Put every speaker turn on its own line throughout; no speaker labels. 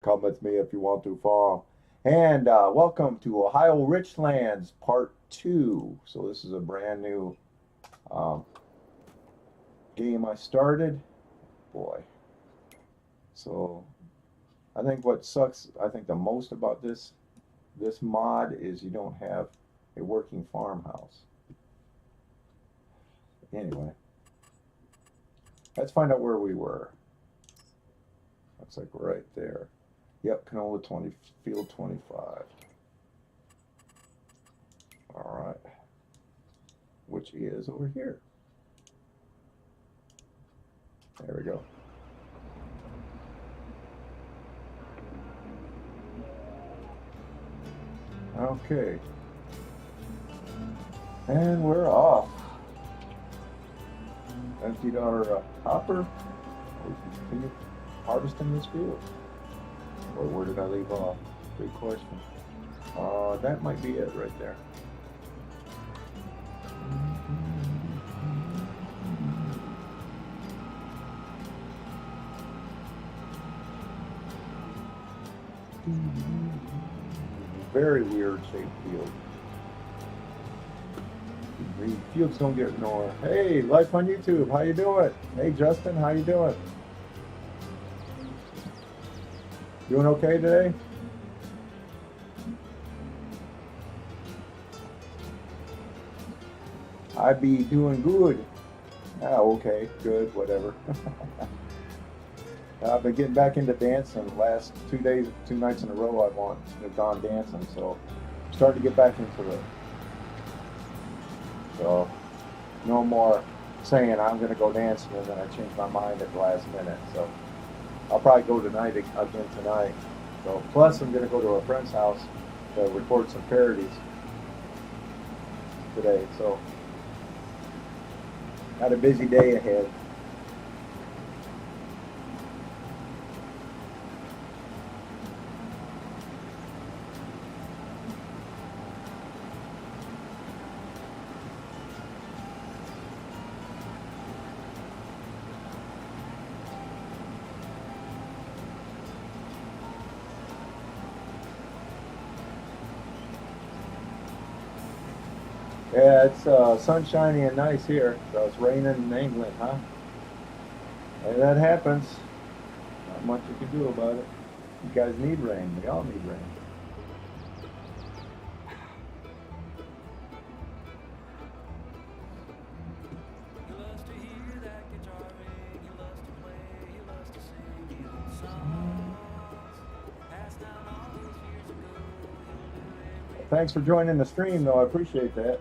Come with me if you want to fall. And welcome to Ohio Richlands Part 2. So this is a brand new um, game I started. Boy. So I think what sucks, I think the most about this mod is you don't have a working farmhouse. Anyway, let's find out where we were. Looks like right there. Yep, canola 20, field 25. All right, which is over here. There we go. Okay, and we're off. Emptied our hopper. We continue harvesting this field. Or where did I leave off? Good question. That might be it right there. Very weird shaped field. Fields don't get ignored. Hey, life on YouTube. How you doing? Hey, Justin. How you doing? Doing okay today? I be doing good. Ah, okay, good, whatever. I've been getting back into dancing. The last 2 days, 2 nights in a row, I've gone dancing. So I'm starting to get back into it. So no more saying I'm going to go dancing and then I change my mind at the last minute. So I'll probably go tonight again tonight. So plus I'm going to go to a friend's house to record some parodies today. So got a busy day ahead. Yeah, it's sunshiny and nice here. So it's raining in England, huh? And that happens. Not much you can do about it. You guys need rain. We all need rain. Thanks for joining the stream, though. I appreciate that.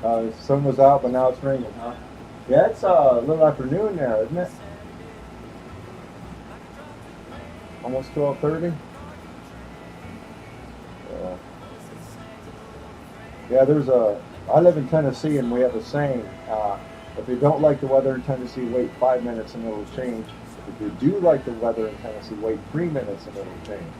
The sun was out, but now it's raining, huh? Yeah, it's a little afternoon there, isn't it? Almost 12:30. Uh, yeah, I live in Tennessee, and we have a saying: if you don't like the weather in Tennessee, wait 5 minutes and it'll change. If you do like the weather in Tennessee, wait 3 minutes and it'll change.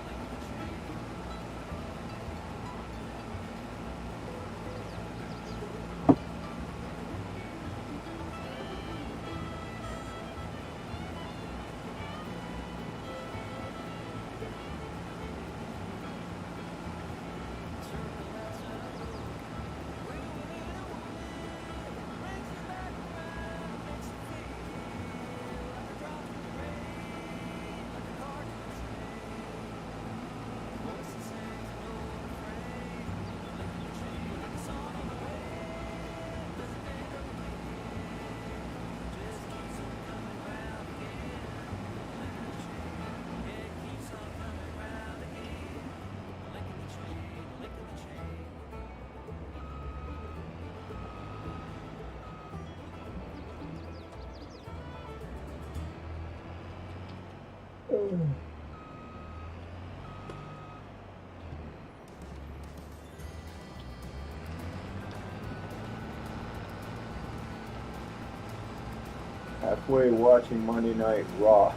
Halfway watching Monday Night Raw.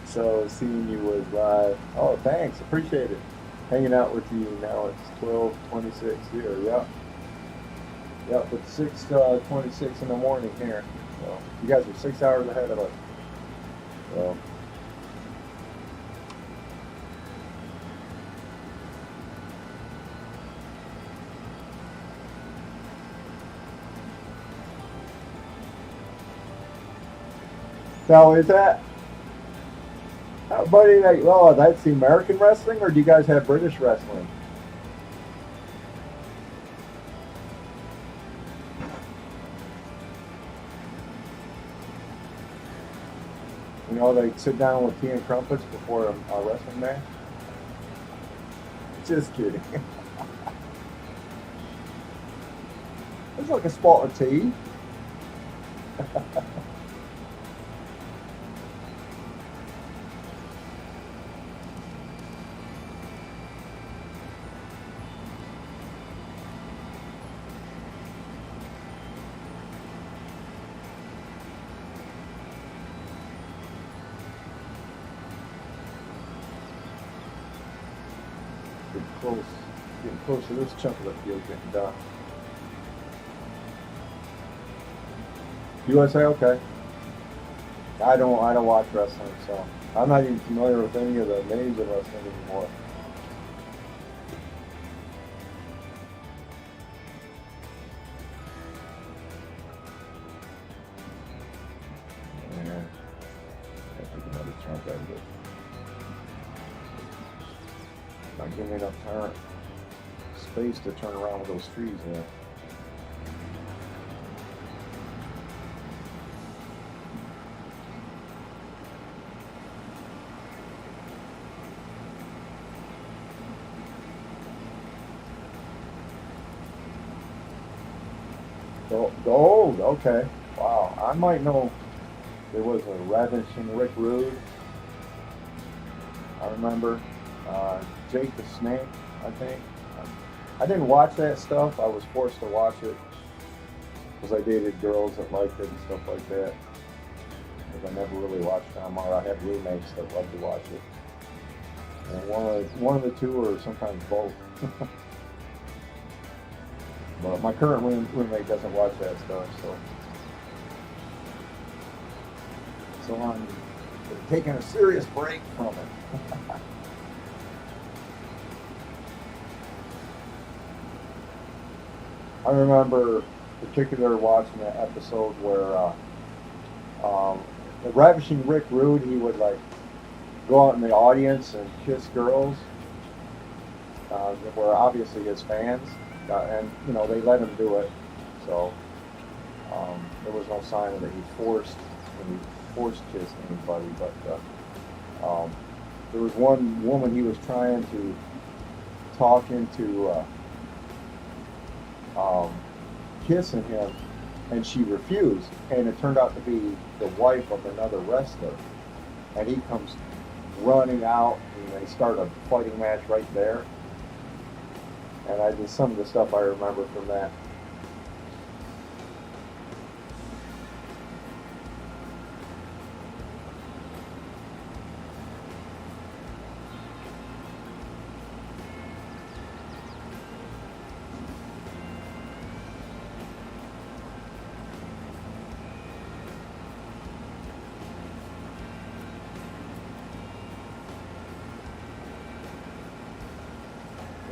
So seeing you was live. Oh, thanks. Appreciate it. Hanging out with you now. It's 12:26 here. Yep. Yep. It's 6:26 in the morning here. So you guys are 6 hours ahead of us. So. Now is that? Buddy, oh, that's the American wrestling, or do you guys have British wrestling? You know, they sit down with tea and crumpets before a wrestling match? Just kidding. It's like a spot of tea. Getting close to this chunk of the field getting done. USA, okay. I don't watch wrestling, so I'm not even familiar with any of the names of wrestling anymore. Yeah, I think another chunk out of it. Not giving me enough space to turn around with those trees there. Gold, okay. Wow, I might know. There was a Ravishing Rick Rude. I remember Jake the Snake, I think. I didn't watch that stuff. I was forced to watch it because I dated girls that liked it and stuff like that. Because I never really watched them, or I had roommates that loved to watch it. And one of the two, or sometimes both. But my current roommate doesn't watch that stuff, so I'm taking a serious break from it. I remember particularly watching an episode where the Ravishing Rick Rude, he would like go out in the audience and kiss girls that were obviously his fans, and you know they let him do it. So there was no sign that he forced kissed anybody, but there was one woman he was trying to talk into kissing him, and she refused, and it turned out to be the wife of another wrestler, and he comes running out, and they start a fighting match right there, and some of the stuff I remember from that.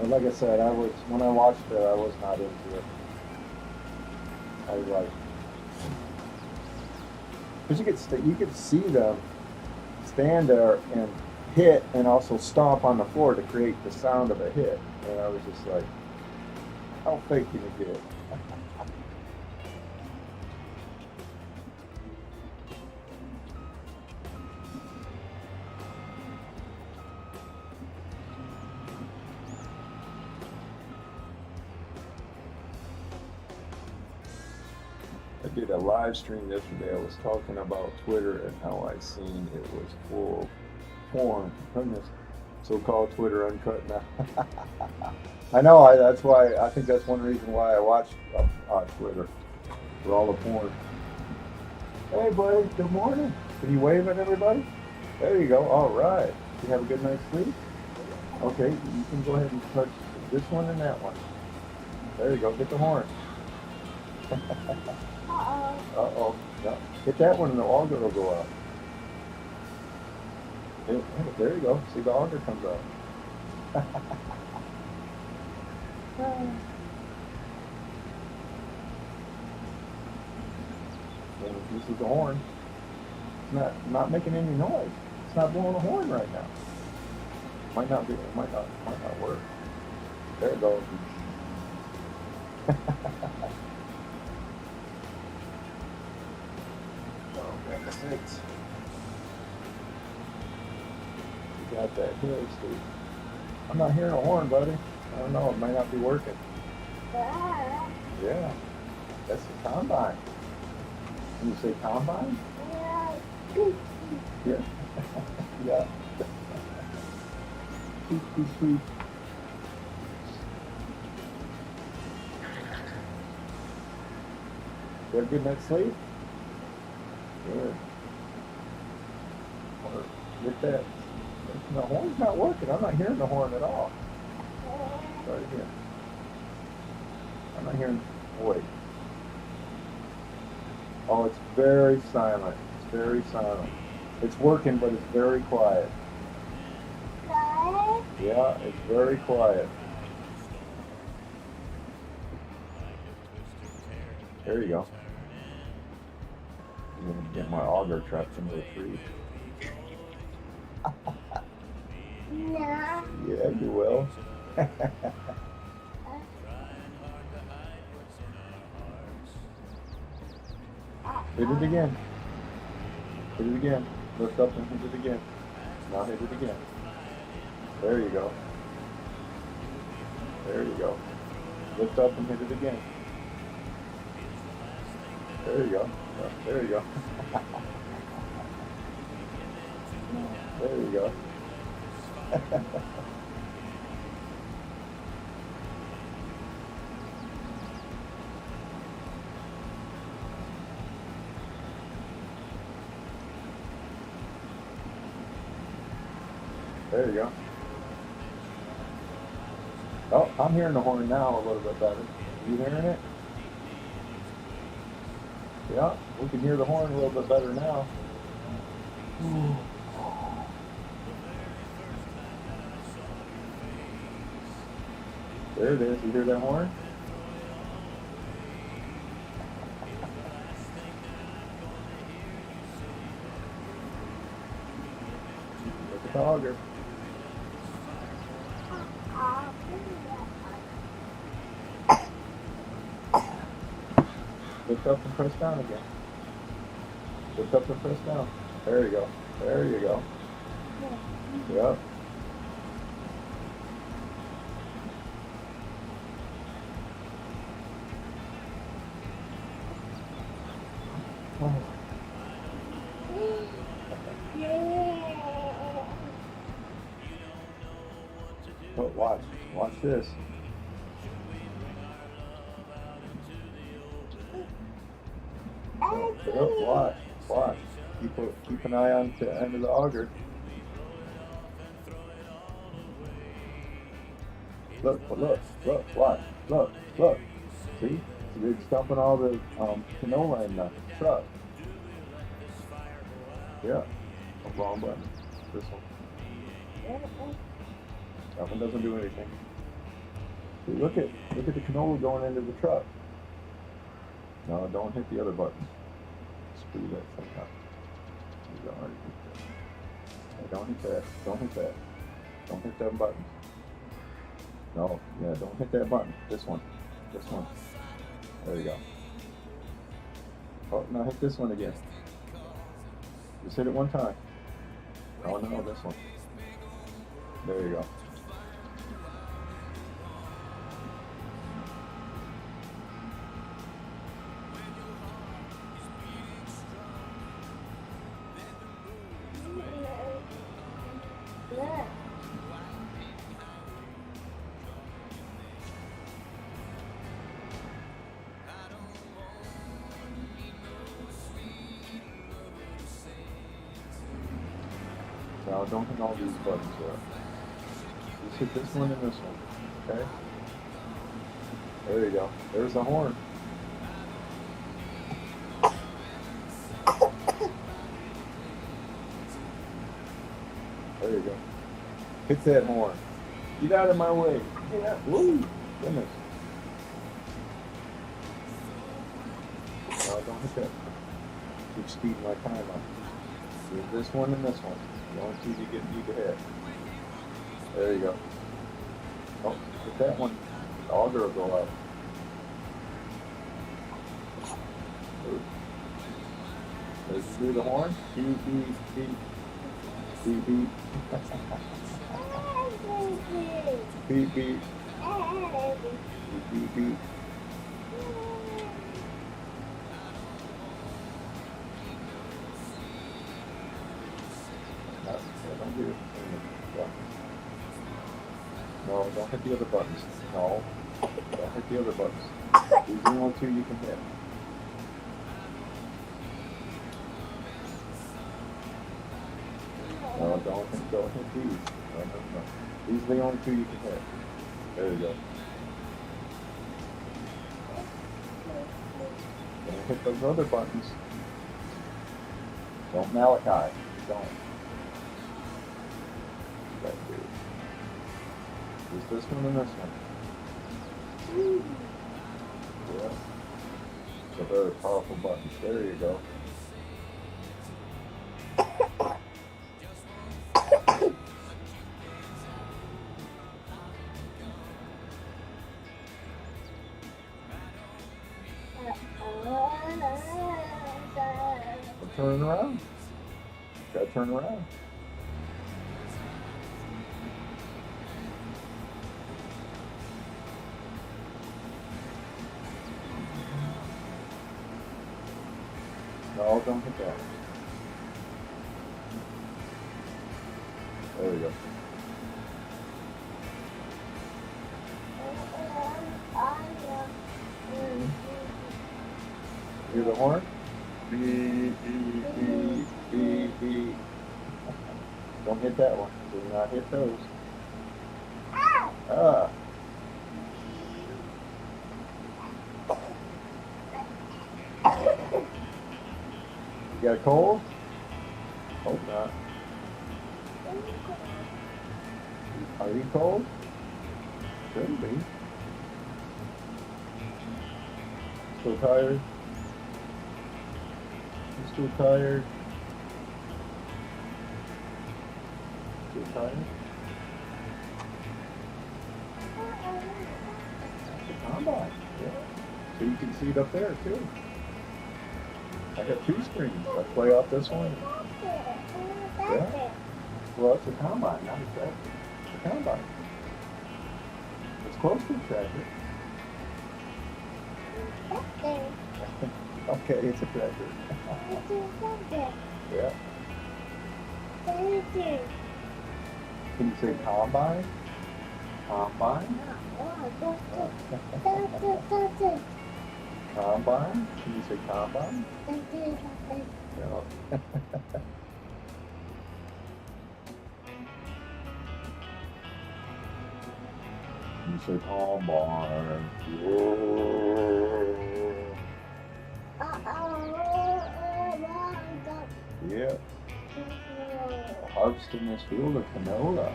But like I said, when I watched it, I was not into it. I was like, because you could see them stand there and hit and also stomp on the floor to create the sound of a hit, and I was just like, how fake can you get? I did a live stream yesterday. I was talking about Twitter and how I seen it was full of porn. Goodness, so-called Twitter uncut now. I know. That's why I think that's one reason why I watch Twitter for all the porn. Hey, buddy. Good morning. Can you wave at everybody? There you go. All right. You have a good night's sleep. Okay, you can go ahead and touch this one and that one. There you go. Get the horn. Uh-oh. No. Hit that one and the auger will go out. There you go. See, the auger comes out. This is the horn. It's not making any noise. It's not blowing a horn right now. Might not work. There it goes. Oh, that's it. You got that here, Steve. I'm not hearing a horn, buddy. I don't know. It might not be working. Yeah. That's the combine. Can you say combine? Yeah. Yeah. Sweet. You have a good night's sleep? Good. Or get that. The horn's not working. I'm not hearing the horn at all. Right here. I'm not hearing. Oh, wait. Oh, it's very silent. It's very silent. It's working, but it's very quiet. Yeah, it's very quiet. There you go. I'm going to get my auger trapped into the tree. No. Yeah, you will. Hit it again. Hit it again. Lift up and hit it again. Now hit it again. There you go. There you go. Lift up and hit it again. There you go. There you go. There you go. There you go. Oh, I'm hearing the horn now a little bit better. You hearing it? Yeah, we can hear the horn a little bit better now. There it is. You hear that horn? Look at the auger. Lift up and press down again. Lift up and press down. There you go. There you go. Yep. But watch this. Yep, watch. Keep an eye on the end of the auger. Look, watch, look. See? It's dumping all the canola in the truck. Yeah. The wrong button. This one. That one doesn't do anything. See, look at the canola going into the truck. No, don't hit the other button. Screw that somehow. Don't hit that. Don't hit that. Don't hit that button. No, yeah, don't hit that button. This one. There you go. Oh, now hit this one again. Just hit it one time. Oh no, this one. There you go. No, don't hit all these buttons there. Just hit this one and this one. Okay? There you go. There's the horn. There you go. Hit that horn. Get out of my way. Get out. Woo! Goodness. No, don't hit that. Keep speeding my time up. Hit this one and this one. The only two you need to hit. There you go. Oh, hit that one. The auger will go up. Let's do the horn. Beep, beep, beep. Beep, beep. Beep, beep. Beep, beep, beep. Don't do it. No, don't hit the other buttons. No. Don't hit the other buttons. These are the only two you can hit. No, don't hit these. No. These are the only two you can hit. There you go. Don't hit those other buttons. Don't Malachi. Don't. Right there. Just this one and this one. Yeah. So very powerful buttons. There you go. Turn around. Gotta turn around. No, don't hit that. There we go. Hear the horn? Beep, beep, beep, beep, beep. Don't hit that one. Do not hit those. Ah. You got a cold? Hope not. Are you cold? Shouldn't be. Still tired? You still tired? Still tired? The combine. Yeah. So you can see it up there too. I got two screens. I play off this one. Yeah. Well, it's a combine, not a tractor. It's a combine. It's close to a tractor. Okay, it's a tractor. Yeah. Can you say combine? Combine? Combine? Can you say combine? No. You say combine. Yeah. Harvesting this field of canola.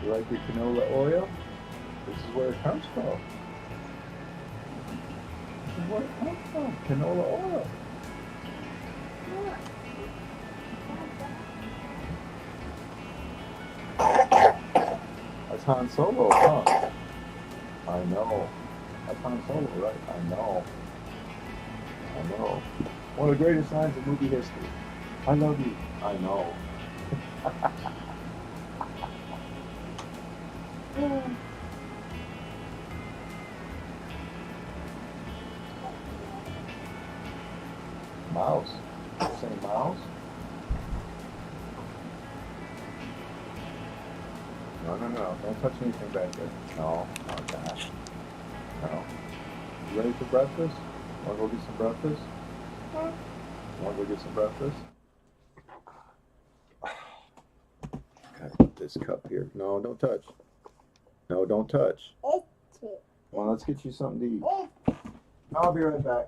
You like your canola oil? This is where it comes from. This is where it comes from. Canola oil. That's Han Solo, huh? I know. That's Han Solo, right? I know. I know. One of the greatest lines in movie history. I love you. I know. Mouse. Say mouse. No. Don't touch anything back there. No, not that. No. You ready for breakfast? Want to go get some breakfast? Want to go get some breakfast? this cup here. No, don't touch. No, don't touch. Come on, let's get you something to eat. I'll be right back.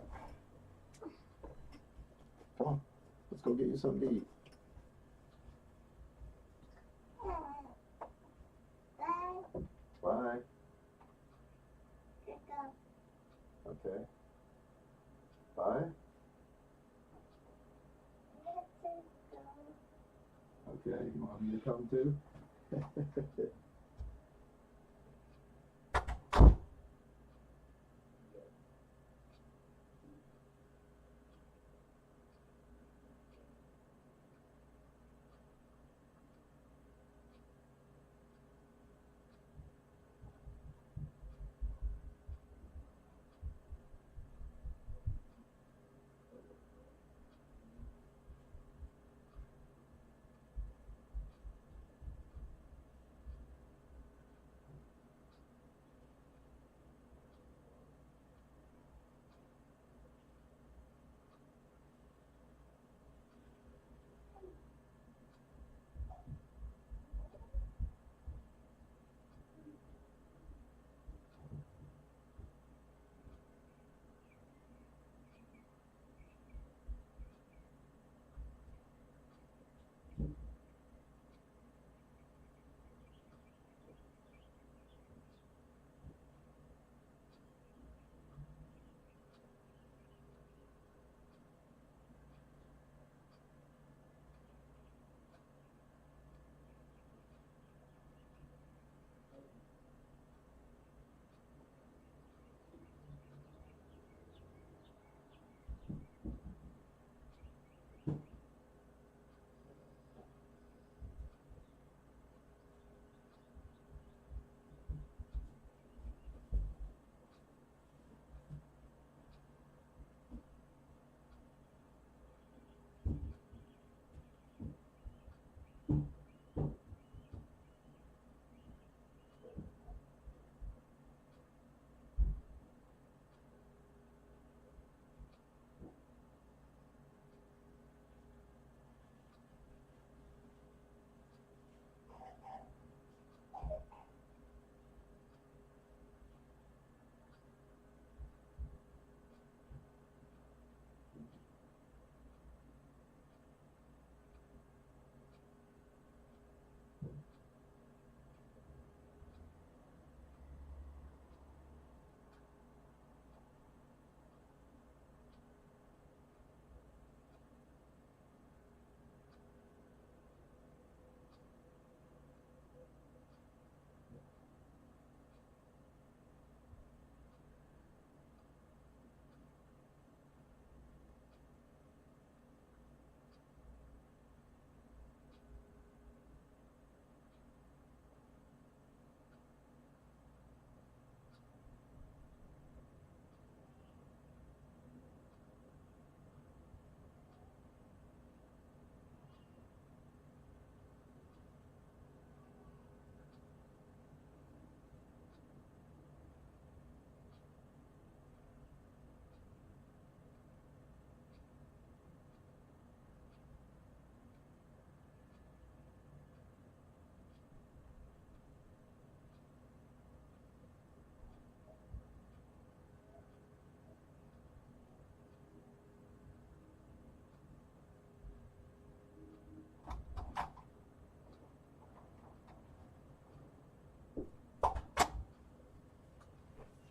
Come on, let's go get you something to eat. Bye. Okay. Bye. Okay, you want me to come too?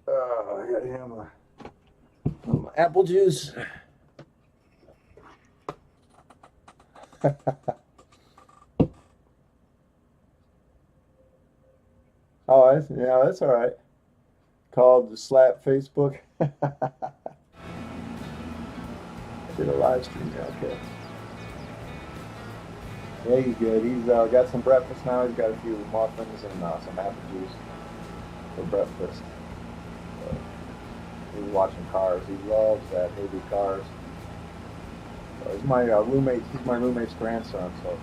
I gotta have my apple juice. Oh, that's all right. Called the Slap Facebook. I did a live stream. Yeah, okay. Yeah, he's good. He's got some breakfast now. He's got a few muffins and some apple juice for breakfast. He's watching cars. He loves that movie Cars. He's my roommate. He's my roommate's grandson. So.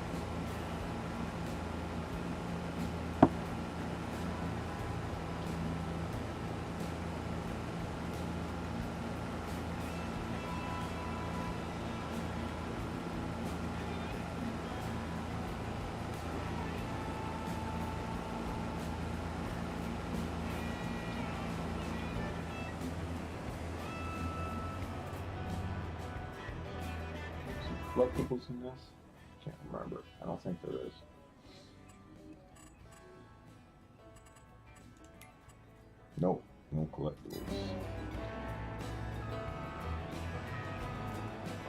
collectibles in this? Can't remember. I don't think there is. Nope, no collectibles.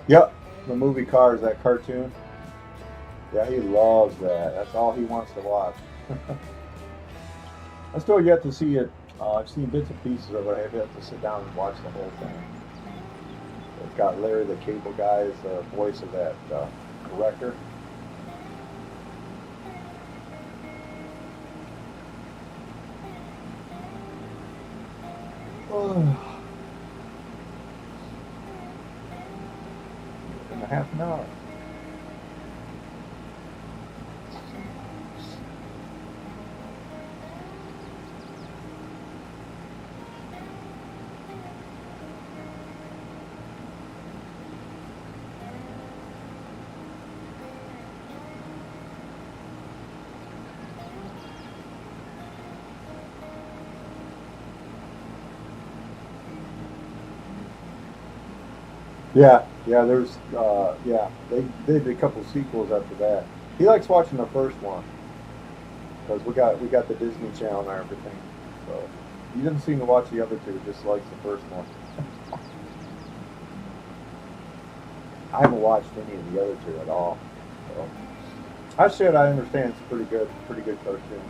Yep, the movie Cars, that cartoon. Yeah, he loves that. That's all he wants to watch. I still yet to see it. I've seen bits and pieces of it. I have yet to sit down and watch the whole thing. It's got Larry the Cable Guy as the voice of that wrecker. In a half an hour. Yeah, yeah. There's, yeah. They did a couple sequels after that. He likes watching the first one because we got the Disney Channel and everything. So he doesn't seem to watch the other two. Just likes the first one. I haven't watched any of the other two at all. So I said I understand it's pretty good cartoon.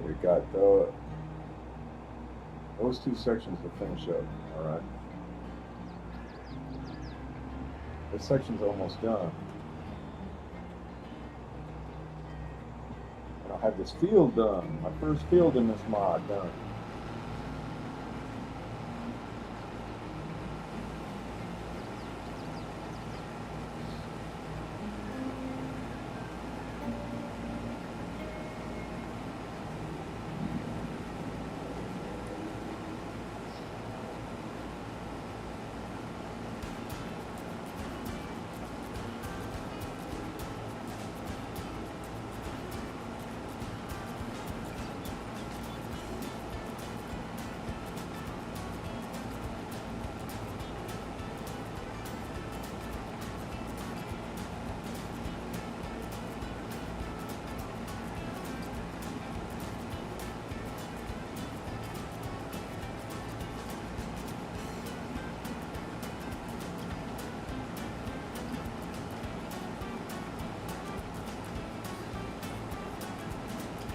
We got those two sections to finish up. All right. This section's almost done. And I'll have this field done. My first field in this mod done.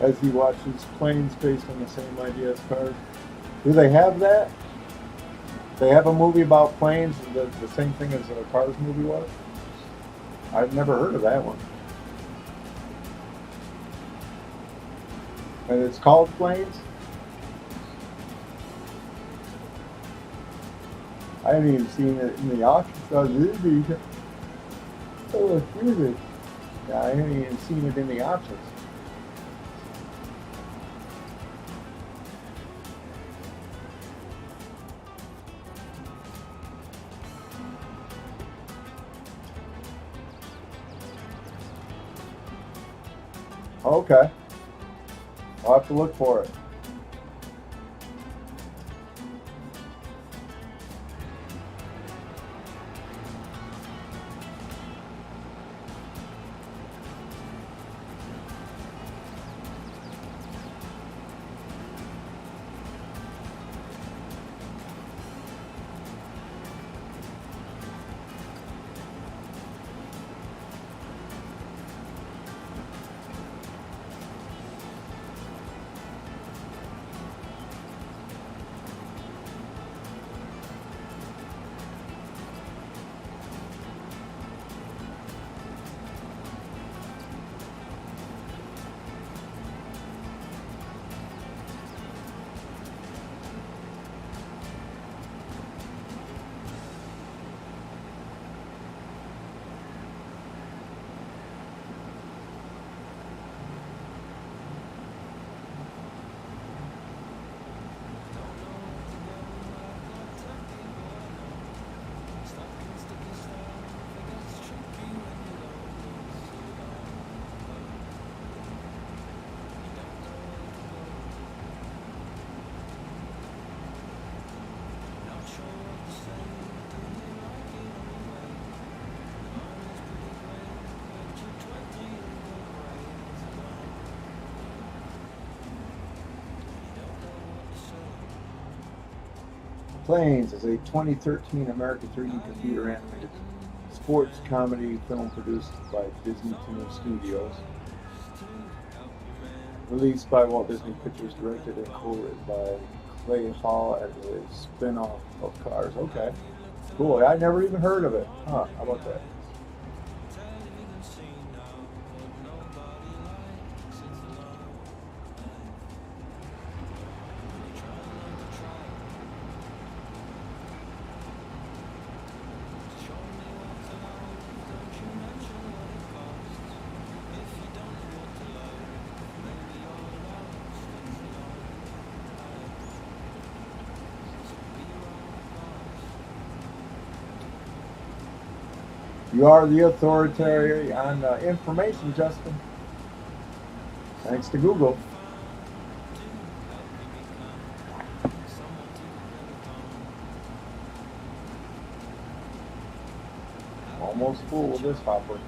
As he watches planes based on the same idea as cars. Do they have that? They have a movie about planes, the same thing as a Cars movie was? I've never heard of that one. And it's called Planes? I haven't even seen it in the auction. Oh, excuse me. Yeah, I haven't even seen it in the auctions. Okay. I'll have to look for it. Richlands is a 2013 American 3D computer animated sports comedy film produced by Disney Toon Studios. Released by Walt Disney Pictures, directed and co-written by Clay Hall as a spin-off of Cars. Okay, cool. I never even heard of it. Huh, how about that? You are the authority on information, Justin. Thanks to Google. Almost full with this hopper.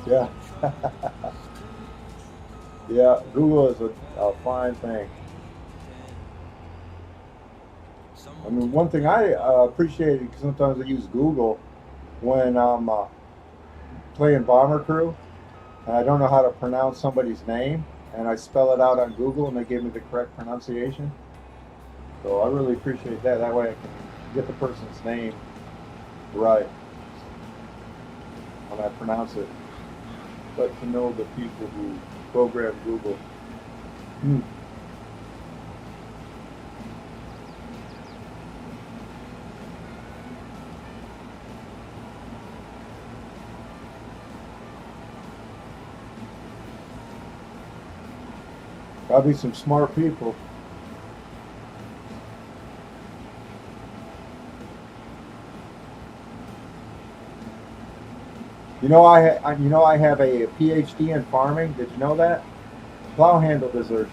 Yeah. Yeah, Google is a fine thing. I mean, one thing I appreciate, because sometimes I use Google when I'm playing Bomber Crew, and I don't know how to pronounce somebody's name, and I spell it out on Google, and they give me the correct pronunciation. So I really appreciate that. That way I can get the person's name right when I pronounce it. But to know the people who program Google. Probably some smart people. You know, I have a PhD in farming. Did you know that? Plow handle desertion.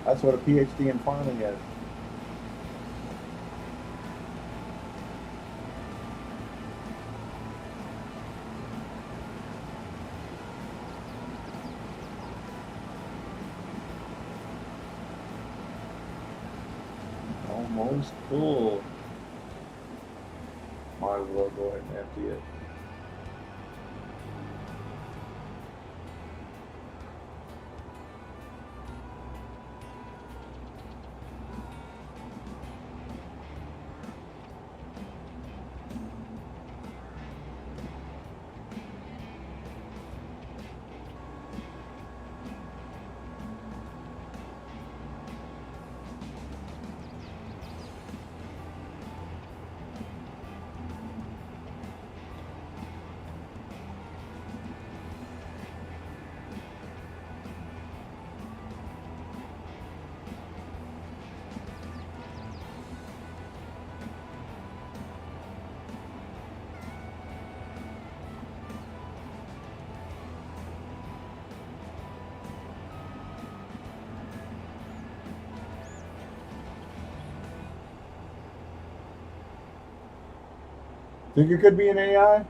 That's what a PhD in farming is. Almost full. Might as well go ahead and empty it. Think it could be an AI? I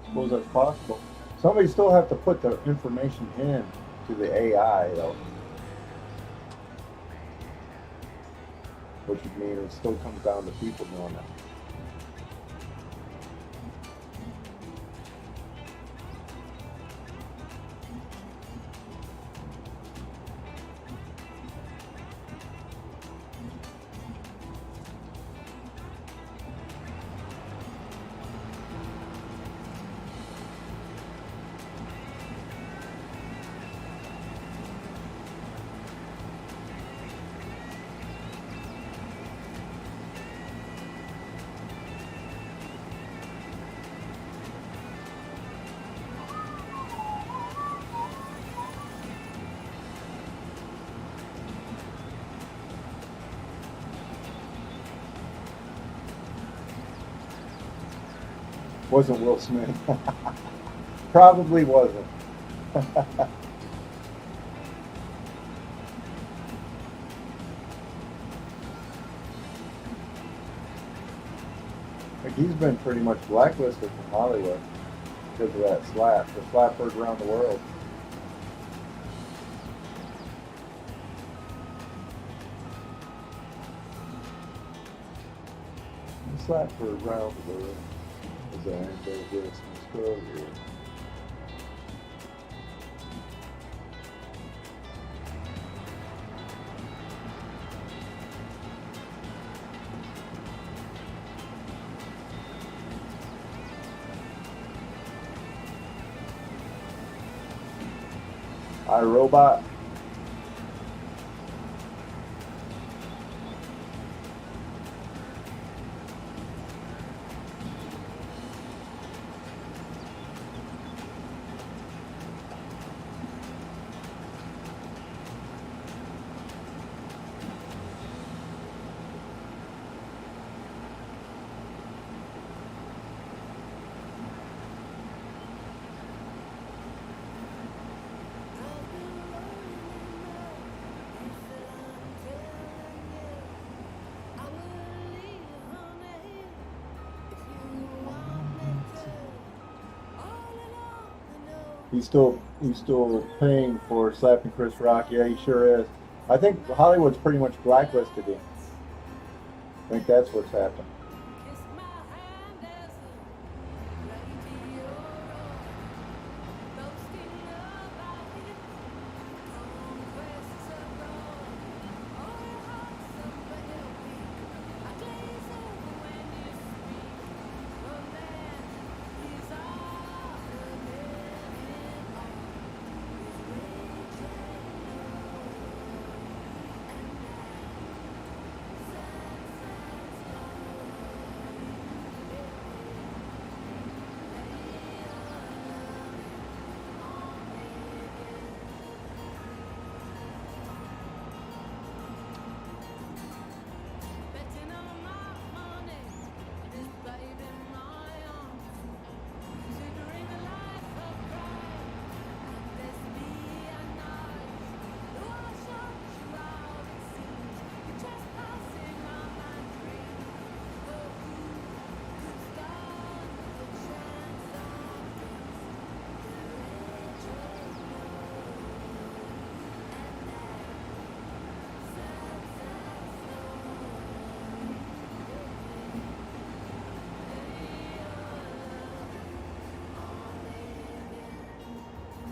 suppose that's possible. Somebody still have to put the information in to the AI though. Which would mean it still comes down to people doing that. Wasn't Will Smith. Probably wasn't. Like he's been pretty much blacklisted from Hollywood because of that slap. The slap heard around the world. The slap heard around the world. As I enter this story. iRobot. He's still paying for slapping Chris Rock. Yeah, he sure is. I think Hollywood's pretty much blacklisted him. I think that's what's happened.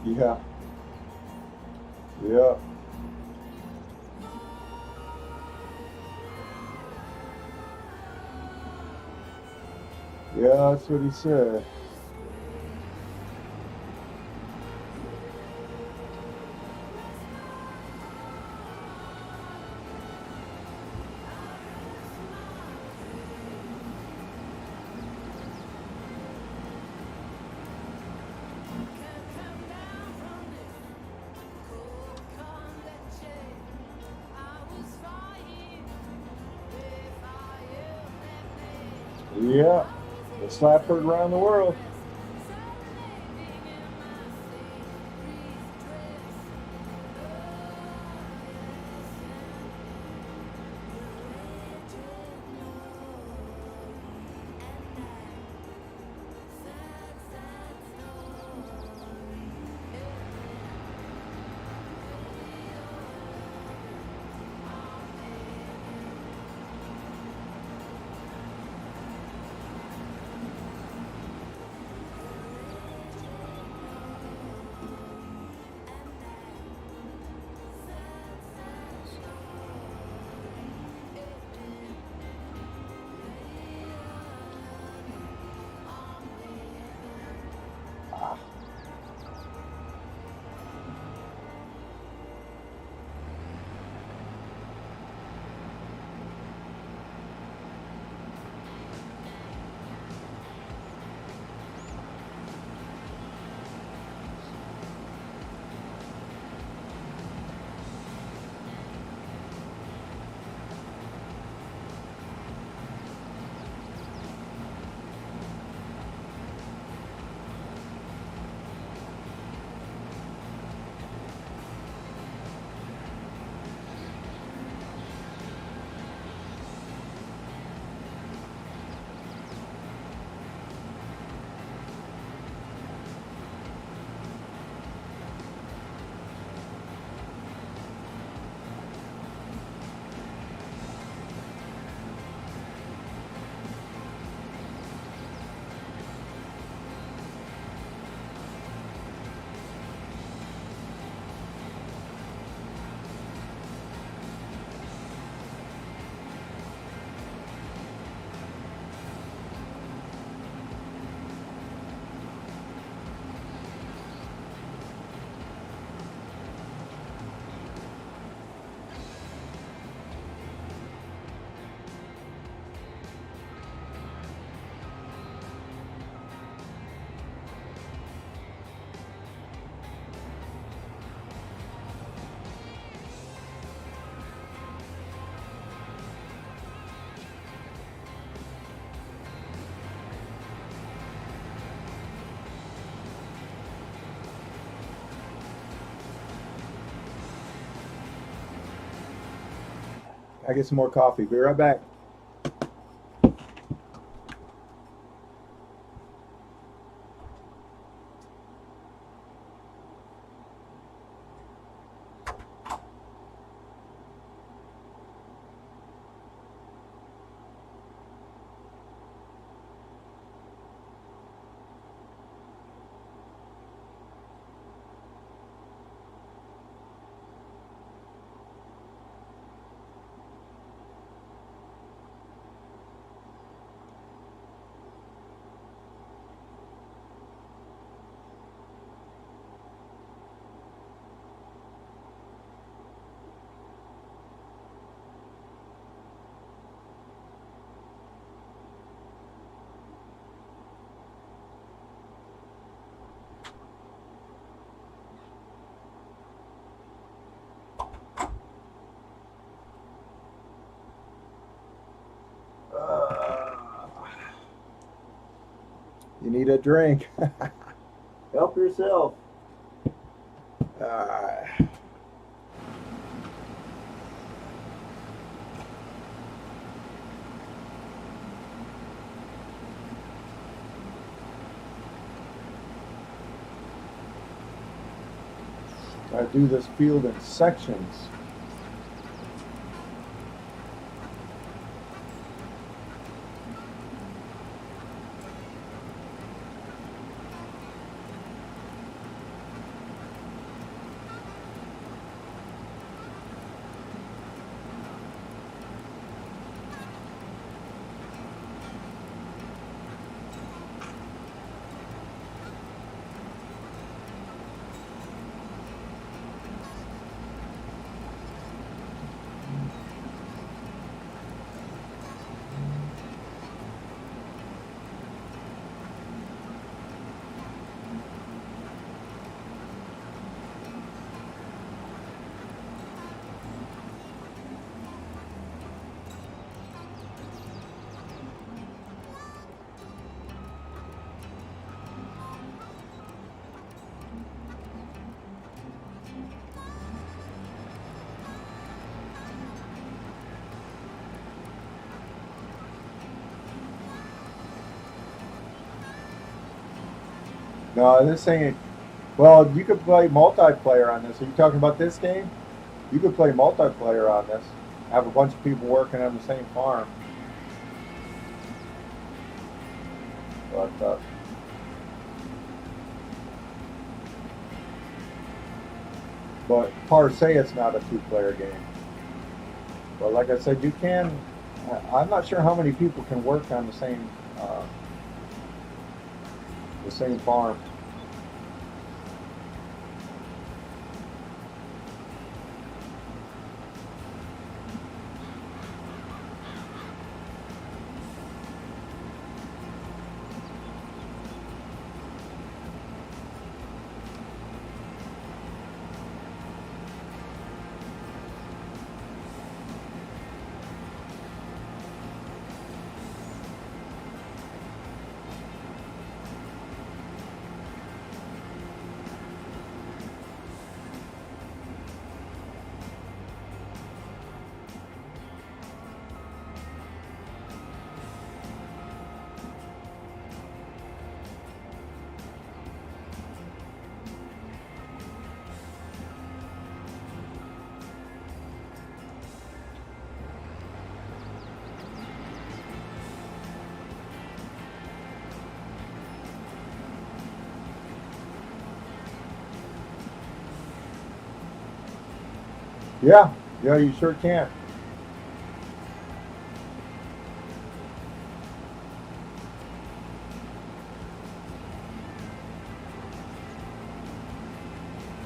Yeah. Yeah. Yeah, that's what he said. Yeah. The slap heard around the world. I get some more coffee. Be right back. You need a drink.
Help yourself.
I do this field in sections. No, this ain't. Well, you could play multiplayer on this. Are you talking about this game? You could play multiplayer on this. Have a bunch of people working on the same farm. But per se, it's not a two-player game. But like I said, you can. I'm not sure how many people can work on the same farm. Yeah, yeah, you sure can.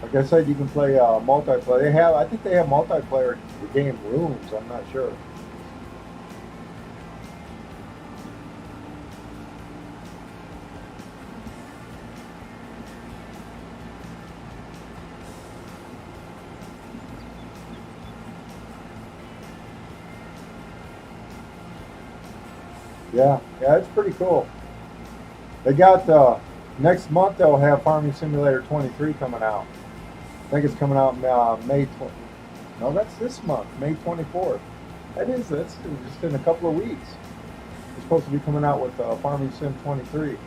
Like I said, you can play multiplayer. I think they have multiplayer game rooms. I'm not sure. Yeah, yeah, it's pretty cool. They got next month they'll have Farming Simulator 23 coming out. I think it's coming out May 20. No, that's this month, May 24th. That's just in a couple of weeks. We're supposed to be coming out with Farming Sim 23.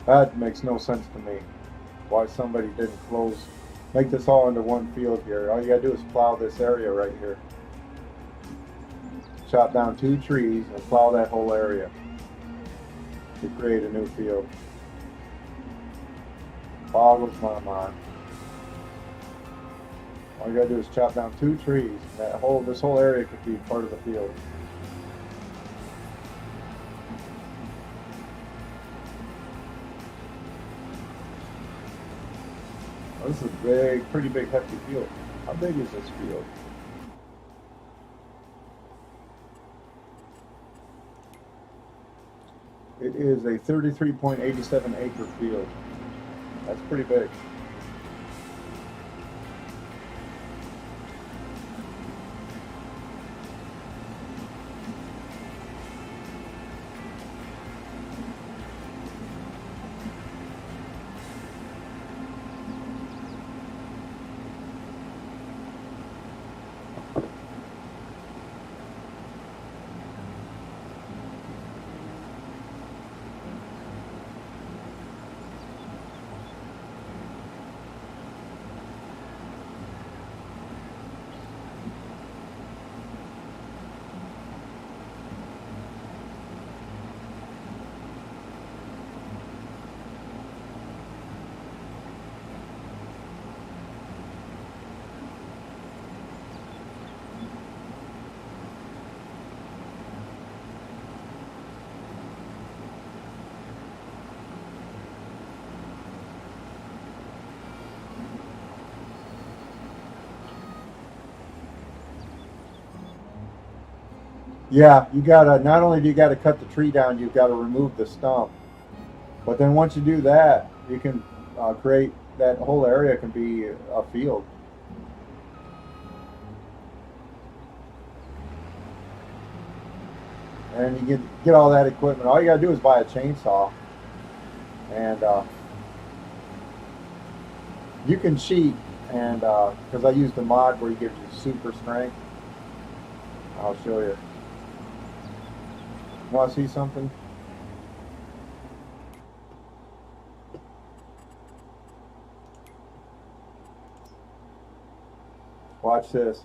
That makes no sense to me. Why somebody didn't make this all into one field here. All you gotta do is plow this area right here. Chop down 2 trees and plow that whole area to create a new field. Boggles my mind. All you gotta do is chop down 2 trees. And this whole area could be part of the field. Oh, this is a pretty big, hefty field. How big is this field? It is a 33.87 acre field. That's pretty big. Yeah, you gotta, not only do you gotta cut the tree down, you've gotta remove the stump. But then once you do that, you can create, that whole area can be a field. And you get all that equipment. All you gotta do is buy a chainsaw. And you can cheat, and because I used a mod where he gives you super strength. I'll show you. Want to see something? Watch this.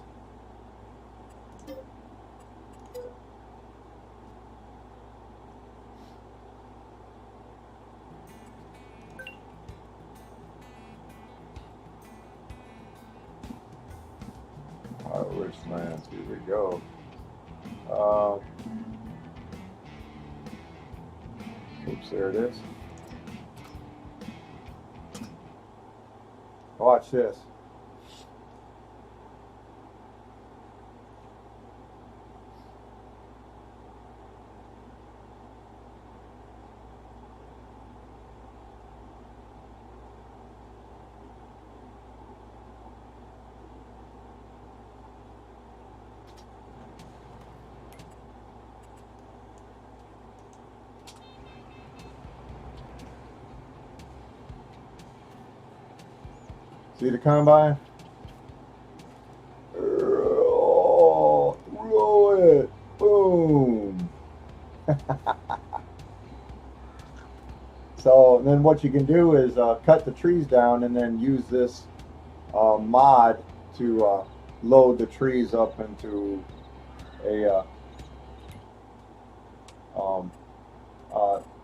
Richlands, here we go. Oops, there it is. Watch this. See the combine? Oh, throw it. Boom. So then what you can do is cut the trees down and then use this mod to load the trees up into a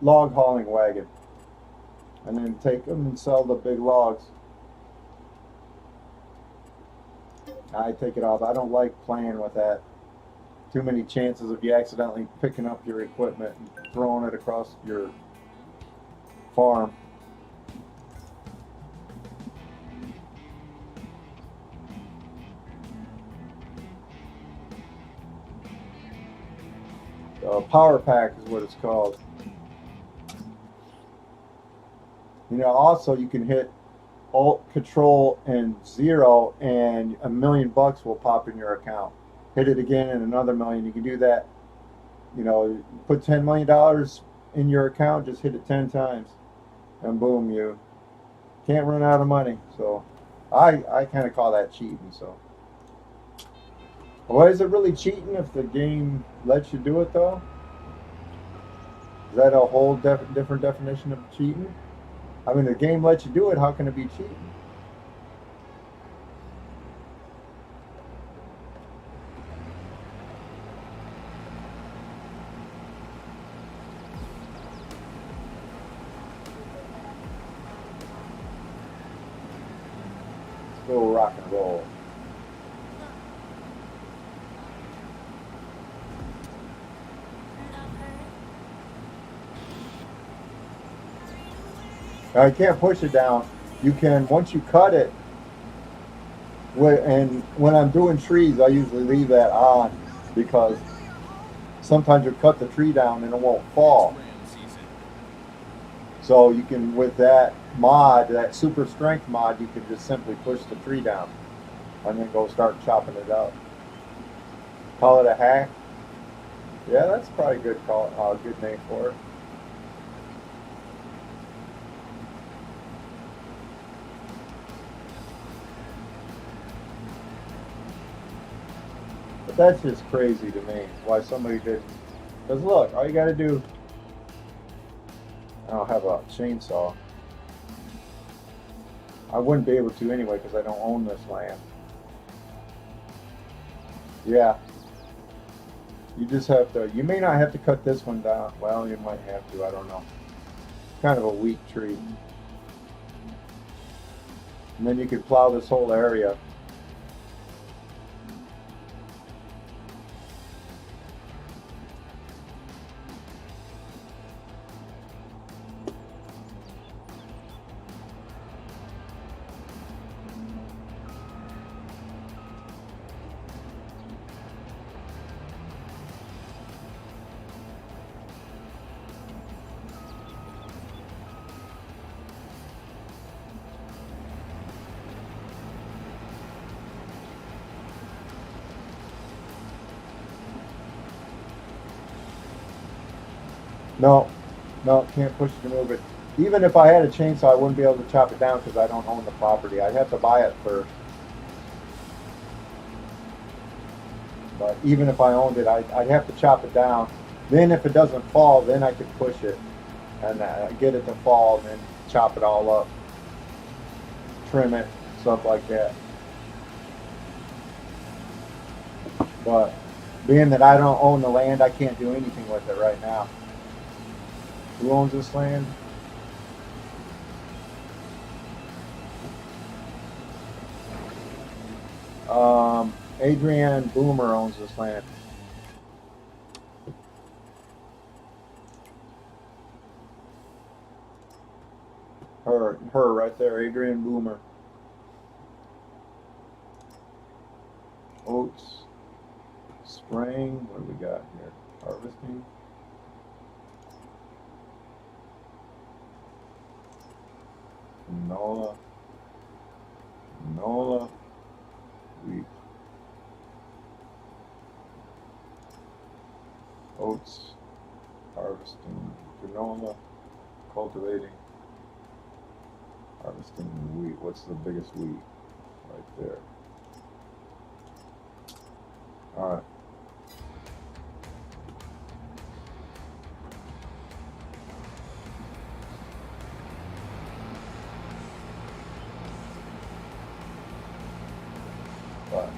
log hauling wagon. And then take them and sell the big logs. I take it off. I don't like playing with that. Too many chances of you accidentally picking up your equipment and throwing it across your farm. Power pack is what it's called. You know, also you can hit Alt, Control, and 0, and $1 million will pop in your account. hit it again and another million. You can do that. You know, put $10 million in your account, just hit it 10 times, and boom, you can't run out of money. So I kind of call that cheating. So, well, is it really cheating if the game lets you do it though? Is that a whole different definition of cheating? I mean, the game lets you do it. How can it be cheating? Let's go rock and roll. Now, you can't push it down. You can, once you cut it, and when I'm doing trees, I usually leave that on because sometimes you cut the tree down and it won't fall. So you can, with that mod, that super strength mod, you can just simply push the tree down and then go start chopping it up. Call it a hack. Yeah, that's probably a good name for it. But that's just crazy to me. Why somebody did? Because look, all you got to do. I don't have a chainsaw. I wouldn't be able to anyway because I don't own this land. Yeah. You just have to. You may not have to cut this one down. Well, you might have to. I don't know. Kind of a weak tree. And then you could plow this whole area. No, no, can't push it to move it. Even if I had a chainsaw, I wouldn't be able to chop it down because I don't own the property. I'd have to buy it first. But even if I owned it, I'd have to chop it down. Then if it doesn't fall, then I could push it and get it to fall and then chop it all up, trim it, stuff like that. But being that I don't own the land, I can't do anything with it right now. Who owns this land? Adrian Boomer owns this land. Her right there, Adrian Boomer. Oats, spraying. What do we got here? Harvesting. Canola, wheat, oats, harvesting, canola, cultivating, harvesting wheat. What's the biggest wheat? Right there. All right.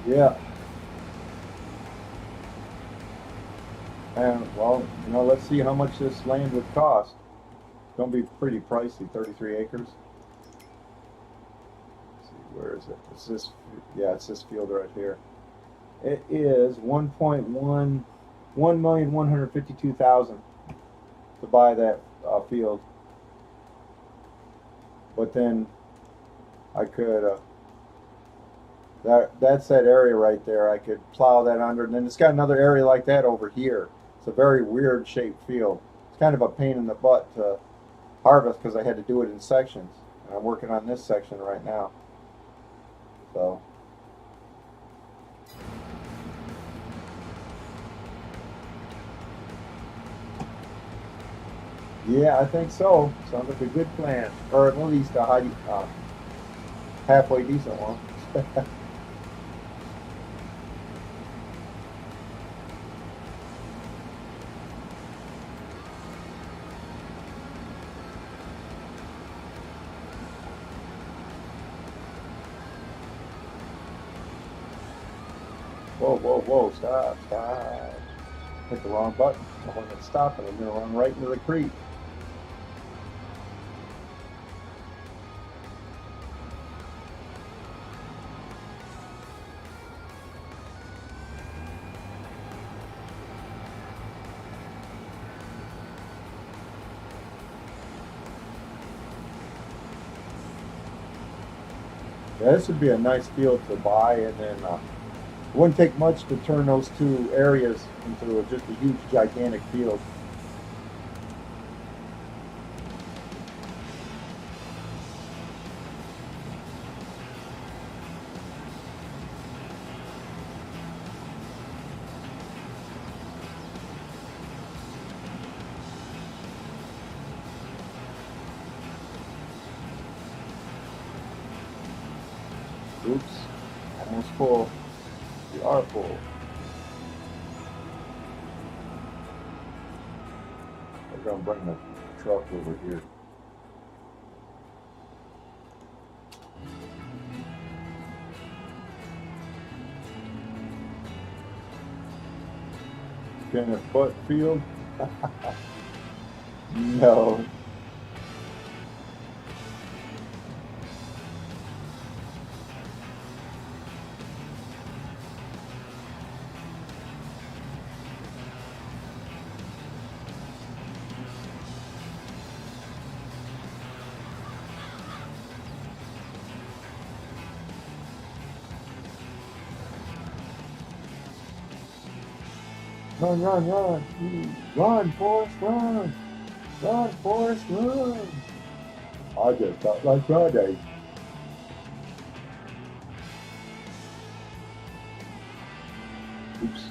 Yeah. And well, let's see how much this land would cost. It's gonna be pretty pricey, 33 acres. Let's see, where is it? It's this, yeah, it's this field right here. It is 1,152,000 to buy that field. But then I could that's that area right there. I could plow that under, and then it's got another area like that over here. It's a very weird shaped field. It's kind of a pain in the butt to harvest because I had to do it in sections, and I'm working on this section right now. So Yeah, I think so. Sounds like a good plan, or at least a halfway decent one. Whoa, whoa, whoa! Stop, stop! Hit the wrong button. I wasn't stopping. I'm gonna run right into the creek. Yeah, this would be a nice field to buy, and then it wouldn't take much to turn those two areas into just a huge, gigantic field. Oops, almost full. We are full. We're gonna bring the truck over here. Can it butt field? No. Run, run, run. Run, Forrest, run. Run, Forrest, run. I just felt like Friday. Oops.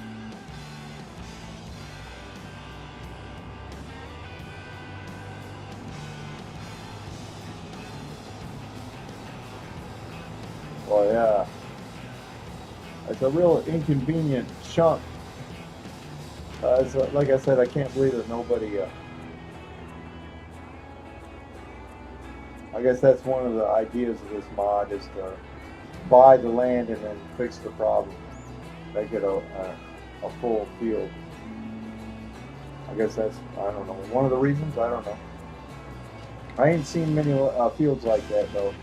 Oh, yeah. It's a real inconvenient chunk. Like I said, I can't believe that nobody. I guess that's one of the ideas of this mod is to buy the land and then fix the problem, make it a full field. I guess that's, I don't know, one of the reasons. I don't know. I ain't seen many fields like that though.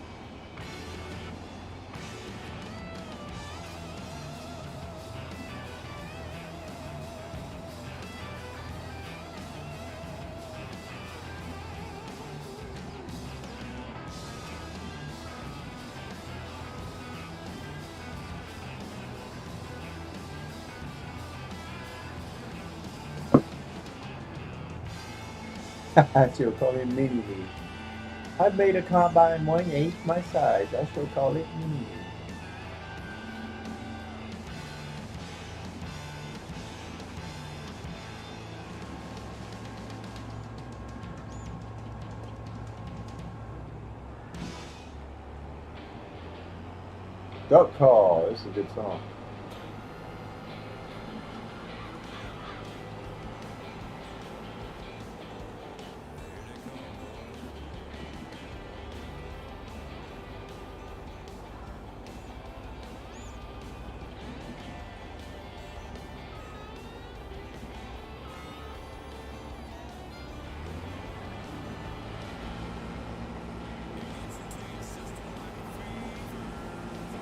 She'll call him Mini Me. I made a combine 1/8 my size. I shall call it Mini Me. Duck Call. This is a good song.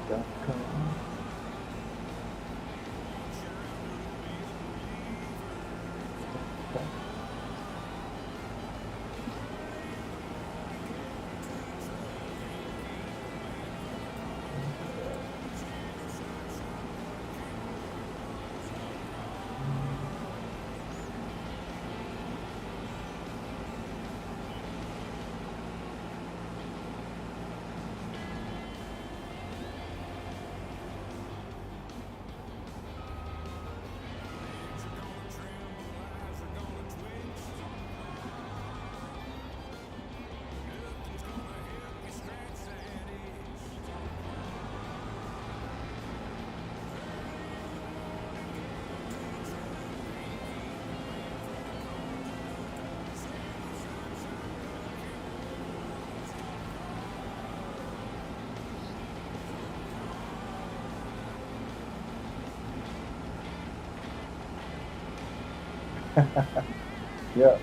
Duck Call. Yeah.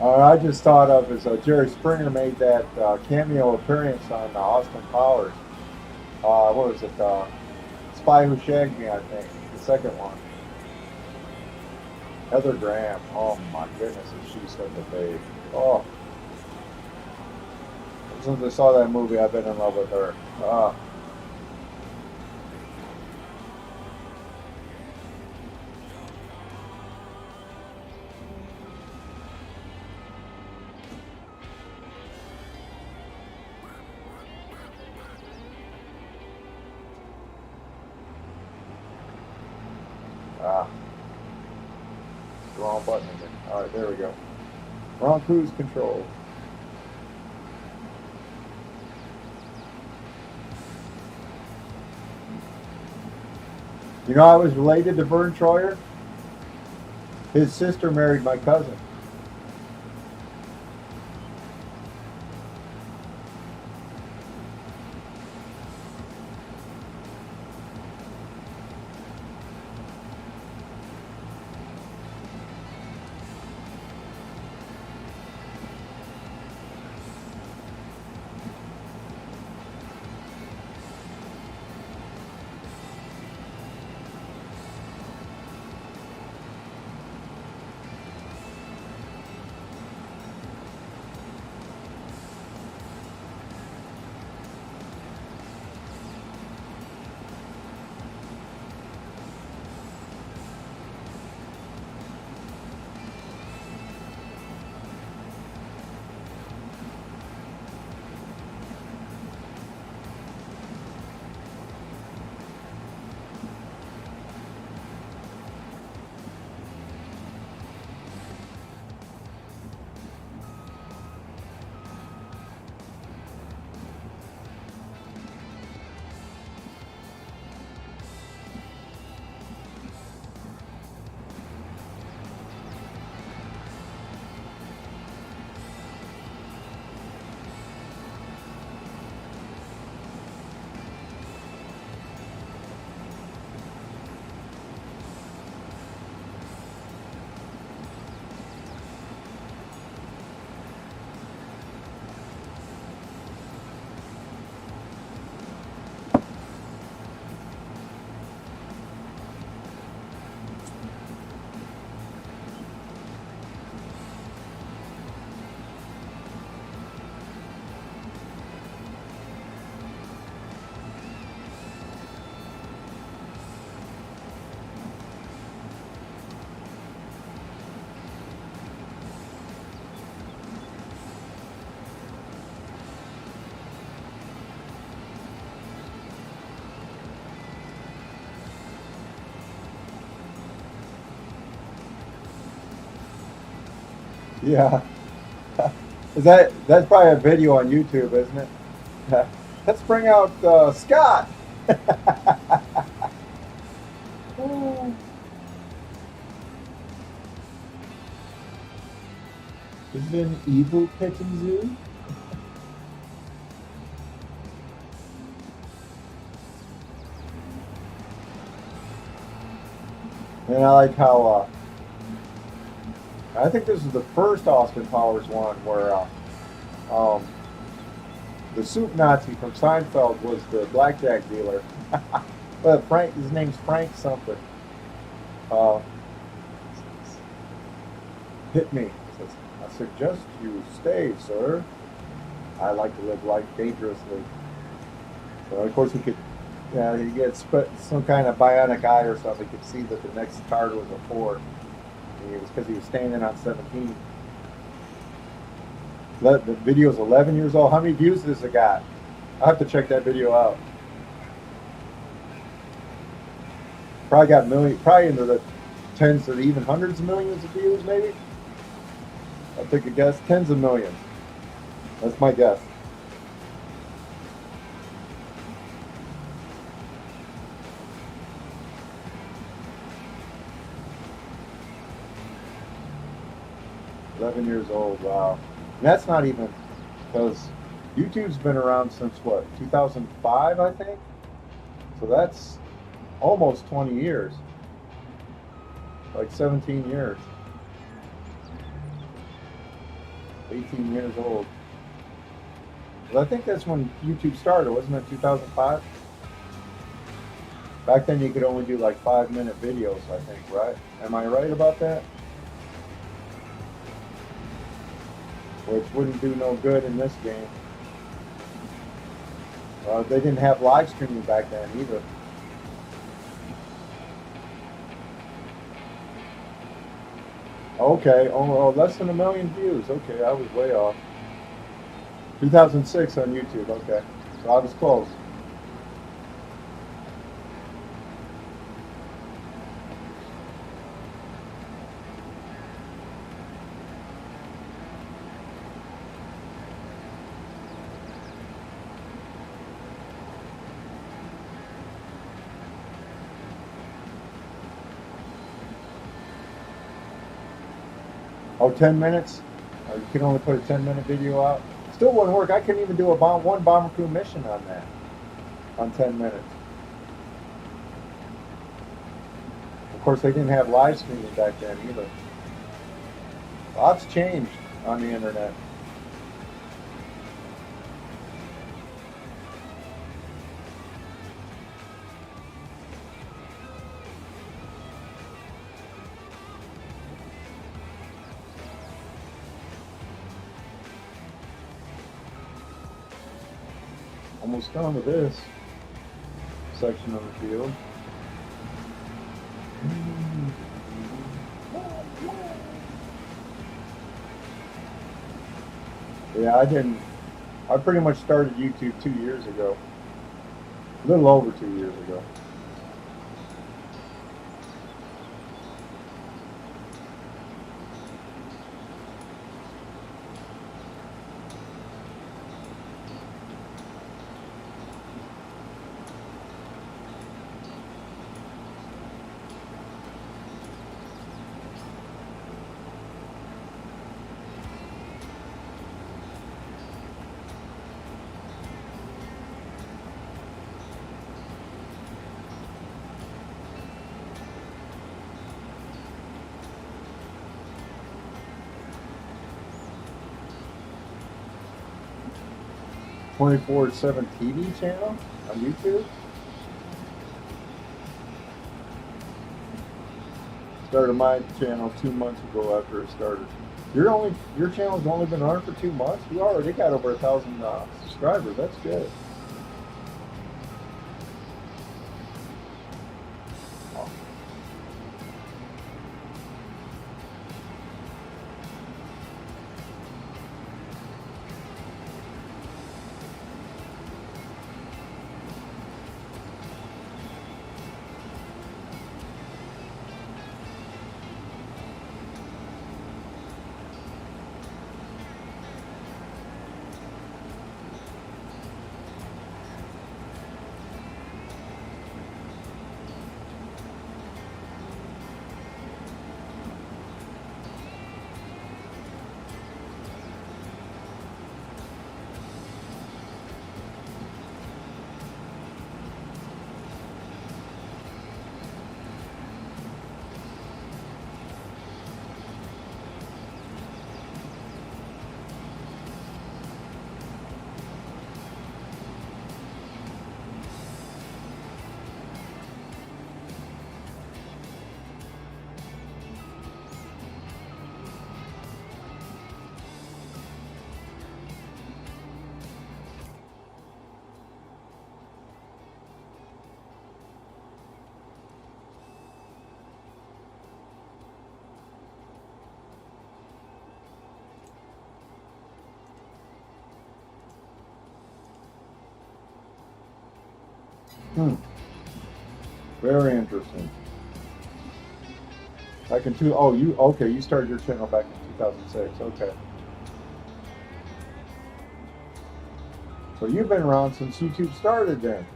I just thought of is Jerry Springer made that cameo appearance on Austin Powers. What was it? Spy Who Shagged Me, I think. The second one. Heather Graham. Oh my goodness, is she such a babe? Oh, since I saw that movie, I've been in love with her. Ah, ah, wrong button again. All right, there we go. Wrong cruise control. You know, I was related to Vern Troyer. His sister married my cousin. Yeah. That's probably a video on YouTube, isn't it? Let's bring out Scott. Isn't it an evil petting zoo? And I like how I think this is the first Austin Powers one where um, the soup Nazi from Seinfeld was the blackjack dealer. But Frank, his name's Frank something. Uh, hit me. Says, I suggest you stay, sir. I like to live life dangerously. So of course he could, yeah, he gets some kind of bionic eye or something. He could see that the next card was a 4. And it was because he was standing on 17. The video's 11 years old. How many views does it got? I have to check that video out. Probably got probably into the tens or even hundreds of millions of views, maybe. I'll take a guess. Tens of millions. That's my guess. $11 years old. Wow. And that's not even because YouTube's been around since what? 2005, I think. So that's almost 20 years. Like 17 years. 18 years old. Well, I think that's when YouTube started, wasn't it 2005? Back then you could only do like 5-minute videos, I think, right? Am I right about that? Which wouldn't do no good in this game. They didn't have live streaming back then either. Okay, oh, less than 1 million views. Okay, I was way off. 2006 on YouTube. Okay, so I was close. Oh, 10 minutes? You can only put a 10-minute video out? Still wouldn't work. I couldn't even do one bomber crew mission on that. On 10 minutes. Of course, they didn't have live streaming back then either. Lots changed on the internet. Almost done with this section of the field. Yeah, I pretty much started YouTube 2 years ago. A little over 2 years ago. .24/7 TV channel on YouTube. Started my channel 2 months ago after it started. Your channel's only been on for 2 months. You already got over 1,000 subscribers. That's good. Very interesting. Back in you started your channel back in 2006. Okay. So you've been around since YouTube started then.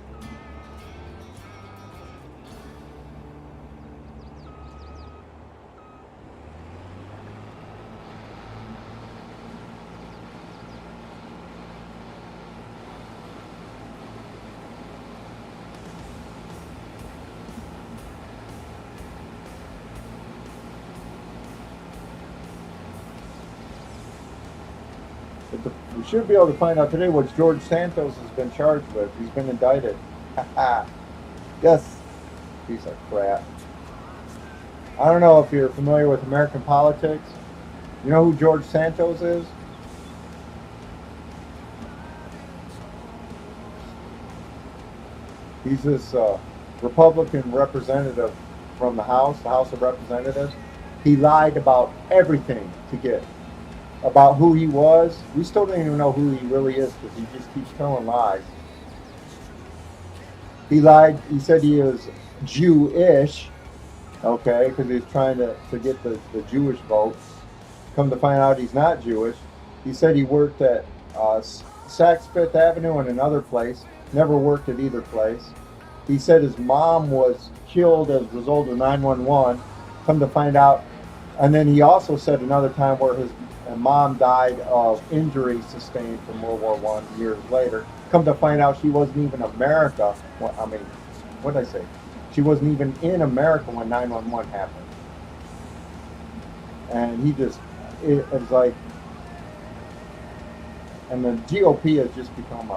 We should be able to find out today what George Santos has been charged with. He's been indicted. Yes, piece of crap. I don't know if you're familiar with American politics. You know who George Santos is? He's this Republican representative from the House of Representatives. He lied about everything to get about who he was. We still don't even know who he really is because he just keeps telling lies. He lied. He said he was Jewish, okay, because he was trying to get the Jewish vote. Come to find out he's not Jewish. He said he worked at Saks Fifth Avenue and another place. Never worked at either place. He said his mom was killed as a result of 911. Come to find out. And then he also said another time where his mom died of injuries sustained from World War I years later. Come to find out she wasn't even America. Well, I mean, what did I say? She wasn't even in America when 911 happened. And he just, it's like, and the GOP has just become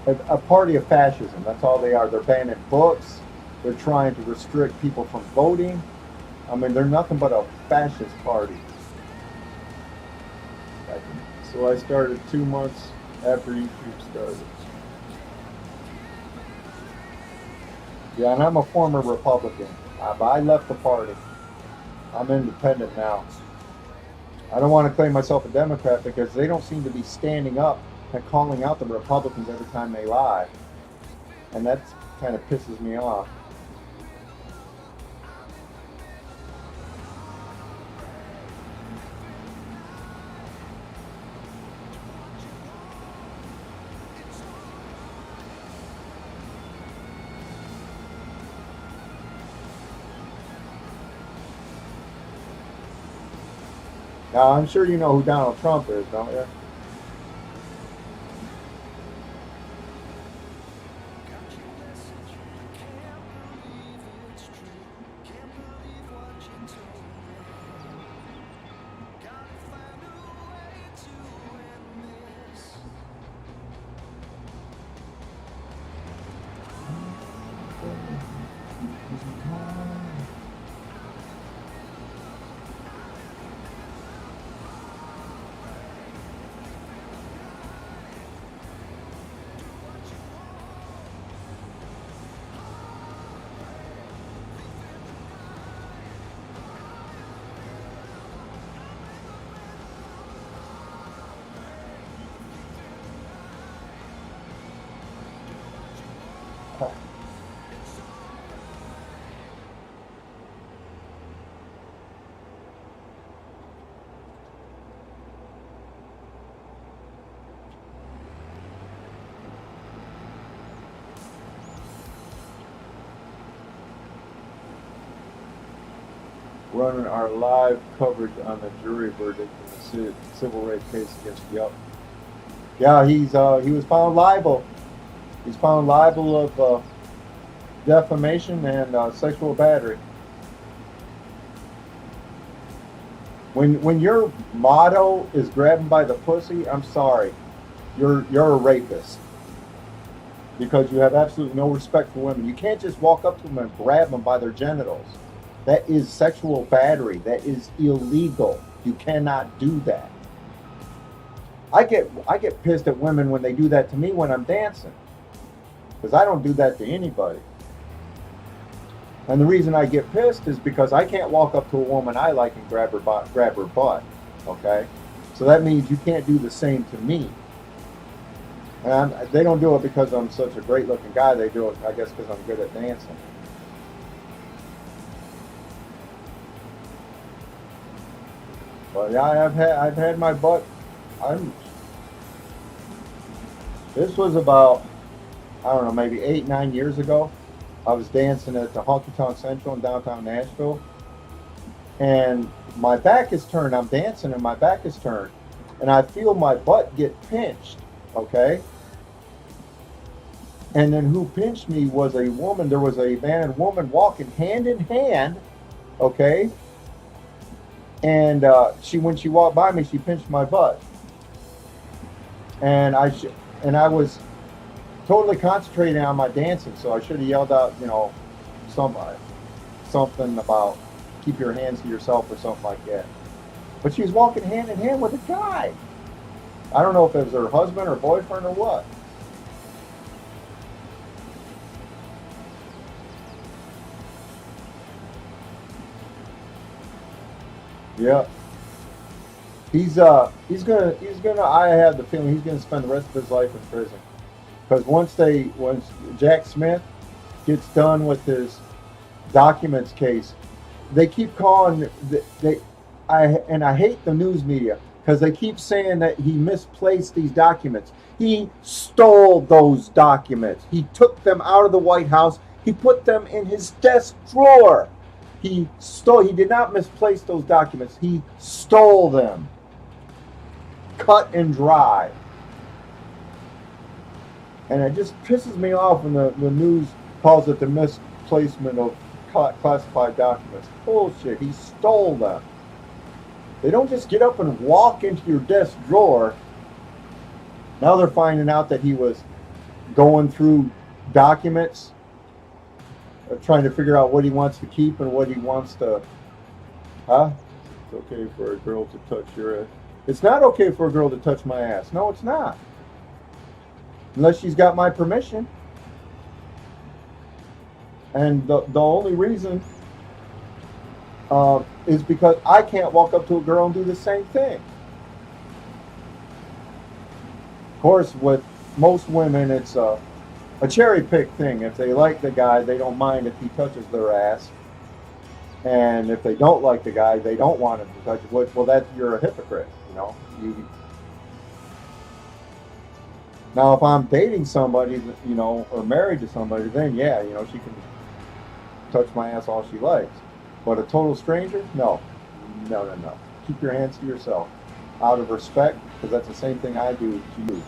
a party of fascism. That's all they are. They're banning books. They're trying to restrict people from voting. I mean, they're nothing but a fascist party. So I started 2 months after YouTube started. Yeah, and I'm a former Republican. But I left the party. I'm independent now. I don't want to claim myself a Democrat because they don't seem to be standing up and calling out the Republicans every time they lie. And that kind of pisses me off. Now, I'm sure you know who Donald Trump is, don't you? Running our live coverage on the jury verdict in the civil rights case against Yup. Yeah, he was found liable. He's found liable of defamation and sexual battery. When your motto is grabbing by the pussy, I'm sorry, you're a rapist because you have absolutely no respect for women. You can't just walk up to them and grab them by their genitals. That is sexual battery. That is illegal. You cannot do that. I get pissed at women when they do that to me when I'm dancing, because I don't do that to anybody. And the reason I get pissed is because I can't walk up to a woman I like and grab her butt. Okay, so that means you can't do the same to me. And they don't do it because I'm such a great-looking guy. They do it, I guess, because I'm good at dancing. But yeah, I've had my butt. I'm. This was about, I don't know, maybe 8, 9 years ago. I was dancing at the Honky Tonk Central in downtown Nashville, and my back is turned. I'm dancing, and my back is turned, and I feel my butt get pinched. Okay, and then who pinched me was a woman. There was a man and woman walking hand in hand. Okay, and when she walked by me, she pinched my butt, and I was totally concentrating on my dancing, so I should have yelled out, something about keep your hands to yourself or something like that. But she was walking hand in hand with a guy. I don't know if it was her husband or boyfriend or what. Yeah. He's gonna I have the feeling he's gonna spend the rest of his life in prison. Because once Jack Smith gets done with his documents case, they keep calling I hate the news media because they keep saying that he misplaced these documents. He stole those documents. He took them out of the White House. He put them in his desk drawer. He did not misplace those documents. He stole them. Cut and dry. And it just pisses me off when the news calls it the misplacement of classified documents. Bullshit. He stole them. They don't just get up and walk into your desk drawer. Now they're finding out that he was going through documents, trying to figure out what he wants to keep and what he wants to. Huh? It's okay for a girl to touch your ass. It's not okay for a girl to touch my ass. No, it's not. Unless she's got my permission. And the only reason is because I can't walk up to a girl and do the same thing. Of course, with most women, it's a cherry pick thing. If they like the guy, they don't mind if he touches their ass. And if they don't like the guy, they don't want him to touch it. Well, you're a hypocrite, Now, if I'm dating somebody, or married to somebody, then yeah, she can touch my ass all she likes. But a total stranger, no. No. Keep your hands to yourself, out of respect, because that's the same thing I do to you.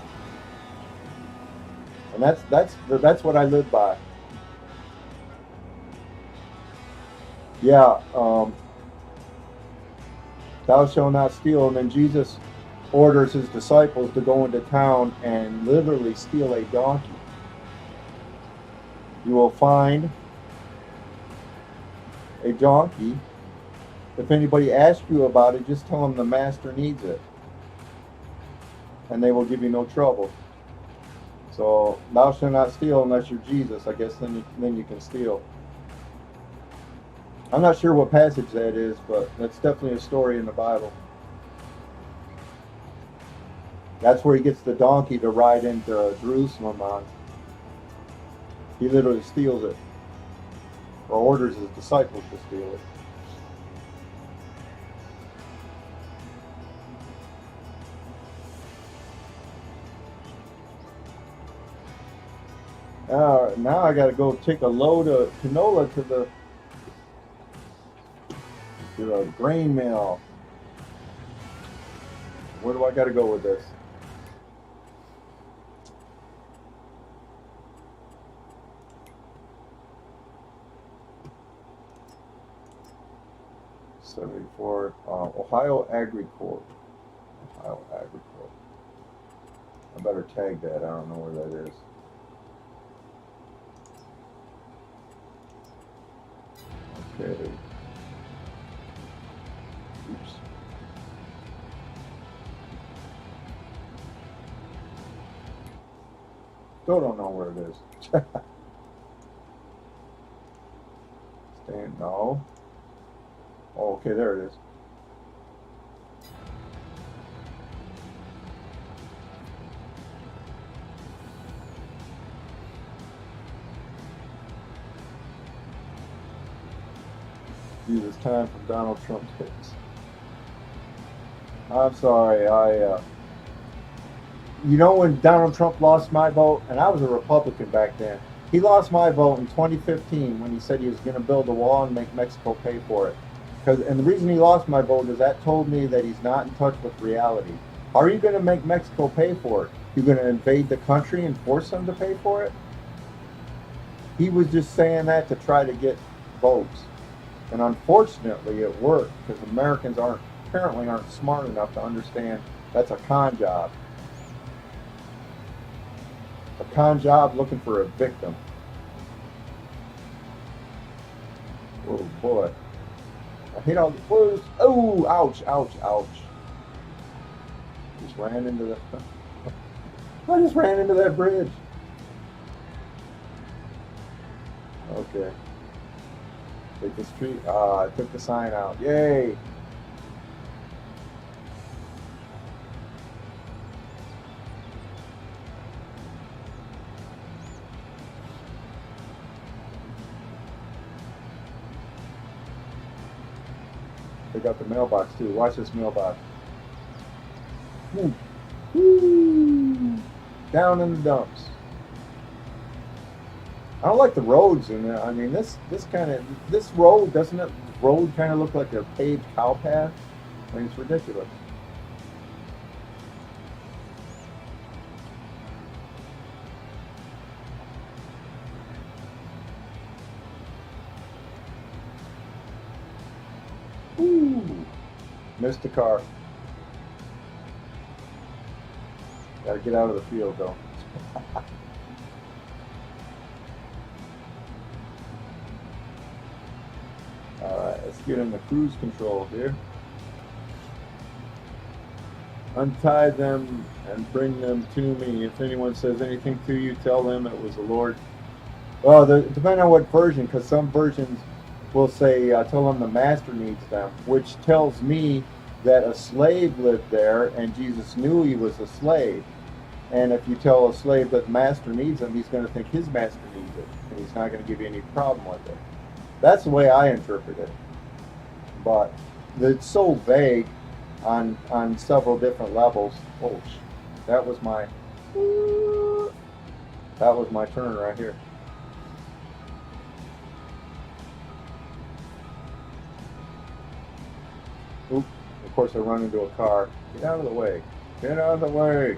And that's what I live by. Yeah, thou shalt not steal. And then Jesus orders his disciples to go into town and literally steal a donkey. You will find a donkey. If anybody asks you about it, just tell them the master needs it. And they will give you no trouble. So, thou shalt not steal unless you're Jesus. I guess then you can steal. I'm not sure what passage that is, but that's definitely a story in the Bible. That's where he gets the donkey to ride into Jerusalem on. He literally steals it, or orders his disciples to steal it. Now I got to go take a load of canola to the grain mill. Where do I got to go with this? '74 Ohio Agricorp. Ohio Agricorp. I better tag that. I don't know where that is. Okay. Oops. Still don't know where it is. No. Oh, okay, there it is. Use this time from Donald Trump hits. I'm sorry. You know when Donald Trump lost my vote, and I was a Republican back then. He lost my vote in 2015 when he said he was going to build a wall and make Mexico pay for it. And the reason he lost my vote is that told me that he's not in touch with reality. How are you going to make Mexico pay for it? You're going to invade the country and force them to pay for it? He was just saying that to try to get votes. And unfortunately, it worked because Americans apparently aren't smart enough to understand that's a con job. A con job looking for a victim. Oh boy. I hate all the words. Oh, ouch, ouch, ouch. Just ran into the. I just ran into that bridge. Okay. Take the street. I took the sign out. Yay! They got the mailbox too. Watch this mailbox. Woo. Down in the dumps. I don't like the roads in there. I mean, this road doesn't it? Road kind of look like a paved cow path. I mean, it's ridiculous. Ooh, missed the car. Gotta get out of the field though. Alright, let's get in the cruise control here. Untie them and bring them to me. If anyone says anything to you, tell them it was the Lord. Well, depending on what version, because some versions will say, tell them the master needs them, which tells me that a slave lived there and Jesus knew he was a slave. And if you tell a slave that the master needs him, he's going to think his master needs it, and he's not going to give you any problem with it. That's the way I interpret it. But it's so vague on several different levels. Oh, that was my turn right here. Oop! Of course, I run into a car. Get out of the way! Get out of the way!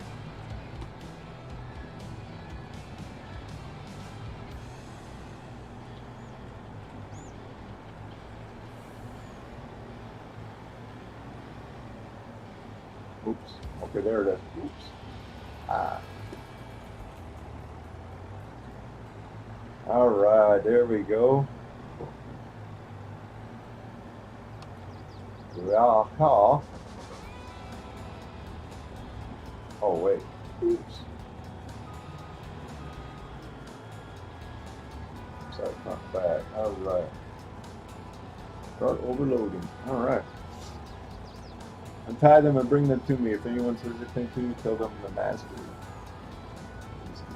Oops. Okay, there it is. Oops. Ah. All right, there we go. Oh, wait. Oops. Sorry, not bad. All right. Start overloading. All right. Untie them and bring them to me. If anyone says anything to you, tell them the master.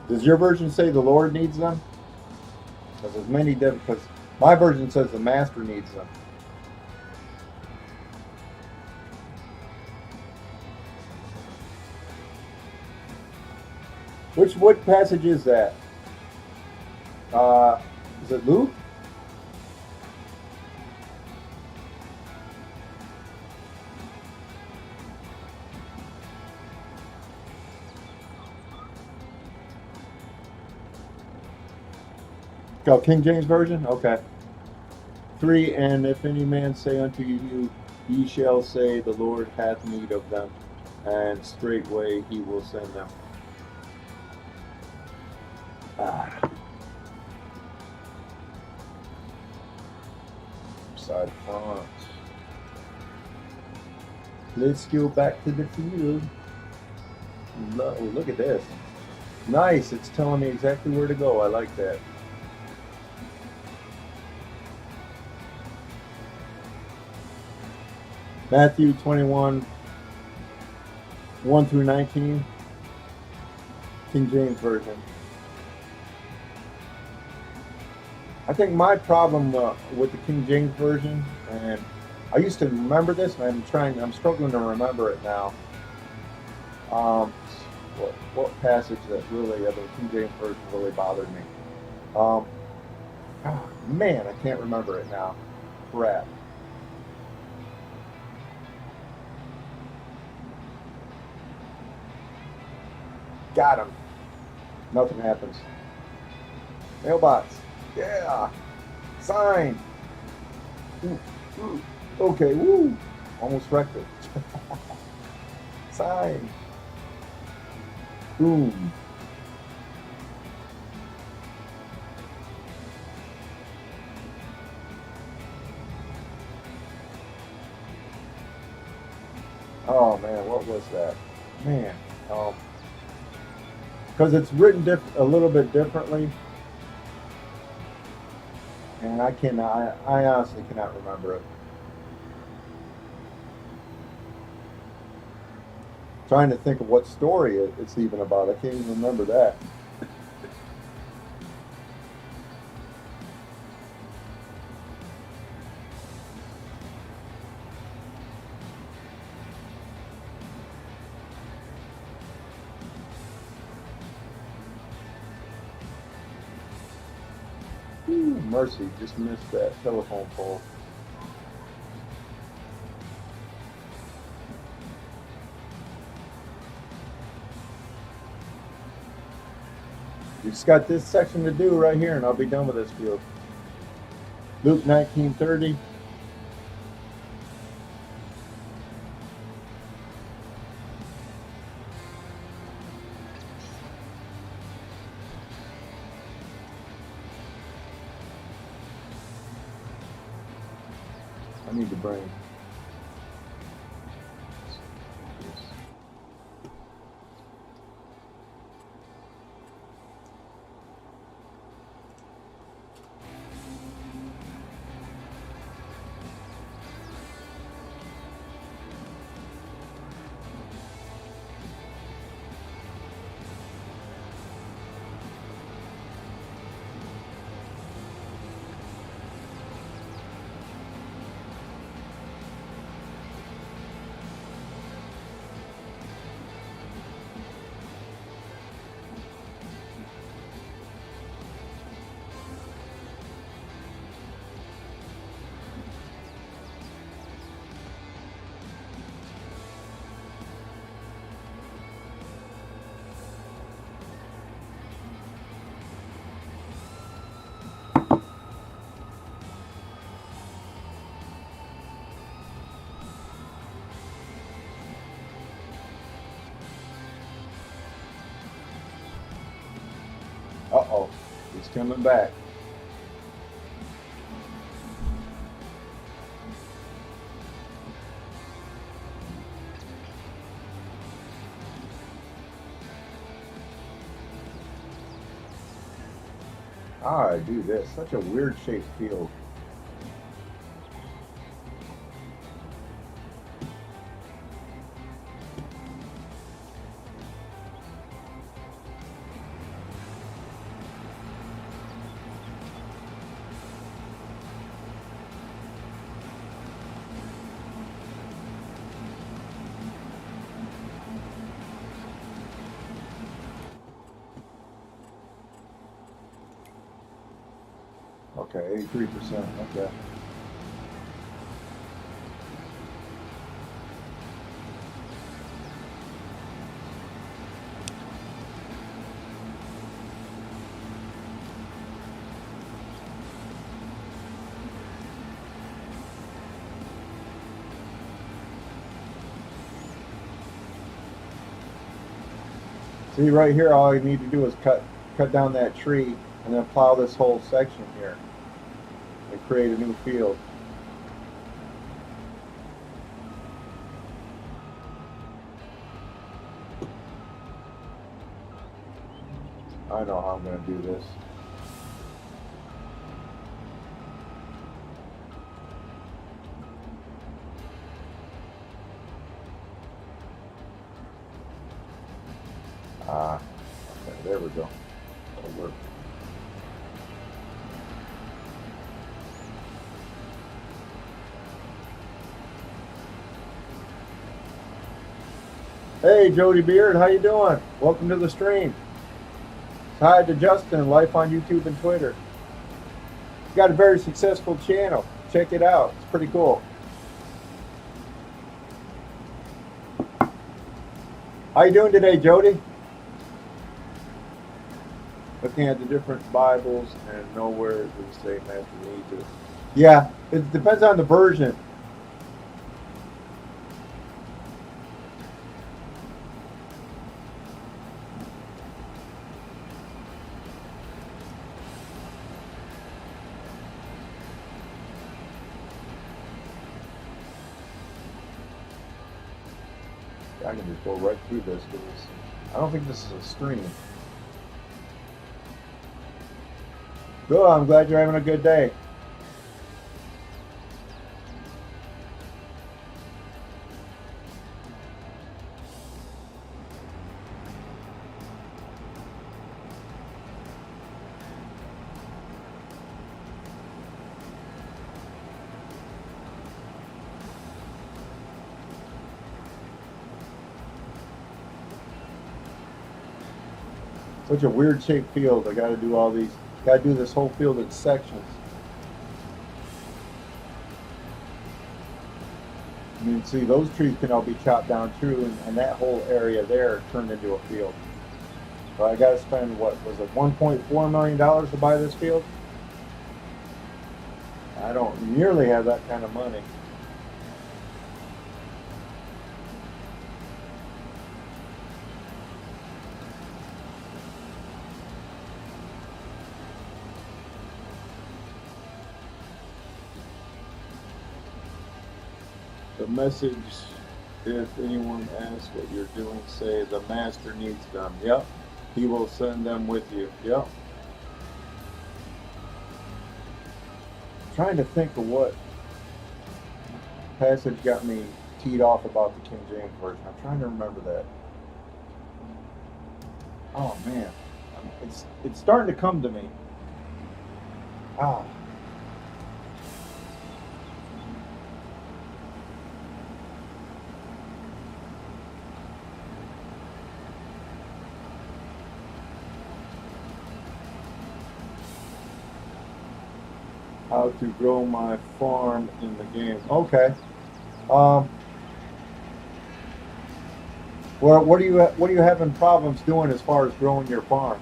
Does your version say the Lord needs them? Because there's many different. Because my version says the master needs them. What passage is that? Is it Luke? Oh, King James Version? Okay. 3, and if any man say unto you, ye shall say, the Lord hath need of them, and straightway he will send them. Side front. Let's go back to the field. Look at this. Nice. It's telling me exactly where to go. I like that. Matthew 21, 1 through 19. King James Version. I think my problem with the King James Version, and I used to remember this, and I'm struggling to remember it now. What passage that really, of the King James Version really bothered me? Um, man, I can't remember it now. Crap. Got him. Nothing happens. Mailbox. Yeah. Sign. Ooh, ooh. Okay. Woo. Almost wrecked it. Sign. Boom. Oh man, what was that? Man, because it's written a little bit differently, and I honestly cannot remember it. Trying to think of what story it's even about. I can't even remember that. Ooh, mercy, just missed that telephone pole. You just got this section to do right here, and I'll be done with this field. Luke 19:30. I need to bring. Uh-oh, he's coming back. I do this. Such a weird shaped field. Okay, 83%. Okay. See right here, all you need to do is cut down that tree and then plow this whole section here and create a new field. I know how I'm going to do this. Okay, there we go. That'll work. Hey, Jody Beard, how you doing? Welcome to the stream. Hi to Justin, life on YouTube and Twitter. Got a very successful channel. Check it out. It's pretty cool. How you doing today, Jody? Looking at the different Bibles and nowhere does it say Master need to. Yeah, it depends on the version. I can just go right through this because I don't think this is a stream. Good, I'm glad you're having a good day. Such a weird shaped field. I got to do all these. Got to do this whole field in sections. I mean, see, those trees can all be chopped down too, and that whole area there turned into a field. So I got to spend, what was it, $1.4 million to buy this field? I don't nearly have that kind of money. The message, if anyone asks what you're doing, say the master needs them. Yep. He will send them with you. Yep. Trying to think of what passage got me teed off about the King James Version. I'm trying to remember that. Oh man, it's starting to come to me. Ah. How to grow my farm in the game. Okay. Well, what are you having problems doing as far as growing your farm?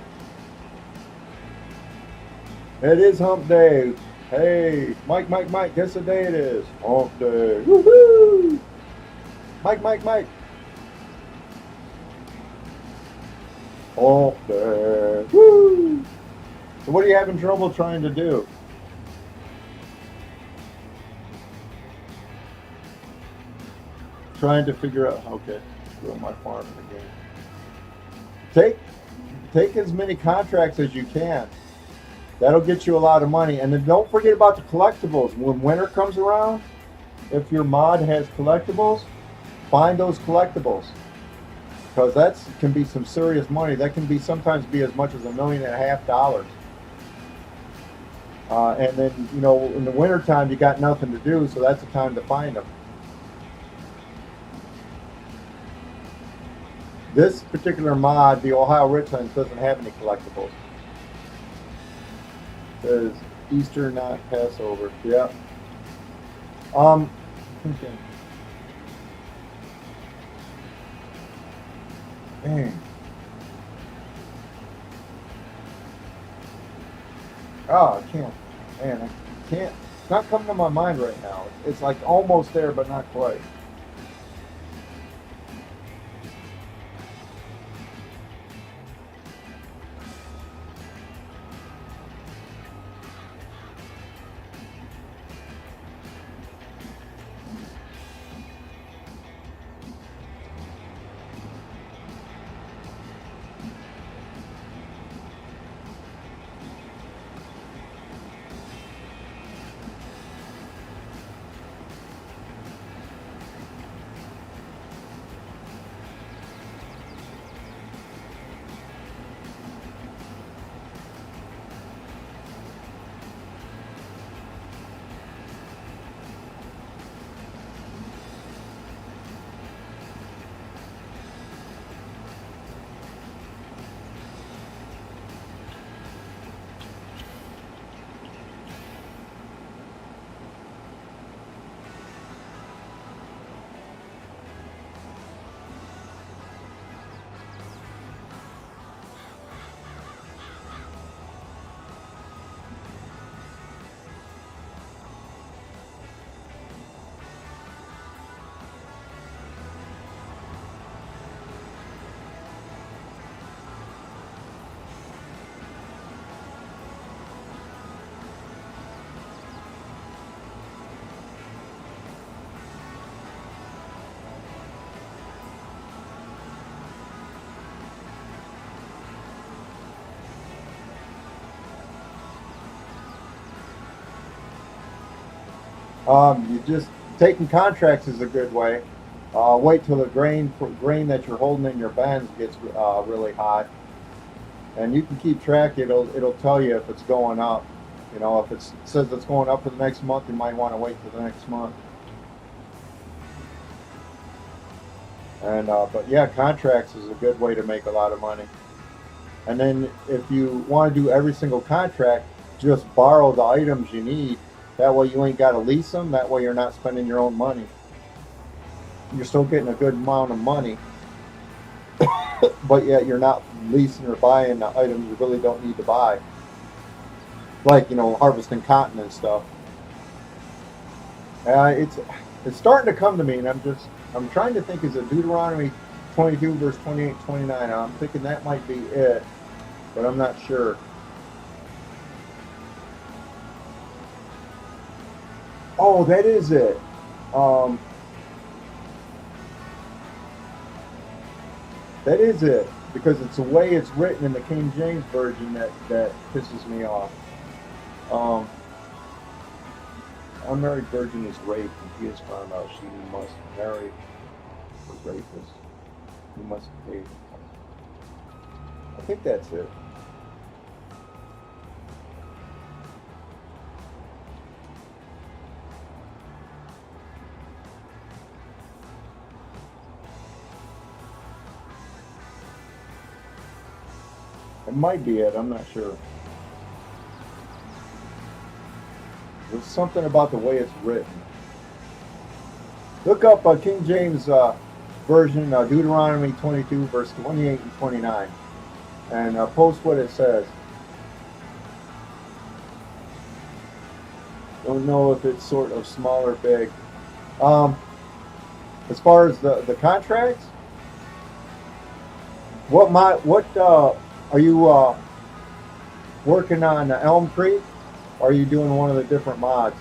It is hump day. Hey, Mike, guess the day it is. Hump day. Woohoo! Mike. Hump day. Woo! So what are you having trouble trying to do? Trying to figure out, okay, grow my farm in the game. Take as many contracts as you can. That'll get you a lot of money. And then don't forget about the collectibles. When winter comes around, if your mod has collectibles, find those collectibles. Because that can be some serious money. That can be sometimes be as much as $1.5 million. And then, in the wintertime, you got nothing to do, so that's the time to find them. This particular mod, the Ohio Richlands, doesn't have any collectibles. It says Easter, not Passover. Yeah. Okay. Dang. Oh, I can't. Man, I can't. It's not coming to my mind right now. It's like almost there, but not quite. You just taking contracts is a good way. Wait till the grain that you're holding in your bends gets really hot, and you can keep track. It'll tell you if it's going up. You know, if it says it's going up for the next month, you might want to wait for the next month. And but yeah, contracts is a good way to make a lot of money. And then if you want to do every single contract, just borrow the items you need. That way you ain't got to lease them. That way you're not spending your own money. You're still getting a good amount of money, but yet you're not leasing or buying the items you really don't need to buy. Like, you know, harvesting cotton and stuff. It's starting to come to me, and I'm trying to think. Is it Deuteronomy 22 verse 28 29? I'm thinking that might be it, but I'm not sure. Oh, that is it. Um, that is it, because it's the way it's written in the King James version that pisses me off. Um, Unmarried virgin is raped, and he is found out. She must marry the rapist. He must pay. I think that's it. It might be it. I'm not sure. There's something about the way it's written. Look up King James version, Deuteronomy 22, verse 28 and 29, and post what it says. Don't know if it's sort of small or big. As far as the contracts, what are you working on Elm Creek? Or are you doing one of the different mods?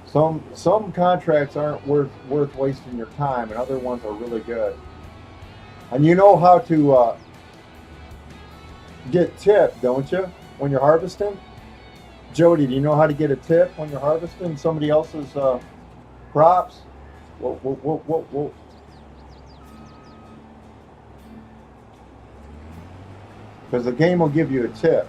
Some contracts aren't worth wasting your time, and other ones are really good. And you know how to get tip, don't you, when you're harvesting? Jody, do you know how to get a tip when you're harvesting somebody else's crops? Whoa, whoa, whoa, whoa, whoa. Because the game will give you a tip.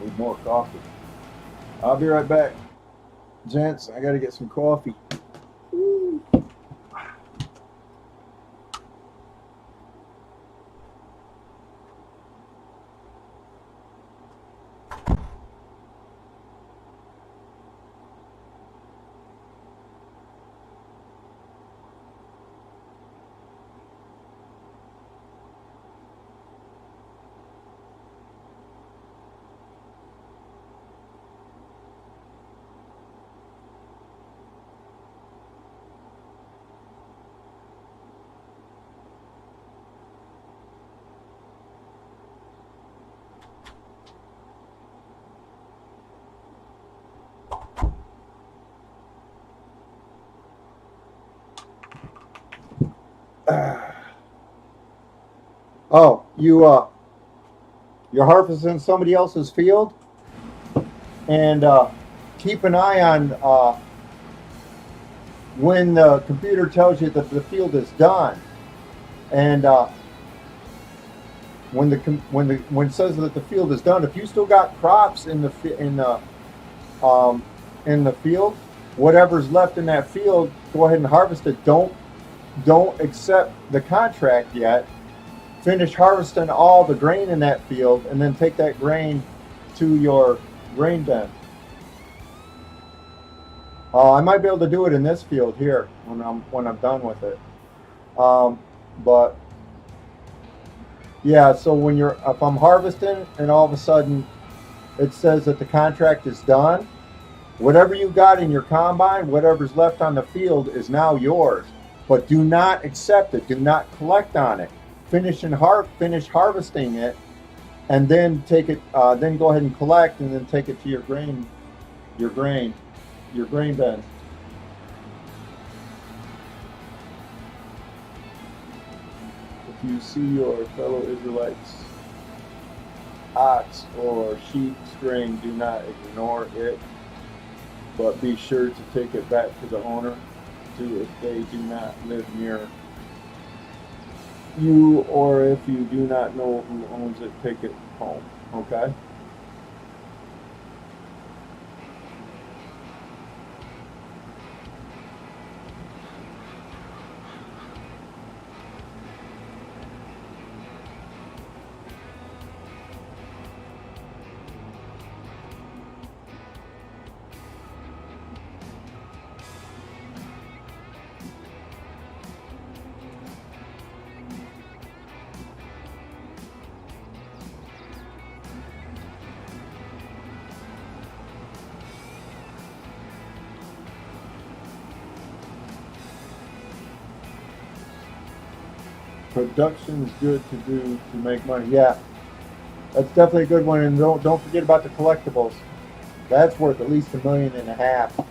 Need more coffee. I'll be right back. Gents, I gotta get some coffee. Oh, you're harvesting somebody else's field, and keep an eye on when the computer tells you that the field is done, and when when it says that the field is done, if you still got crops um, in the field, whatever's left in that field, go ahead and harvest it. Don't accept the contract yet. Finish harvesting all the grain in that field, and then take that grain to your grain bin. I might be able to do it in this field here when I'm done with it. But yeah, so if I'm harvesting and all of a sudden it says that the contract is done, whatever you got in your combine, whatever's left on the field is now yours. But do not accept it. Do not collect on it. Finish harvesting it, and then take it. Then go ahead and collect, and then take it to your grain bin. If you see your fellow Israelites ox or sheep straying, do not ignore it, but be sure to take it back to the owner, too, if they do not live near you, or if you do not know who owns it, take it home. Okay? Production is good to do to make money. Yeah, that's definitely a good one. And don't forget about the collectibles. That's worth at least $1.5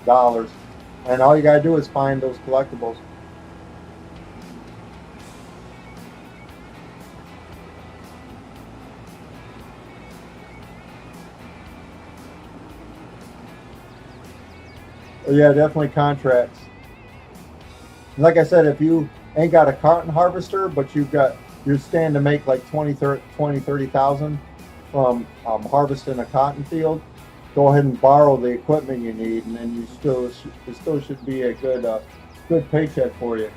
million. And all you gotta do is find those collectibles. Yeah, definitely contracts. Like I said, if you ain't got a cotton harvester, but you're standing to make like 30,000 from harvesting a cotton field, go ahead and borrow the equipment you need, and then it still should be a good paycheck for you.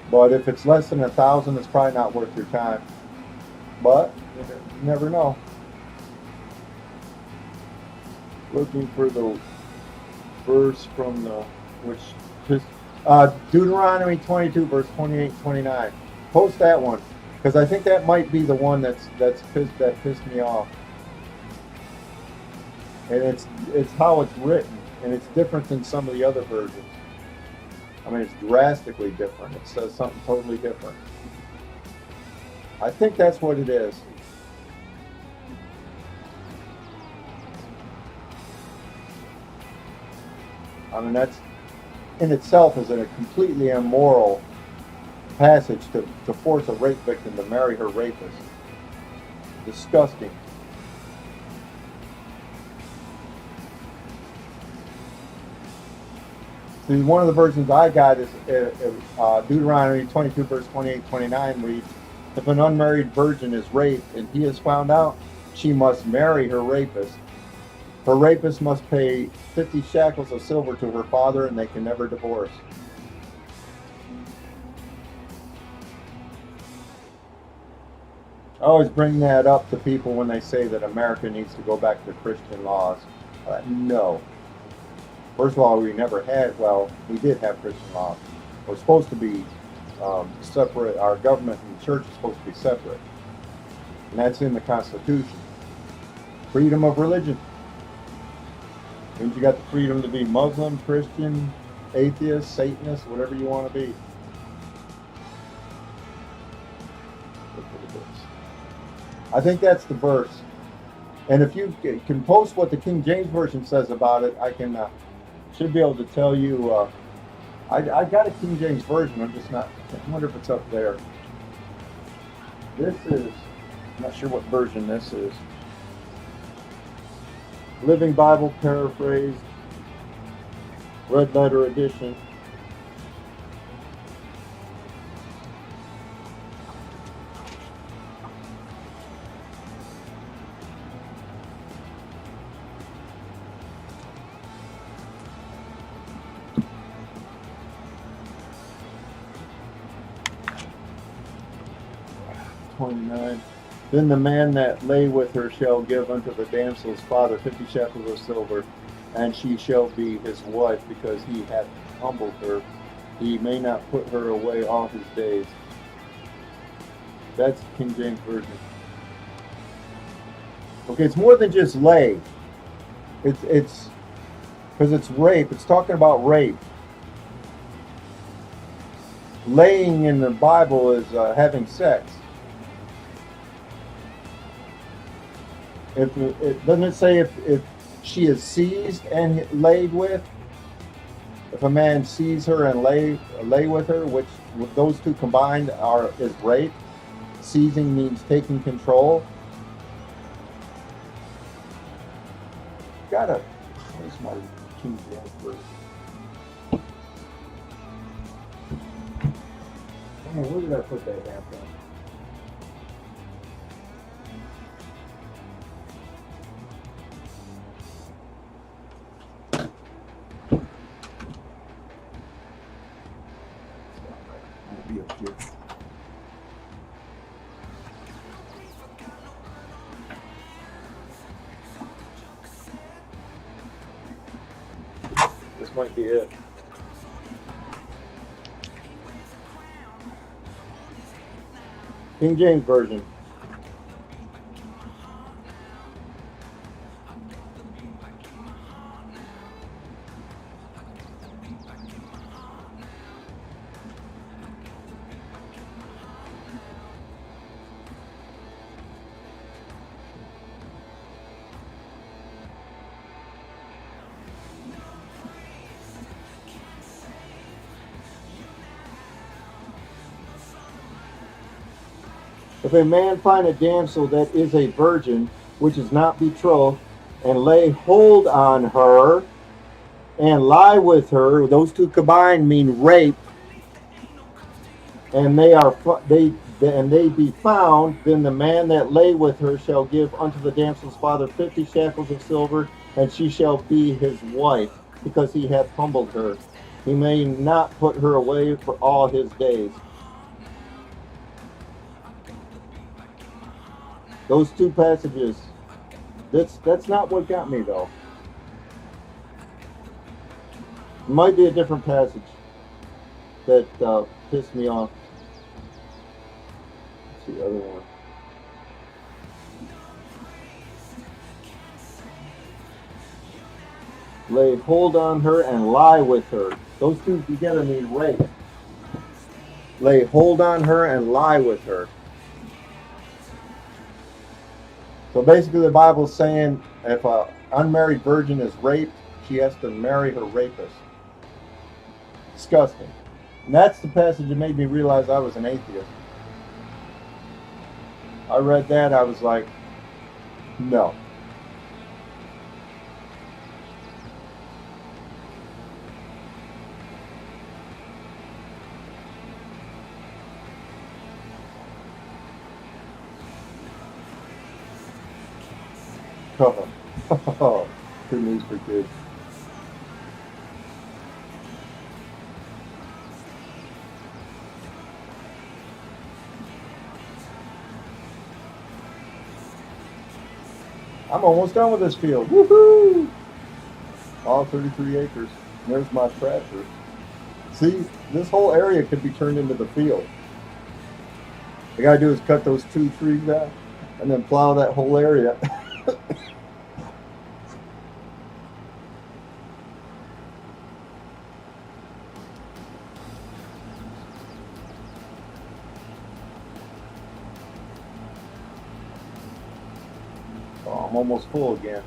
But if it's less than 1,000, it's probably not worth your time. But you never know. Looking for the verse from Deuteronomy 22 verse 28-29. Post that one, because I think that might be the one that pissed me off. And it's how it's written, and it's different than some of the other versions. I mean, it's drastically different. It says something totally different. I think that's what it is. I mean, that's in itself is a completely immoral passage to force a rape victim to marry her rapist. Disgusting. See, one of the versions I got is Deuteronomy 22 verse 28-29 reads, if an unmarried virgin is raped and he is found out, she must marry her rapist. Her rapist must pay 50 shekels of silver to her father, and they can never divorce. I always bring that up to people when they say that America needs to go back to Christian laws. No. First of all, we did have Christian laws. We're supposed to be separate. Our government and the church is supposed to be separate. And that's in the Constitution. Freedom of religion. Means you got the freedom to be Muslim, Christian, atheist, Satanist, whatever you want to be. I think that's the verse. And if you can post what the King James Version says about it, I should be able to tell you. I got a King James Version. I wonder if it's up there. I'm not sure what version this is. Living Bible Paraphrased, Red Letter Edition. 29. Then the man that lay with her shall give unto the damsel's father 50 shekels of silver, and she shall be his wife, because he hath humbled her. He may not put her away all his days. That's King James Version. Okay, it's more than just lay. It's because it's rape. It's talking about rape. Laying in the Bible is having sex. If it doesn't it say if she is seized and laid with, if a man sees her and lay with her, which those two combined is rape. Seizing means taking control. Where's my King James Version? Man, where did I put that damn thing? It'll be up here. This might be it. King James Version. If a man find a damsel that is a virgin, which is not betrothed, and lay hold on her, and lie with her, those two combined mean rape, and they be found, then the man that lay with her shall give unto the damsel's father 50 shekels of silver, and she shall be his wife, because he hath humbled her. He may not put her away for all his days. Those two passages, that's not what got me though. It might be a different passage that pissed me off. What's the other one? Lay hold on her and lie with her. Those two together mean rape. Lay hold on her and lie with her. So basically the Bible's saying if an unmarried virgin is raped, she has to marry her rapist. Disgusting. And that's the passage that made me realize I was an atheist. I read that, I was like, no. Oh, good news for kids. I'm almost done with this field. Woohoo! All 33 acres. There's my tractor. See, this whole area could be turned into the field. All I gotta do is cut those 2 trees out and then plow that whole area. Oh, I'm almost full again.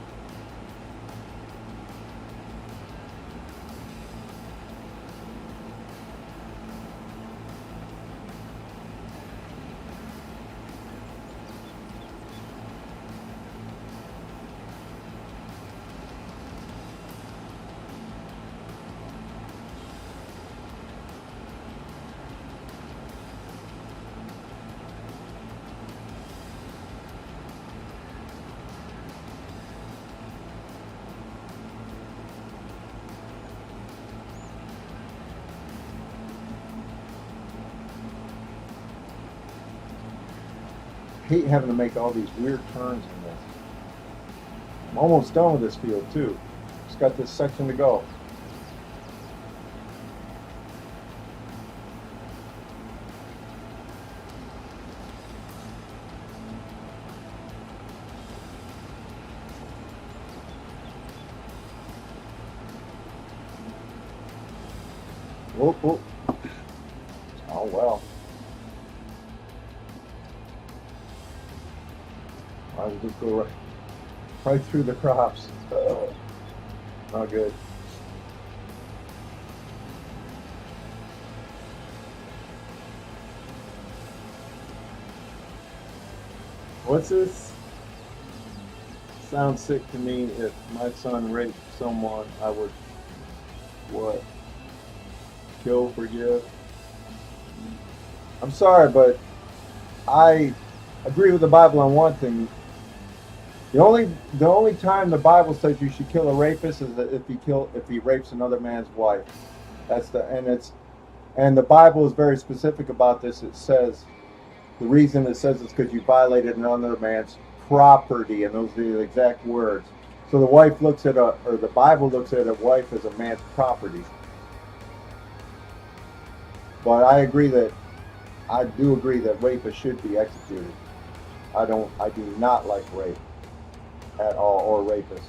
hate having to make all these weird turns in this. I'm almost done with this field too. Just got this section to go. Whoop, whoop. Oh well. I'll just go right through the crops. Not good. What's this? Sounds sick to me. If my son raped someone, I would what? Kill, forgive. I'm sorry, but I agree with the Bible on one thing. The only time the Bible says you should kill a rapist is that if he rapes another man's wife. And the Bible is very specific about this. It says the reason it says it's because you violated another man's property, and those are the exact words. So the Bible looks at a wife as a man's property. But I do agree that rapists should be executed. I do not like rape at all, or rapists.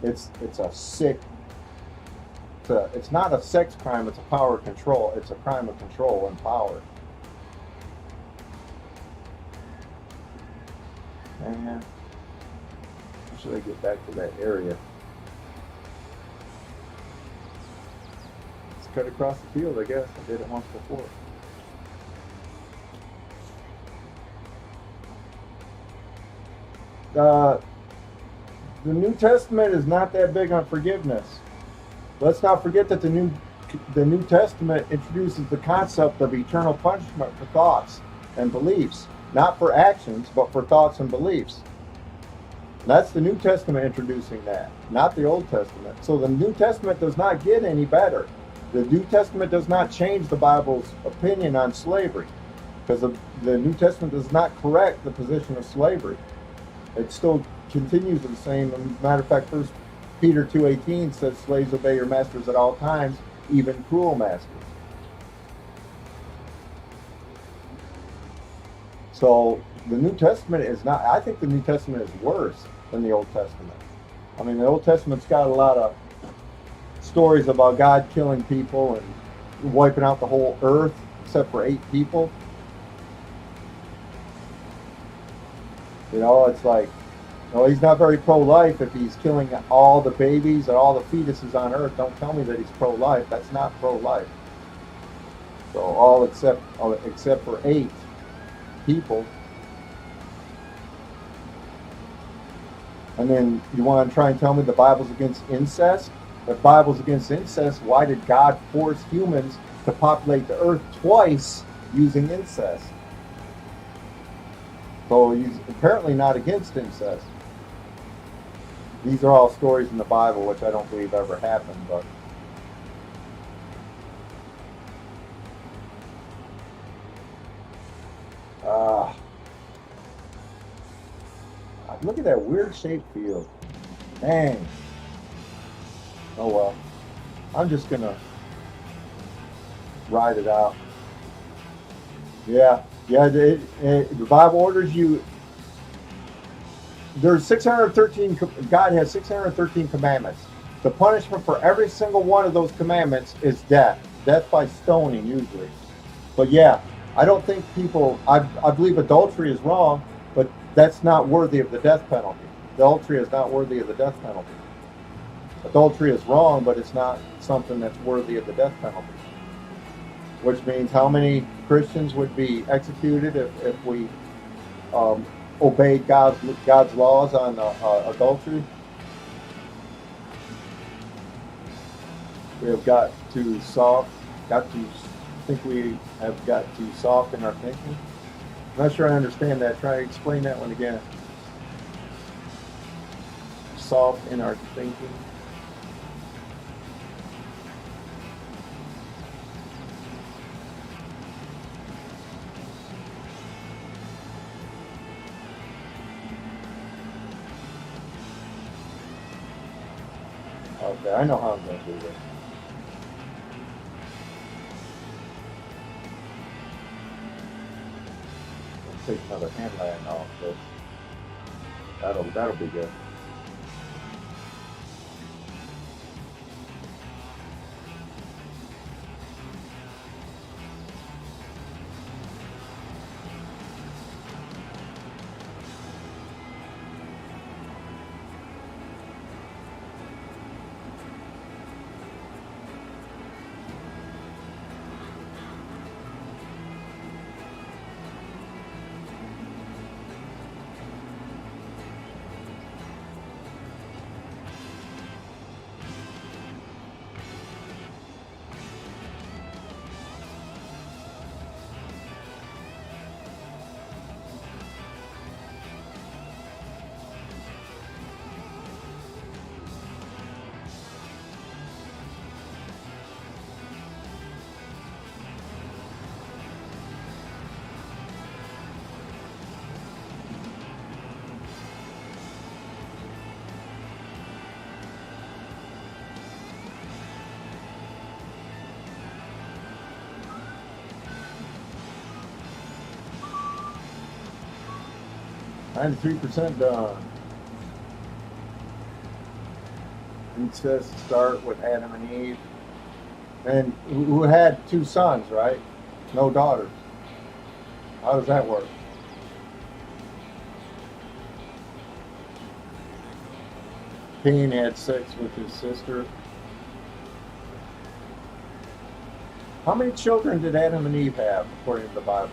It's a sick. It's not a sex crime. It's a power control. It's a crime of control and power. And how should I get back to that area? Cut across the field, I guess. I did it once before. The New Testament is not that big on forgiveness. Let's not forget that the New Testament introduces the concept of eternal punishment for thoughts and beliefs, not for actions, but for thoughts and beliefs. That's the New Testament introducing that, not the Old Testament. So the New Testament does not get any better. The New Testament does not change the Bible's opinion on slavery, because the New Testament does not correct the position of slavery. It still continues the same. As a matter of fact, 1 Peter 2:18 says, "Slaves, obey your masters at all times, even cruel masters." So the New Testament is not. I think the New Testament is worse than the Old Testament. I mean, the Old Testament's got a lot of stories about God killing people and wiping out the whole earth except for 8 people. You know, it's like, no, he's not very pro-life if he's killing all the babies and all the fetuses on earth. Don't tell me that he's pro-life. That's not pro-life. So all except for 8 people. And then you want to try and tell me the Bible's against incest? The Bible's against incest. Why did God force humans to populate the earth twice using incest? So he's apparently not against incest. These are all stories in the Bible, which I don't believe ever happened, but look at that weird shaped field. Dang. Oh well. I'm just gonna ride it out. Yeah. The Bible orders you. There's 613. God has 613 commandments. The punishment for every single one of those commandments is death. Death by stoning usually. But yeah, I don't think people. I believe adultery is wrong, but that's not worthy of the death penalty. Adultery is not worthy of the death penalty. Adultery is wrong, but it's not something that's worthy of the death penalty. Which means how many Christians would be executed if we obeyed God's laws on adultery? We have got too soft. I think we have got too soft in our thinking. I'm not sure I understand that. Try to explain that one again. Soft in our thinking. Okay, I know how I'm going to do this. Let's take another handland off this. That'll be good. I'm 3% done. It says to start with Adam and Eve, and who had 2 sons, right? No daughters. How does that work? Cain had sex with his sister. How many children did Adam and Eve have, according to the Bible?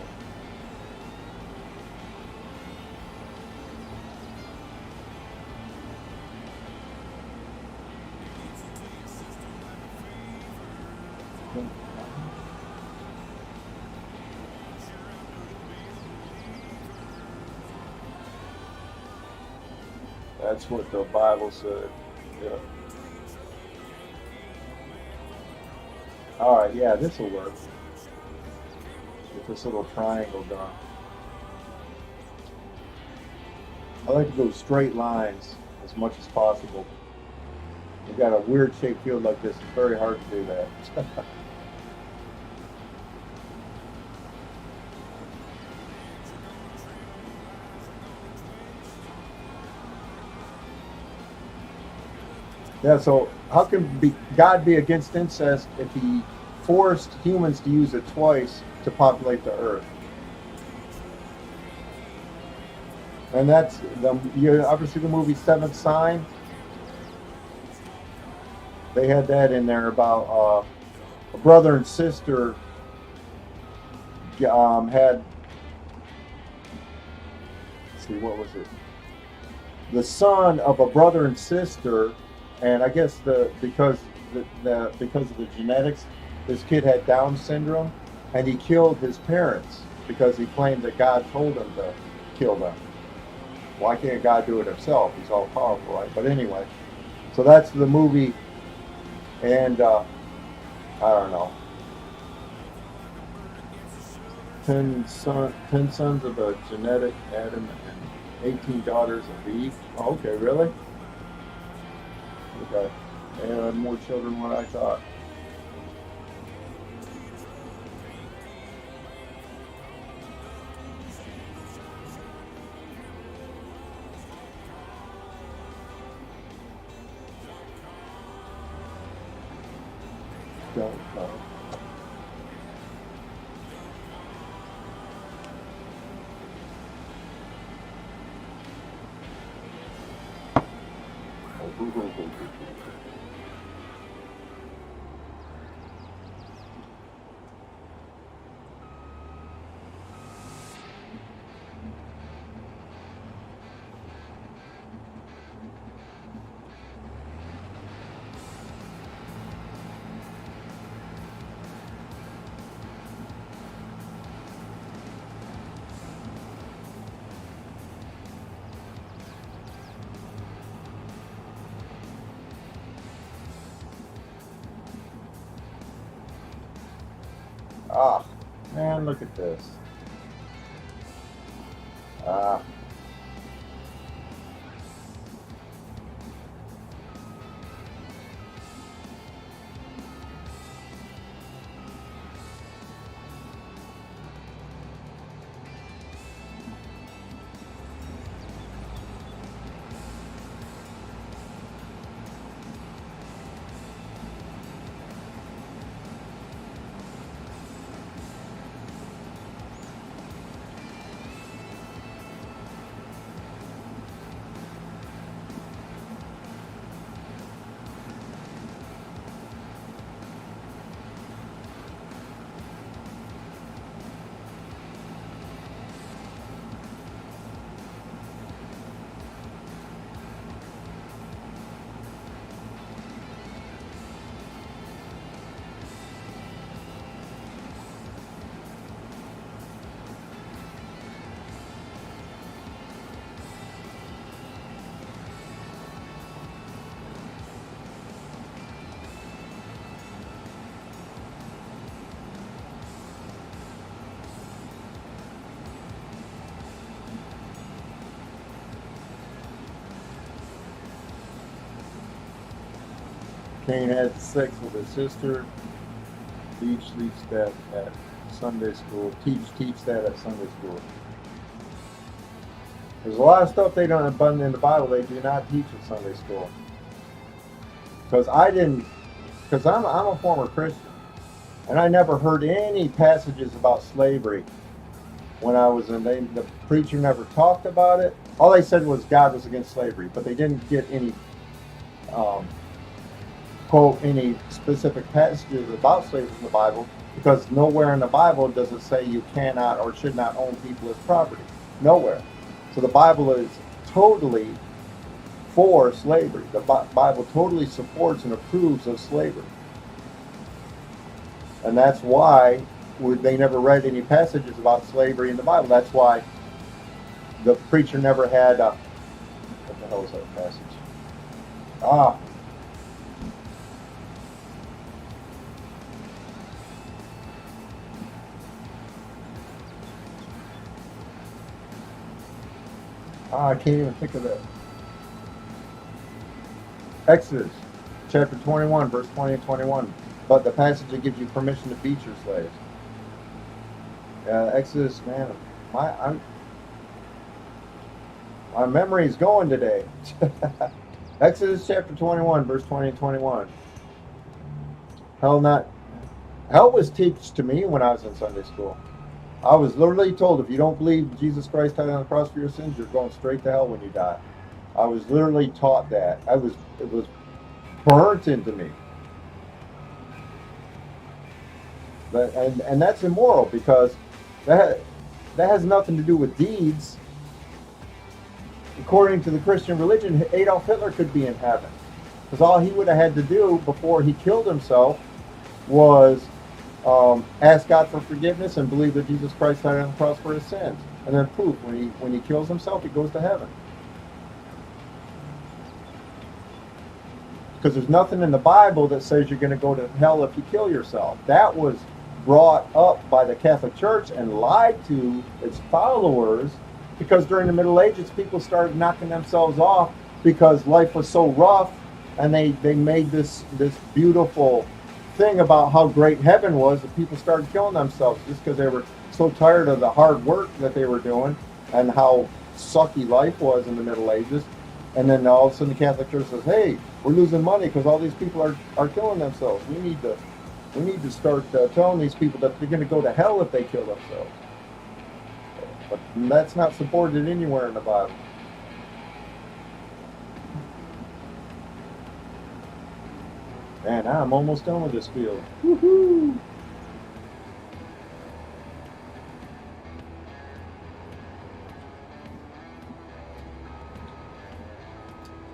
That's what the Bible said. Yeah. All right, yeah, this will work. Get this little triangle done. I like to go straight lines as much as possible. We've got a weird shaped field like this. It's very hard to do that. Yeah, so how can God be against incest if he forced humans to use it twice to populate the earth? And that's you obviously the movie Seventh Sign. They had that in there about a brother and sister had, let's see, what was it? The son of a brother and sister, and I guess because of the genetics, this kid had Down syndrome, and he killed his parents because he claimed that God told him to kill them. Why can't God do it himself? He's all powerful, right? But anyway, so that's the movie, and I don't know. 10 sons of a genetic Adam and 18 daughters of Eve. Oh, okay, really? Okay. They had more children than what I thought. Don't know. Ah, man, look at this. Ah. Cain had sex with his sister. Teach that at Sunday school. Teach that at Sunday school. There's a lot of stuff they don't abundant in the Bible they do not teach at Sunday school. Because I'm a former Christian, and I never heard any passages about slavery when I was in. The preacher never talked about it. All they said was God was against slavery, but they didn't get any quote any specific passages about slavery in the Bible, because nowhere in the Bible does it say you cannot or should not own people as property. Nowhere. So the Bible is totally for slavery. The Bible totally supports and approves of slavery. And that's why they never read any passages about slavery in the Bible. That's why the preacher never had what the hell is that passage? I can't even think of that. Exodus chapter 21, verse 20 and 21. But the passage that gives you permission to beat your slaves. Exodus, man, my memory is going today. Exodus chapter 21, verse 20 and 21. Hell was taught to me when I was in Sunday school. I was literally told, if you don't believe Jesus Christ died on the cross for your sins, you're going straight to hell when you die. I was literally taught that. It was burnt into me. And that's immoral, because that has nothing to do with deeds. According to the Christian religion, Adolf Hitler could be in heaven, because all he would have had to do before he killed himself was ask God for forgiveness and believe that Jesus Christ died on the cross for his sins, and then poof, when he kills himself, he goes to heaven. Because there's nothing in the Bible that says you're going to go to hell if you kill yourself. That was brought up by the Catholic Church and lied to its followers, because during the Middle Ages people started knocking themselves off because life was so rough, and they made this beautiful thing about how great heaven was, that people started killing themselves just because they were so tired of the hard work that they were doing and how sucky life was in the Middle Ages. And then all of a sudden the Catholic Church says, hey, we're losing money because all these people are killing themselves. We need to start telling these people that they're going to go to hell if they kill themselves. But that's not supported anywhere in the Bible. Man, I'm almost done with this field. Woohoo!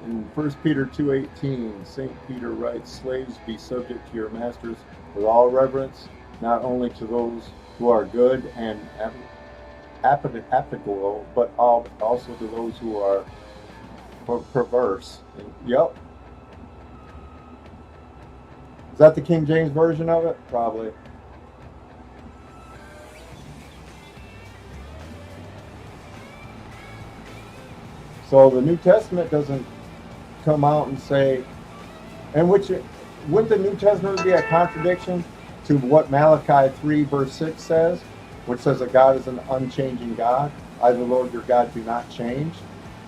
In 1 Peter 2:18, St. Peter writes, slaves, be subject to your masters with all reverence, not only to those who are good and applicable, but also to those who are perverse. Yep. Is that the King James version of it? Probably. So the New Testament doesn't come out and say, and wouldn't the New Testament be a contradiction to what Malachi 3 verse 6 says, which says that God is an unchanging God? I, the Lord your God, do not change.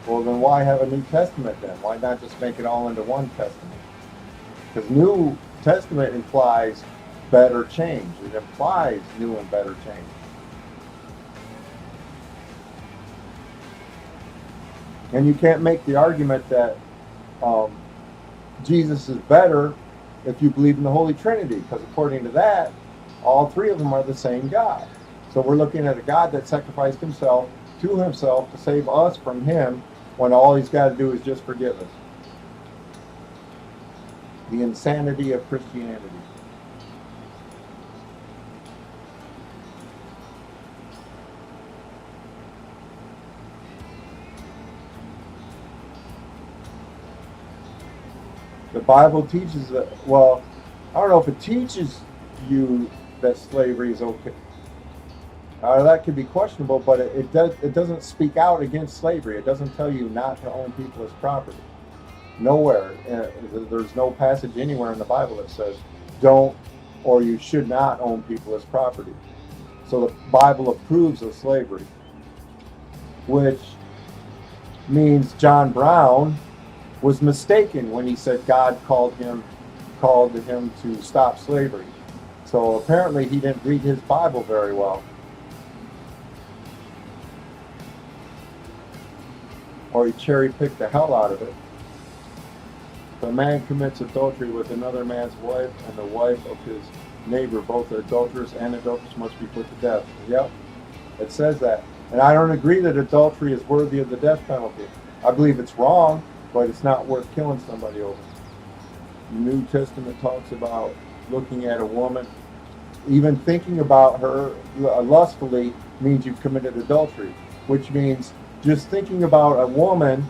Well, then why have a New Testament then? Why not just make it all into one Testament? Because New Testament implies better change. It implies new and better change. And you can't make the argument that Jesus is better if you believe in the Holy Trinity, because according to that, all three of them are the same God. So we're looking at a God that sacrificed himself to save us from him, when all he's got to do is just forgive us. The insanity of Christianity. The Bible teaches that, well, I don't know if it teaches you that slavery is okay. That could be questionable, but it doesn't speak out against slavery. It doesn't tell you not to own people as property. Nowhere. There's no passage anywhere in the Bible that says don't or you should not own people as property. So the Bible approves of slavery, which means John Brown was mistaken when he said God called him to stop slavery. So apparently he didn't read his Bible very well. Or he cherry-picked the hell out of it. If a man commits adultery with another man's wife, and the wife of his neighbor, both adulteress and adulteress, must be put to death. Yep, it says that. And I don't agree that adultery is worthy of the death penalty. I believe it's wrong, but it's not worth killing somebody over. The New Testament talks about looking at a woman, even thinking about her lustfully means you've committed adultery, which means just thinking about a woman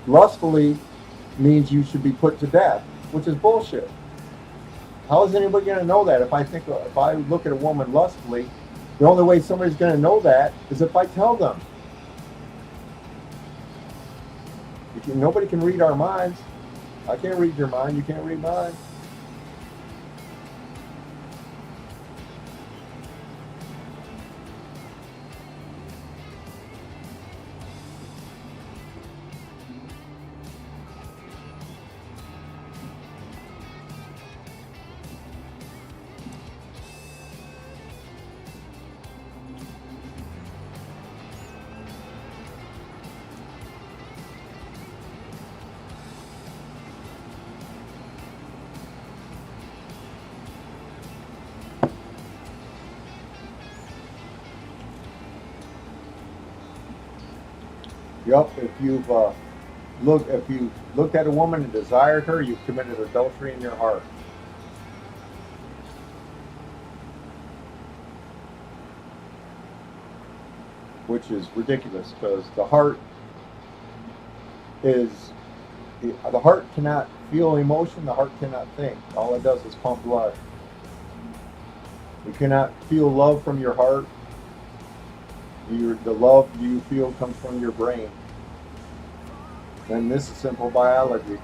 lustfully means you should be put to death, which is bullshit. How is anybody going to know that? If I look at a woman lustfully, the only way somebody's going to know that is if I tell them. Nobody can read our minds. I can't read your mind. You can't read mine. Yep, if you've looked at a woman and desired her, you've committed adultery in your heart. Which is ridiculous, because the heart cannot feel emotion, the heart cannot think. All it does is pump blood. You cannot feel love from your heart. The love you feel comes from your brain. And this is simple biology.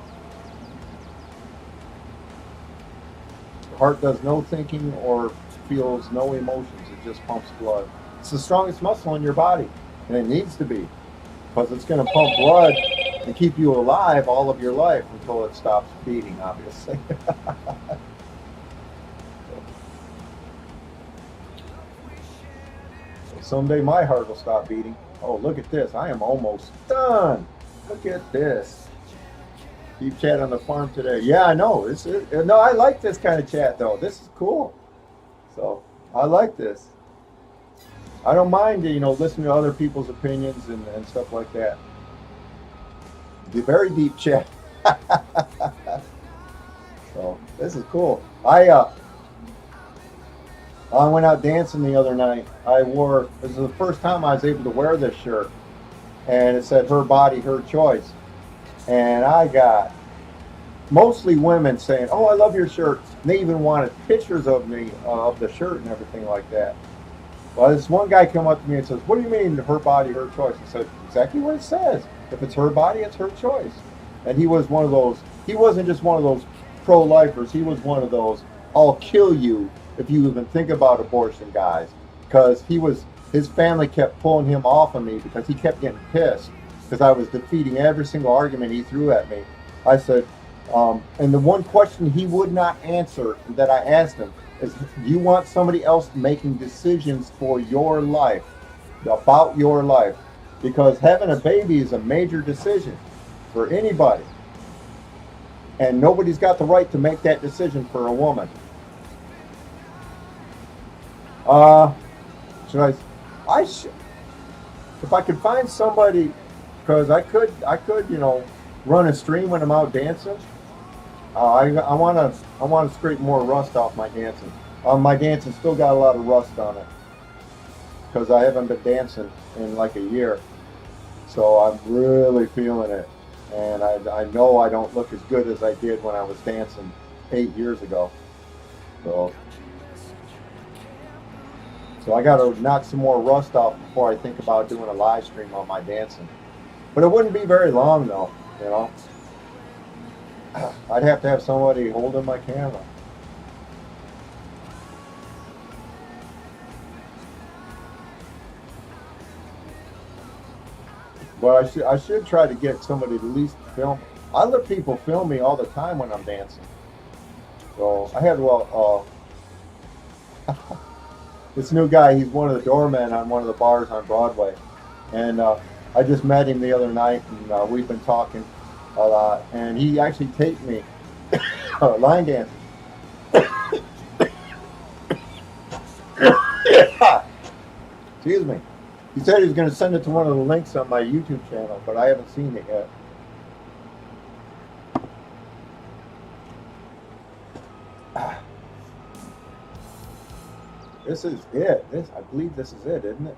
The heart does no thinking or feels no emotions. It just pumps blood. It's the strongest muscle in your body, and it needs to be, because it's going to pump blood and keep you alive all of your life until it stops beating, obviously. Someday my heart will stop beating. Oh, look at this. I am almost done. Look at this. Deep chat on the farm today. Yeah, I know. No, I like this kind of chat, though. This is cool. So, I like this. I don't mind, listening to other people's opinions and stuff like that. The very deep chat. So, this is cool. I went out dancing the other night. This was the first time I was able to wear this shirt. And it said, her body, her choice. And I got mostly women saying, oh, I love your shirt. And they even wanted pictures of me, of the shirt and everything like that. Well, this one guy came up to me and says, what do you mean, her body, her choice? I said, exactly what it says. If it's her body, it's her choice. And he was one of those, he wasn't just one of those pro-lifers. He was one of those, I'll kill you if you even think about abortion guys, because his family kept pulling him off of me because he kept getting pissed because I was defeating every single argument he threw at me. I said, and the one question he would not answer that I asked him is, do you want somebody else making decisions for your life, about your life? Because having a baby is a major decision for anybody, and nobody's got the right to make that decision for a woman. If I could find somebody, because I could, run a stream when I'm out dancing. I want to scrape more rust off my dancing. My dancing still got a lot of rust on it, because I haven't been dancing in like a year. So I'm really feeling it, and I know I don't look as good as I did when I was dancing 8 years ago. So I got to knock some more rust off before I think about doing a live stream on my dancing. But it wouldn't be very long, though, I'd have to have somebody holding my camera. But I should try to get somebody to at least film. Other people film me all the time when I'm dancing. So I had this new guy. He's one of the doormen on one of the bars on Broadway, and I just met him the other night, and we've been talking a lot. And he actually taped me line dancing. Excuse me. He said he was going to send it to one of the links on my YouTube channel, but I haven't seen it yet. This is it. I believe this is it, isn't it?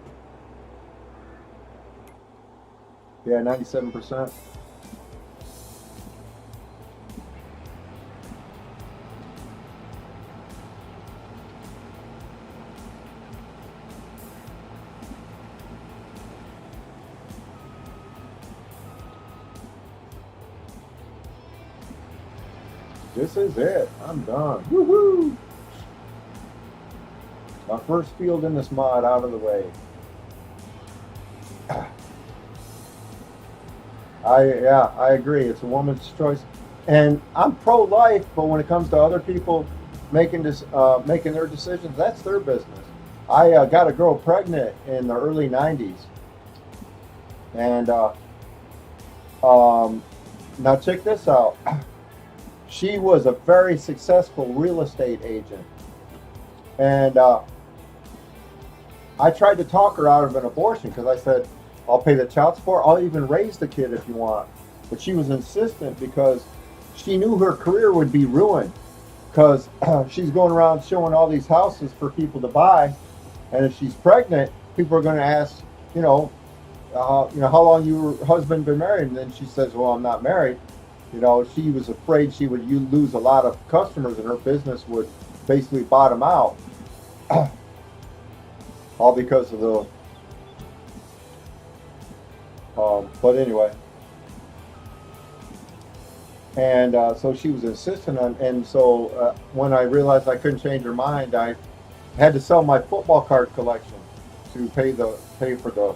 Yeah, 97%. This is it. I'm done. Woohoo! My first field in this mod out of the way. I agree. It's a woman's choice, and I'm pro-life. But when it comes to other people making making their decisions, that's their business. I got a girl pregnant in the early '90s, and now check this out. She was a very successful real estate agent, and I tried to talk her out of an abortion because I said, I'll pay the child support, I'll even raise the kid if you want. But she was insistent because she knew her career would be ruined because she's going around showing all these houses for people to buy. And if she's pregnant, people are going to ask, how long your husband been married? And then she says, well, I'm not married. She was afraid she would lose a lot of customers and her business would basically bottom out. All because of the but anyway, and so she was insistent on, and so when I realized I couldn't change her mind, I had to sell my football card collection to pay for the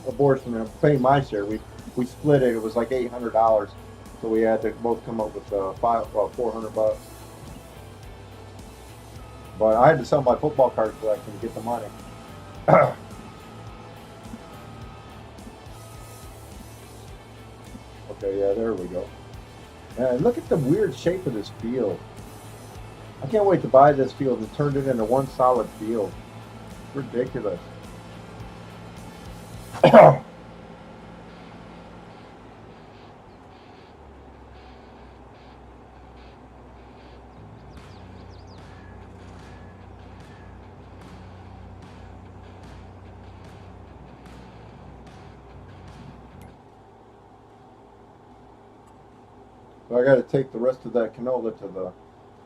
abortion and pay my share. We split it. It was like $800, so we had to both come up with $400. But I had to sell my football card collection to get the money. Okay, yeah, there we go. Man, look at the weird shape of this field. I can't wait to buy this field and turn it into one solid field. It's ridiculous. So I got to take the rest of that canola to the.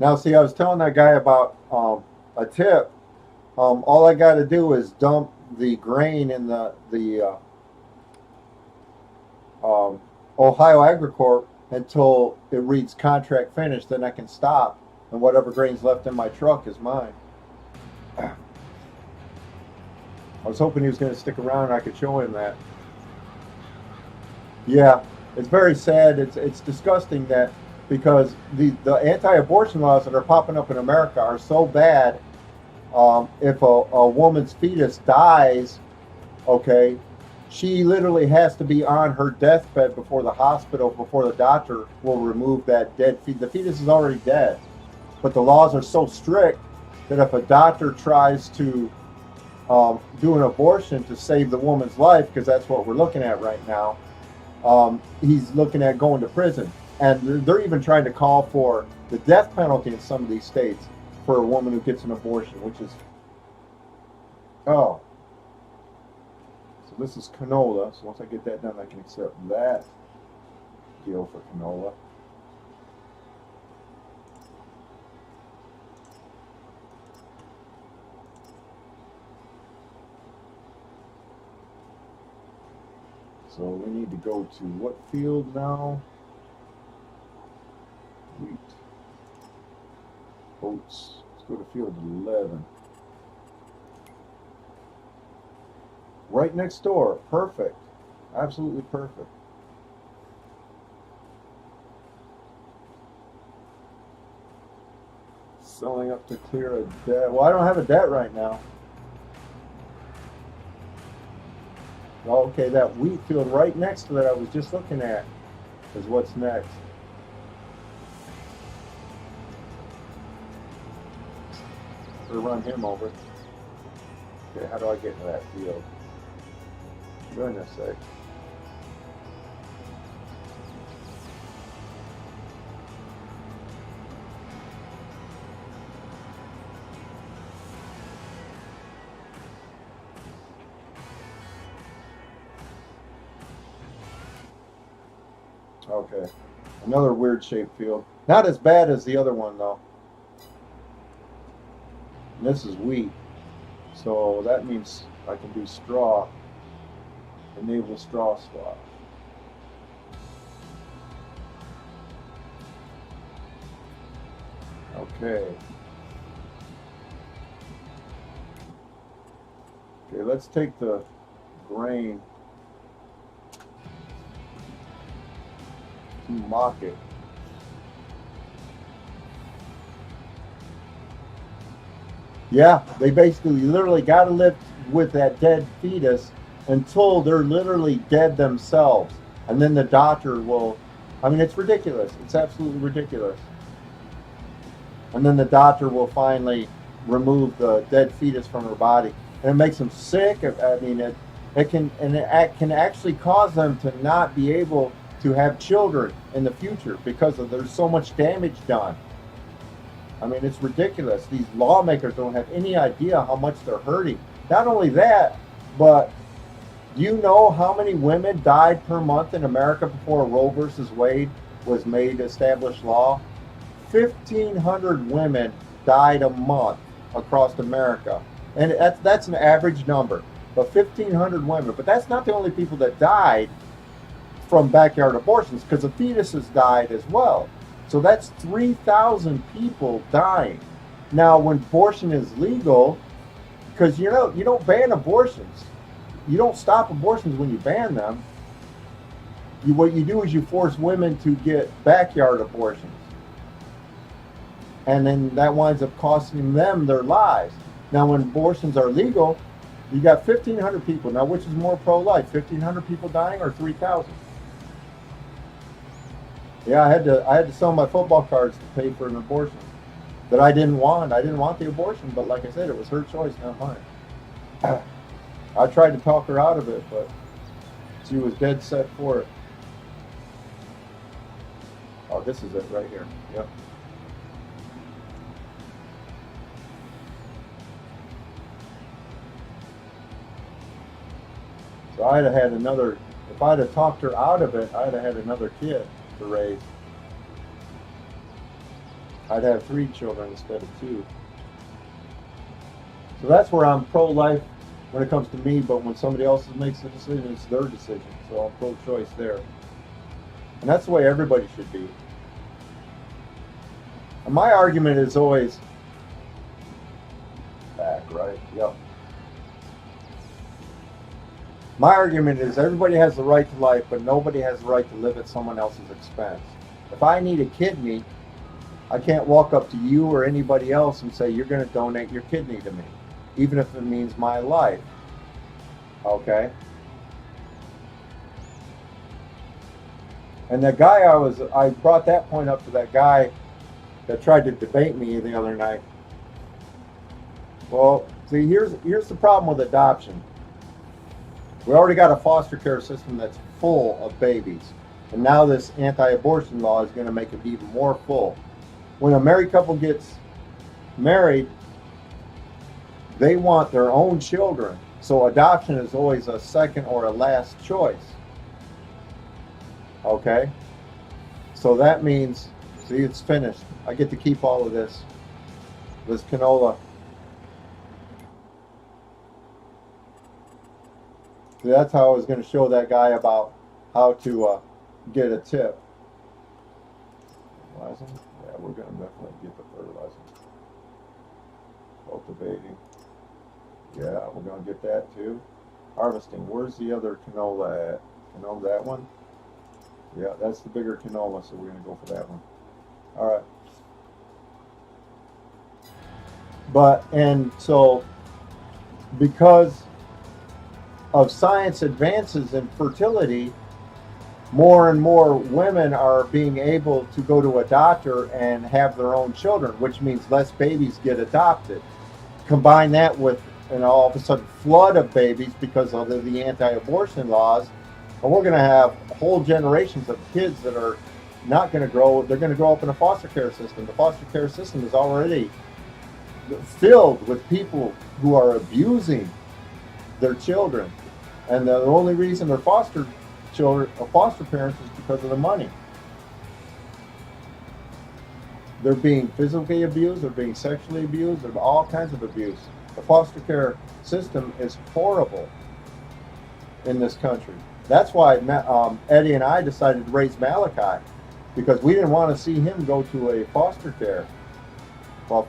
Now, see, I was telling that guy about a tip. All I got to do is dump the grain in the Ohio AgriCorp until it reads contract finished. Then I can stop, and whatever grain's left in my truck is mine. I was hoping he was going to stick around and I could show him that. Yeah, it's very sad. It's disgusting that because the anti-abortion laws that are popping up in America are so bad. If a woman's fetus dies, okay, she literally has to be on her deathbed before the hospital, before the doctor will remove that dead fetus. The fetus is already dead, but the laws are so strict that if a doctor tries to do an abortion to save the woman's life, because that's what we're looking at right now, he's looking at going to prison. And they're even trying to call for the death penalty in some of these states for a woman who gets an abortion, which is, oh. So this is canola. So once I get that done, I can accept that deal for canola. So we need to go to what field now? Oats. Let's go to field 11. Right next door. Perfect. Absolutely perfect. Selling up to clear a debt. Well, I don't have a debt right now. Okay, that wheat field right next to it I was just looking at is what's next. We'll run him over. Okay, how do I get into that field? Goodness sake. Okay, another weird shaped field. Not as bad as the other one though. And this is wheat, so that means I can do straw. Enable straw swap. Okay. Okay, let's take the grain to market. Yeah, they basically literally got to live with that dead fetus until they're literally dead themselves. And then the doctor will, I mean, it's ridiculous. It's absolutely ridiculous. And then the doctor will finally remove the dead fetus from her body. And it makes them sick. I mean, it can actually cause them to not be able to have children in the future because there's so much damage done. I mean, it's ridiculous. These lawmakers don't have any idea how much they're hurting. Not only that, but do you know how many women died per month in America before Roe versus Wade was made established law? 1,500 women died a month across America. And that's an average number. But 1,500 women. But that's not the only people that died from backyard abortions, because the fetuses died as well. So that's 3,000 people dying. Now, when abortion is legal, because you don't ban abortions. You don't stop abortions when you ban them. What you do is you force women to get backyard abortions. And then that winds up costing them their lives. Now, when abortions are legal, you got 1,500 people. Now, which is more pro-life, 1,500 people dying or 3,000? Yeah, I had to sell my football cards to pay for an abortion that I didn't want. I didn't want the abortion, but like I said, it was her choice, not mine. I tried to talk her out of it, but she was dead set for it. Oh, this is it right here. Yep. So I'd have had another, if I'd have talked her out of it, I'd have had another kid to raise. I'd have 3 children instead of 2. So that's where I'm pro-life when it comes to me, but when somebody else makes the decision, it's their decision. So I'm pro-choice there. And that's the way everybody should be. And my argument is always back, right? Yep. My argument is everybody has the right to life, but nobody has the right to live at someone else's expense. If I need a kidney, I can't walk up to you or anybody else and say, you're going to donate your kidney to me, even if it means my life. Okay? And the guy I brought that point up to that guy that tried to debate me the other night. Well, see, here's the problem with adoption. We already got a foster care system that's full of babies. And now this anti-abortion law is going to make it even more full. When a married couple gets married, they want their own children. So adoption is always a second or a last choice. Okay? So that means, see, it's finished. I get to keep all of this canola. See, that's how I was going to show that guy about how to get a tip. Fertilizer? Yeah, we're going to definitely get the fertilizer. Cultivating. Yeah, we're going to get that too. Harvesting. Where's the other canola at? Canola, that one? Yeah, that's the bigger canola, so we're going to go for that one. All right. And so because of science advances in fertility, more and more women are being able to go to a doctor and have their own children, which means less babies get adopted. Combine that with all of a sudden flood of babies because of the anti-abortion laws, and we're going to have whole generations of kids that are not going to grow. They're going to grow up in a foster care system. The foster care system is already filled with people who are abusing their children, and the only reason they're foster parents is because of the money. They're being physically abused, they're being sexually abused, there's all kinds of abuse. The foster care system is horrible in this country. That's why Eddie and I decided to raise Malachi, because we didn't want to see him go to a foster care. Well,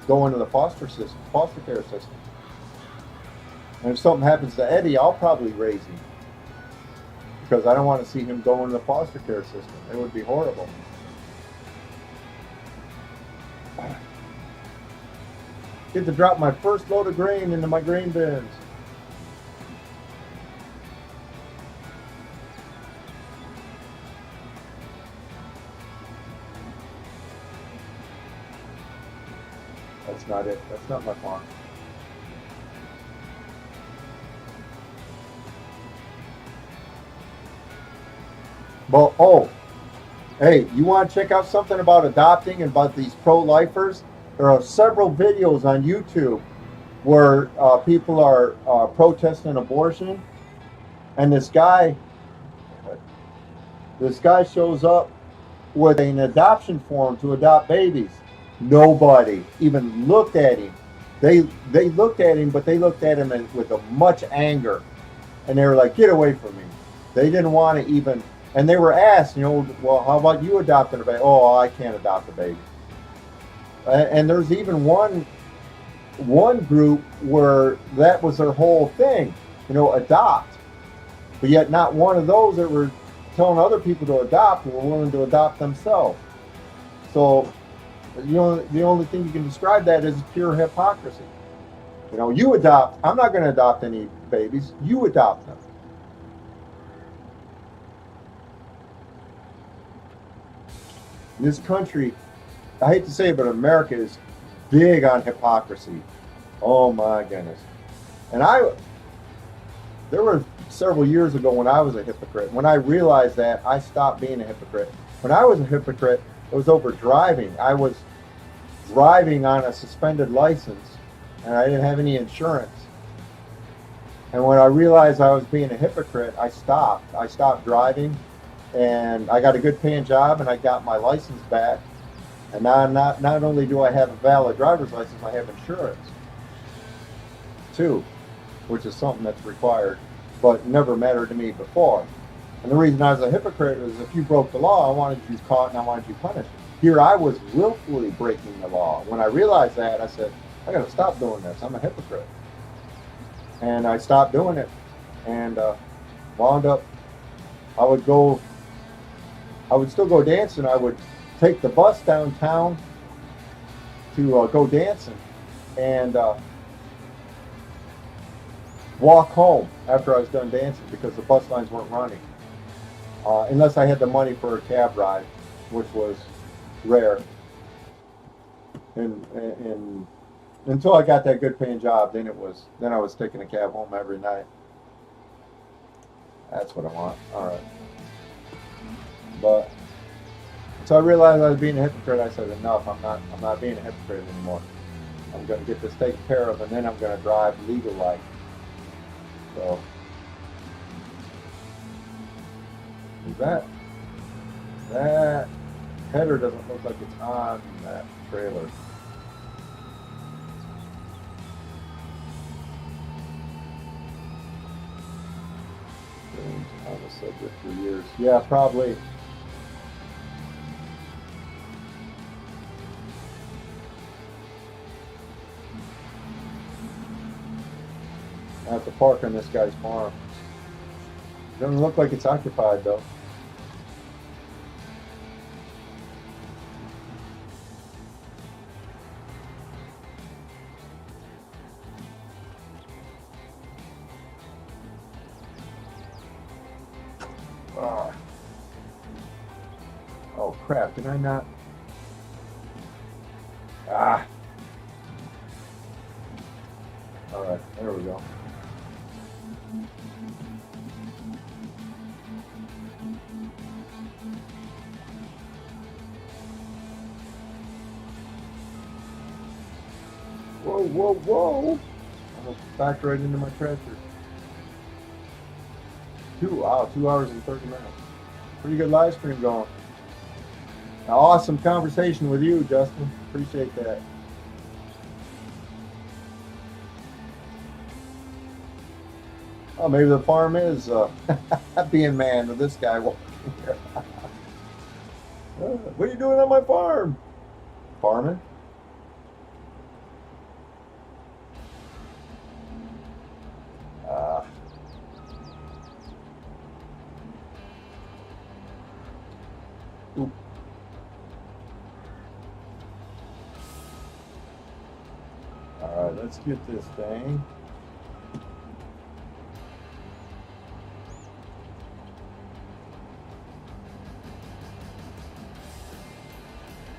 go into the foster care system. And if something happens to Eddie, I'll probably raise him, because I don't want to see him go into the foster care system. It would be horrible. Get to drop my first load of grain into my grain bins. That's not it. That's not my farm. Well, oh, hey, you want to check out something about adopting and about these pro-lifers? There are several videos on YouTube where people are protesting abortion, and this guy shows up with an adoption form to adopt babies. Nobody even looked at him. They looked at him, but they looked at him with much anger, and they were like, "Get away from me!" They didn't want to even. And they were asked, well, how about you adopting a baby? Oh, I can't adopt a baby. And there's even one group where that was their whole thing, adopt. But yet not one of those that were telling other people to adopt were willing to adopt themselves. So, the only thing you can describe that as pure hypocrisy. You adopt. I'm not going to adopt any babies. You adopt them. This country, I hate to say it, but America is big on hypocrisy. Oh my goodness. And there were several years ago when I was a hypocrite. When I realized that, I stopped being a hypocrite. When I was a hypocrite, it was over driving. I was driving on a suspended license, and I didn't have any insurance. And when I realized I was being a hypocrite, I stopped. I stopped driving. And I got a good paying job, and I got my license back. And now not only do I have a valid driver's license, I have insurance too, which is something that's required, but never mattered to me before. And the reason I was a hypocrite was if you broke the law, I wanted you caught and I wanted you punished. Here I was willfully breaking the law. When I realized that, I said, I got to stop doing this. I'm a hypocrite. And I stopped doing it, and wound up, I would still go dancing. I would take the bus downtown to go dancing, and walk home after I was done dancing because the bus lines weren't running. Unless I had the money for a cab ride, which was rare. And until I got that good paying job, then I was taking a cab home every night. That's what I want. All right. But so I realized I was being a hypocrite. I said, enough. I'm not being a hypocrite anymore. I'm going to get this taken care of, and then I'm going to drive legal life. So that header doesn't look like it's on that trailer. On the subject for years. Yeah, probably. I have to park on this guy's farm. Doesn't look like it's occupied though. Ah. Oh crap, did I not? Ah. Alright, there we go. Whoa, whoa, whoa! Almost backed right into my tractor. 2 hours and 30 minutes. Pretty good live stream going. An awesome conversation with you, Justin. Appreciate that. Oh, maybe the farm is being manned with this guy walking here. What are you doing on my farm? Farming? Oop. All right, let's get this thing.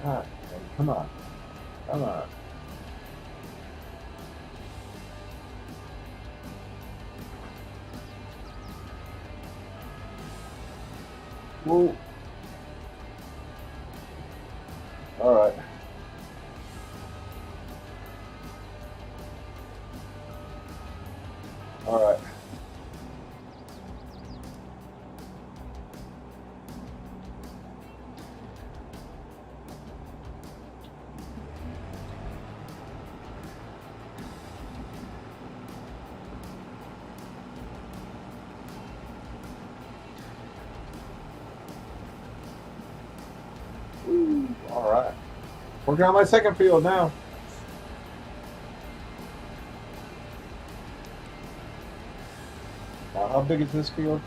Ah, come on. Come on. Whoa. All right. All right. All right. Working on my second field now. Now, how big is this field?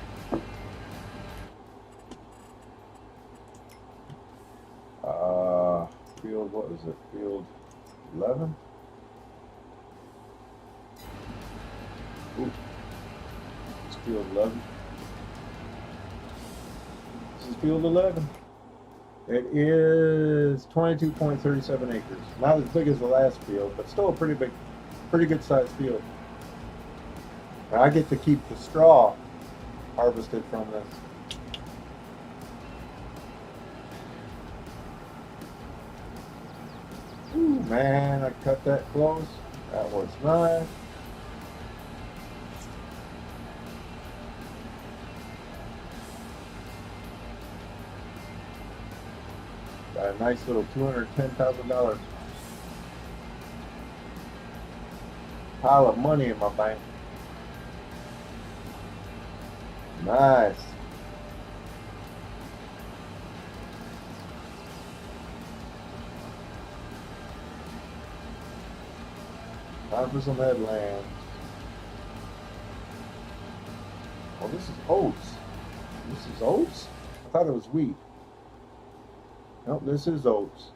Field, what is it? Field 11? Ooh. It's field 11. This is field 11. It is 22.37 acres. Not as big as the last field, but still a pretty good sized field. And I get to keep the straw harvested from this. Ooh, man, I cut that close. That was nice. Got a nice little $210,000 pile of money in my bank. Nice. Time for some headlands. Oh, this is oats. This is oats? I thought it was wheat. Nope, this is oats.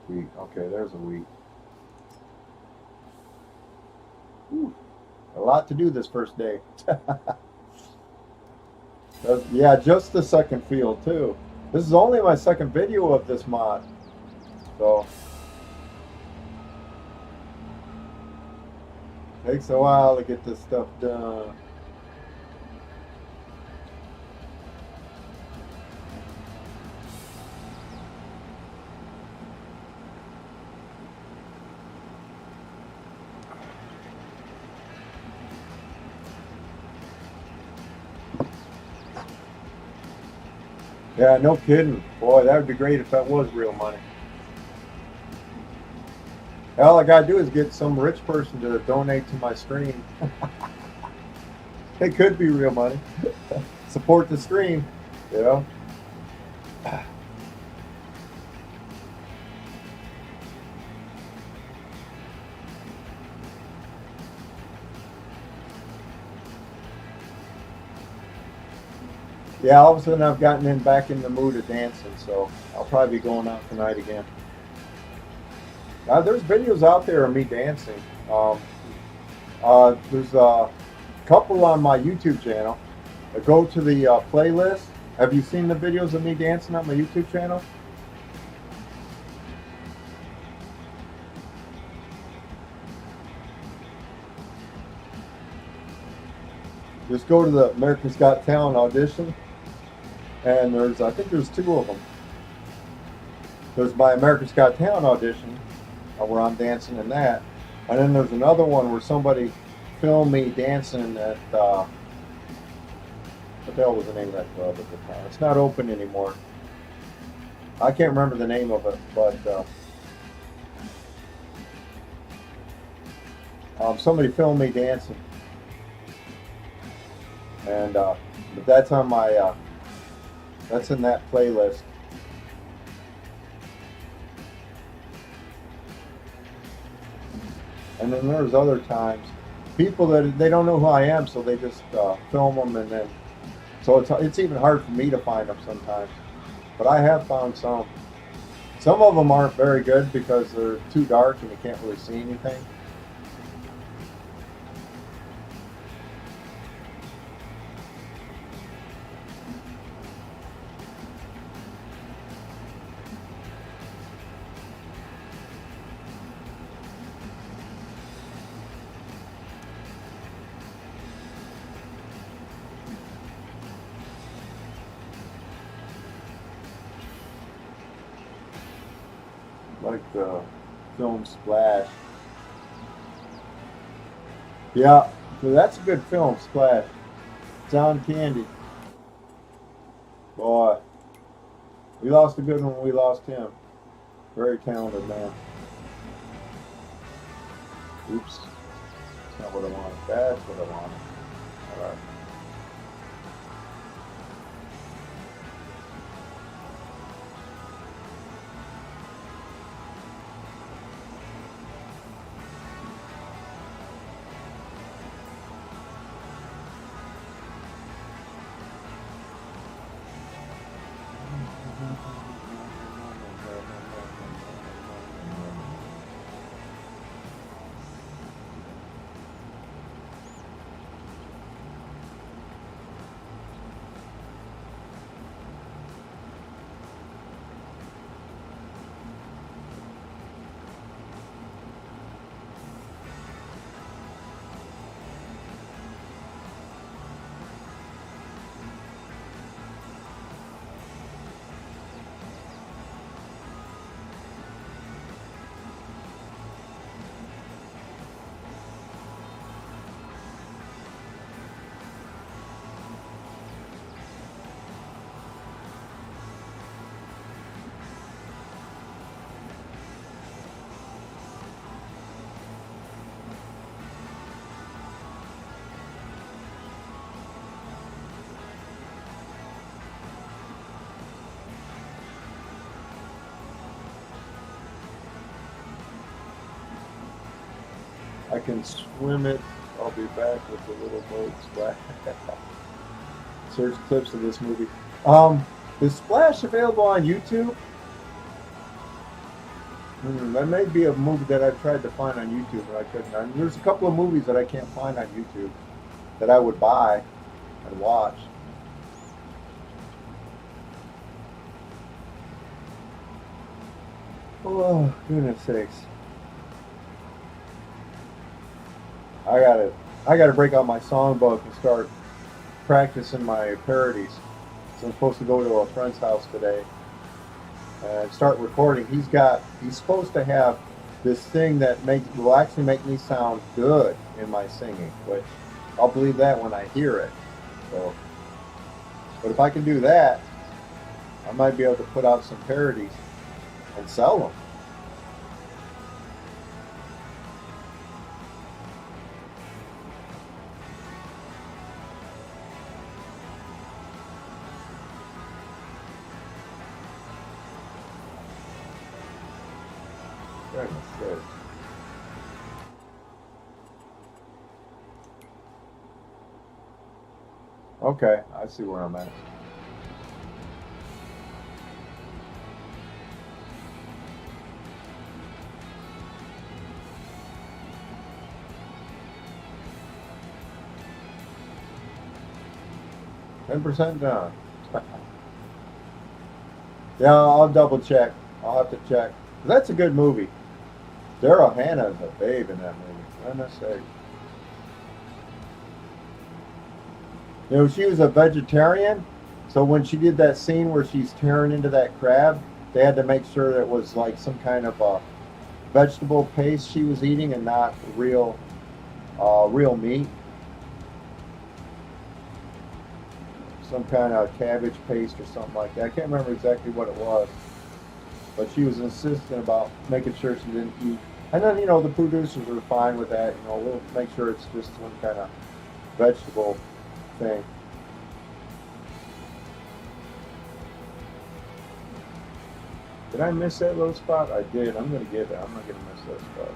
Wheat. Okay, there's a wheat. Whew. A lot to do this first day. Yeah, just the second field too. This is only my second video of this mod. So takes a while to get this stuff done. Yeah, no kidding. Boy, that would be great if that was real money. All I gotta do is get some rich person to donate to my stream. It could be real money. Support the stream, you know. Yeah, all of a sudden I've gotten back in the mood of dancing, so I'll probably be going out tonight again. There's videos out there of me dancing. Um, there's a couple on my YouTube channel. Go to the playlist. Have you seen the videos of me dancing on my YouTube channel? Just go to the America's Got Talent audition, and I think there's two of them. There's my America's Got Talent audition, where I'm dancing in that, and then there's another one where somebody filmed me dancing at what the hell was the name of that club at the time? It's not open anymore. I can't remember the name of it, but somebody filmed me dancing, and but that's on my that's in that playlist. And then there's other times people that they don't know who I am, so they just film them, and then so it's even hard for me to find them sometimes. But I have found some. Some of them aren't very good because they're too dark and you can't really see anything. Like the film Splash. Yeah, so that's a good film, Splash. John Candy. Boy, we lost a good one when we lost him. Very talented man. Oops. That's not what I wanted. That's what I wanted. All right. I can swim it. I'll be back with the little boat Splash. Search clips of this movie. Is Splash available on YouTube? That may be a movie that I've tried to find on YouTube, but I couldn't. There's a couple of movies that I can't find on YouTube that I would buy and watch. Oh, goodness sakes. I gotta break out my songbook and start practicing my parodies. So I'm supposed to go to a friend's house today and start recording. He's supposed to have this thing that will actually make me sound good in my singing, which I'll believe that when I hear it. So, but if I can do that, I might be able to put out some parodies and sell them. Goodness sakes. Okay, I see where I'm at. 10% done. Yeah, I'll double check. I'll have to check. That's a good movie. Daryl Hannah is a babe in that movie. Goodness sake. You know, she was a vegetarian, so when she did that scene where she's tearing into that crab, they had to make sure that it was like some kind of a vegetable paste she was eating and not real meat. Some kind of cabbage paste or something like that. I can't remember exactly what it was, but she was insistent about making sure she didn't eat. And then, you know, the producers were fine with that. You know, we'll make sure it's just some kind of vegetable thing. Did I miss that little spot? I did. I'm going to get it. I'm not going to miss that spot.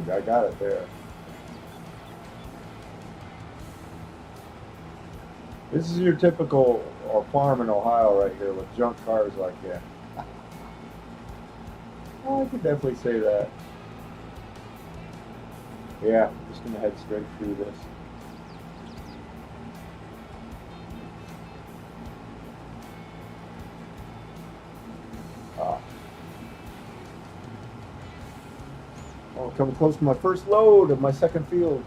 I got it there. This is your typical farm in Ohio right here with junk cars like that. Oh, I could definitely say that. Yeah, I'm just gonna head straight through this. Ah. Oh, coming close to my first load of my second field.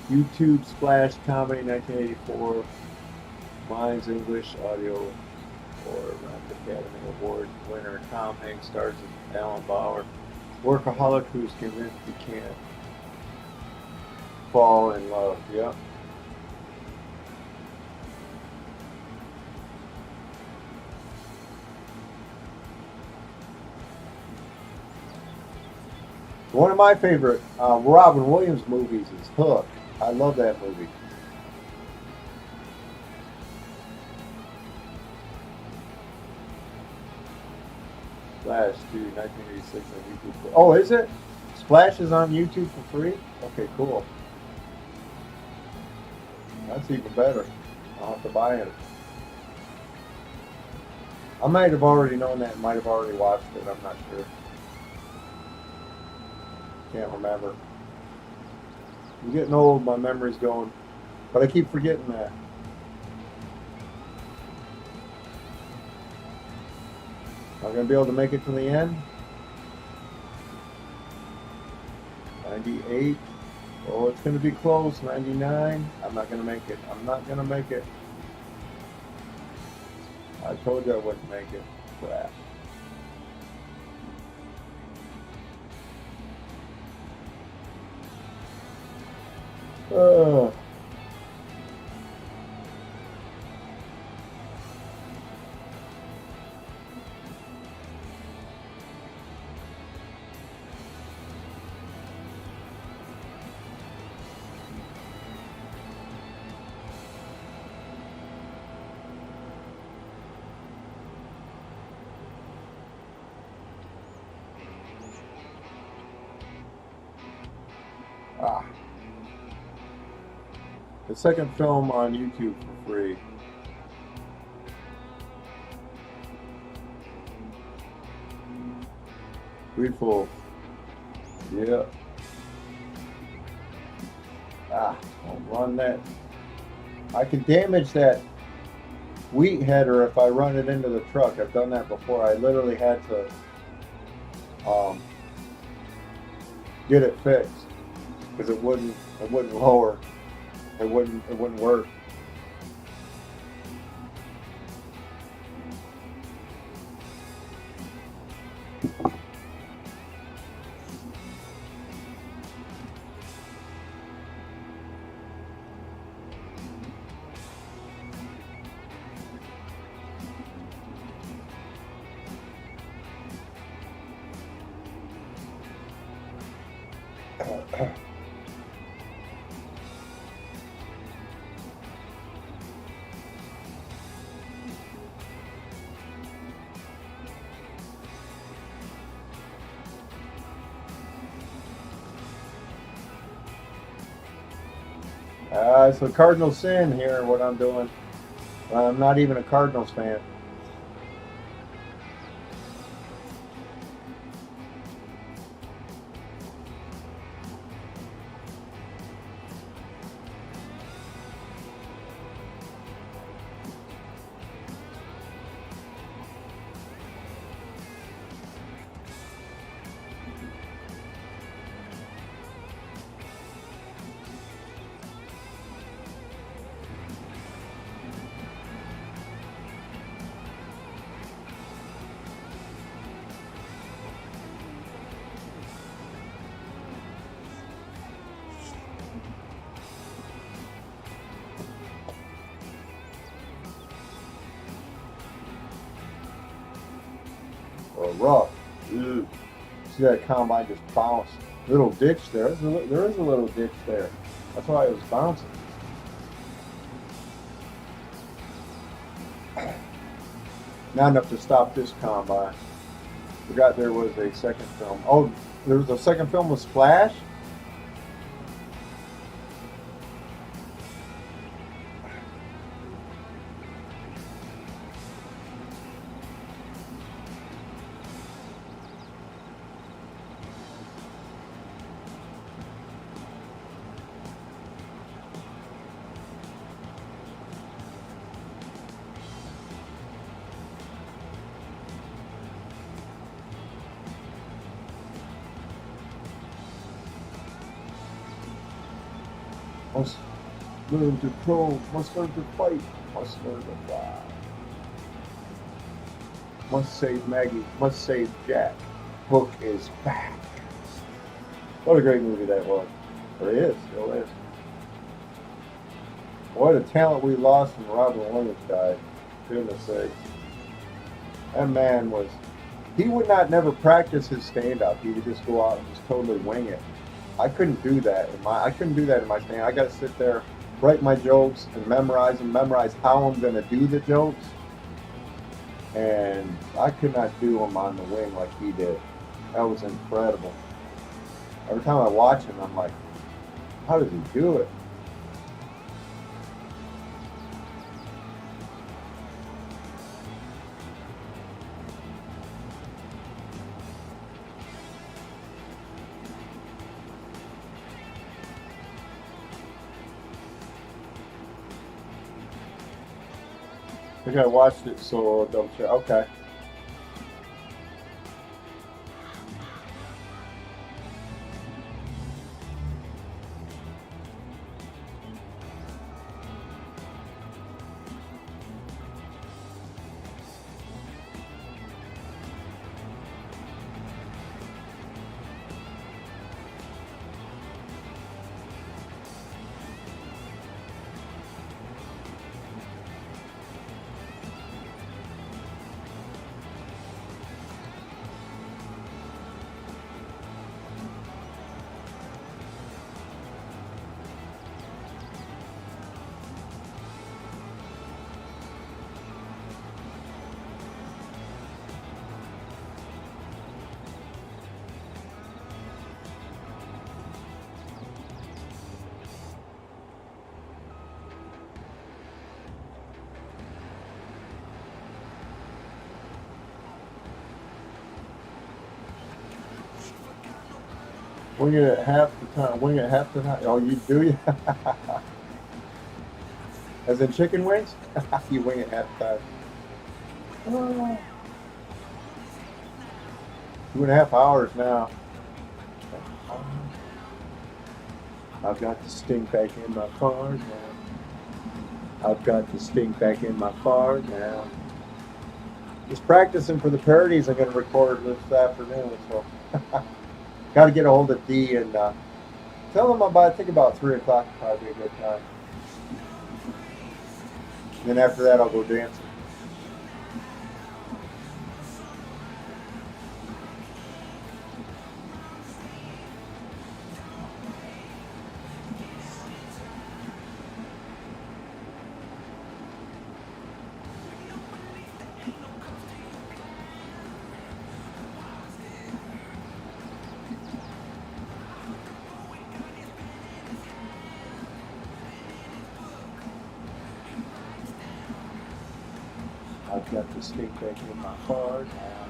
YouTube Splash Comedy 1984. Mine's English Audio or Academy Award winner Tom Hanks stars as Alan Bauer, workaholic who's convinced he can't fall in love. Yep. One of my favorite Robin Williams movies is Hook. I love that movie. Splash 2, 1986 on YouTube. Oh, is it? Splash is on YouTube for free? Okay, cool. That's even better. I'll have to buy it. I might have already known that, might have already watched it, I'm not sure. Can't remember. I'm getting old, my memory's going. But I keep forgetting that. Am I going to be able to make it to the end? 98. Oh, it's going to be close. 99. I'm not going to make it. I'm not going to make it. I told you I wouldn't make it. Crap. Uh. Ah. The second film on YouTube for free. Grateful. Yeah. Ah, I'll run that. I can damage that wheat header if I run it into the truck. I've done that before. I literally had to get it fixed because it wouldn't lower. It wouldn't work. It's a cardinal sin here, what I'm doing. I'm not even a Cardinals fan. Or rough. Ew. See that combine just bounced. Little ditch there. There is a little ditch there. That's why it was bouncing. Not enough to stop this combine. Forgot there was a second film. Oh, there was a second film with Splash? Must learn to probe, must learn to fight, must learn to fly. Must save Maggie, must save Jack. Hook is back. What a great movie that was. Or is, still is. What a talent we lost when Robin Williams died. Goodness sake. That man was, he would not never practice his stand-up. He would just go out and just totally wing it. I couldn't do that I couldn't do that in my stand. I got to sit there, write my jokes, and memorize them, memorize how I'm going to do the jokes. And I could not do them on the wing like he did. That was incredible. Every time I watch him, I'm like, how does he do it? I think I watched it, so double check. Okay. Wing it at half the time. Wing it half the time. Oh, you do you? As in chicken wings? You wing it half the time. 2.5 hours now. I've got the stink back in my car now. I've got the stink back in my car now. Just practicing for the parodies I'm going to record this afternoon. So, got to get a hold of Dee and tell him about. I think about 3 o'clock would probably be a good time. And then after that, I'll go dancing. Got the stick back in my car now.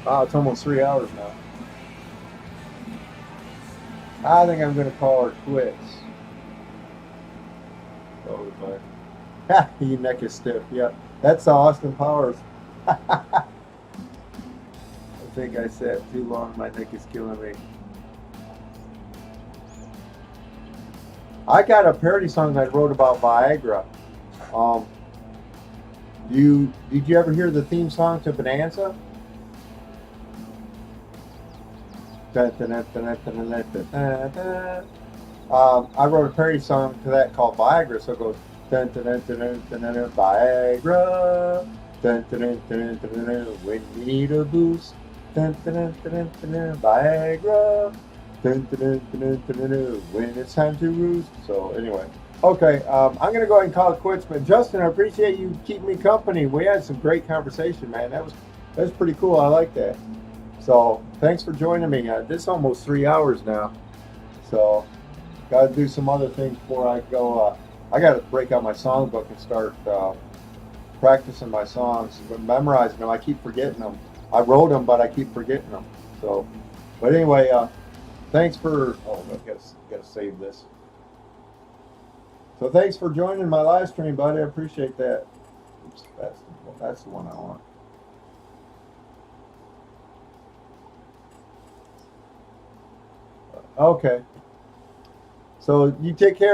Wow, it's almost 3 hours now. I think I'm going to call her quits. Oh, ha, your neck is stiff. Yep, that's Austin Powers. I think I sat too long. My neck is killing me. I got a parody song I wrote about Viagra. Did you ever hear the theme song to Bonanza? I wrote a parody song to that called Viagra, so it goes dun dun dun dun dun dun dun, dun Viagra, dun dun dun dun dun dun, when you need a boost, dun dun dun dun dun dun, Viagra, dun dun dun dun dun dun, when it's time to roost. So anyway, okay, I'm gonna go ahead and call it quits. But Justin, I appreciate you keeping me company. We had some great conversation, man. That was pretty cool. I like that. So thanks for joining me. This is almost 3 hours now. So got to do some other things before I go. I got to break out my songbook and start practicing my songs, but memorizing them. I keep forgetting them. I wrote them, but I keep forgetting them. So, but anyway, thanks for. Oh, I gotta save this. So thanks for joining my live stream, buddy. I appreciate that. Oops, that's the one I want. Okay. So you take care.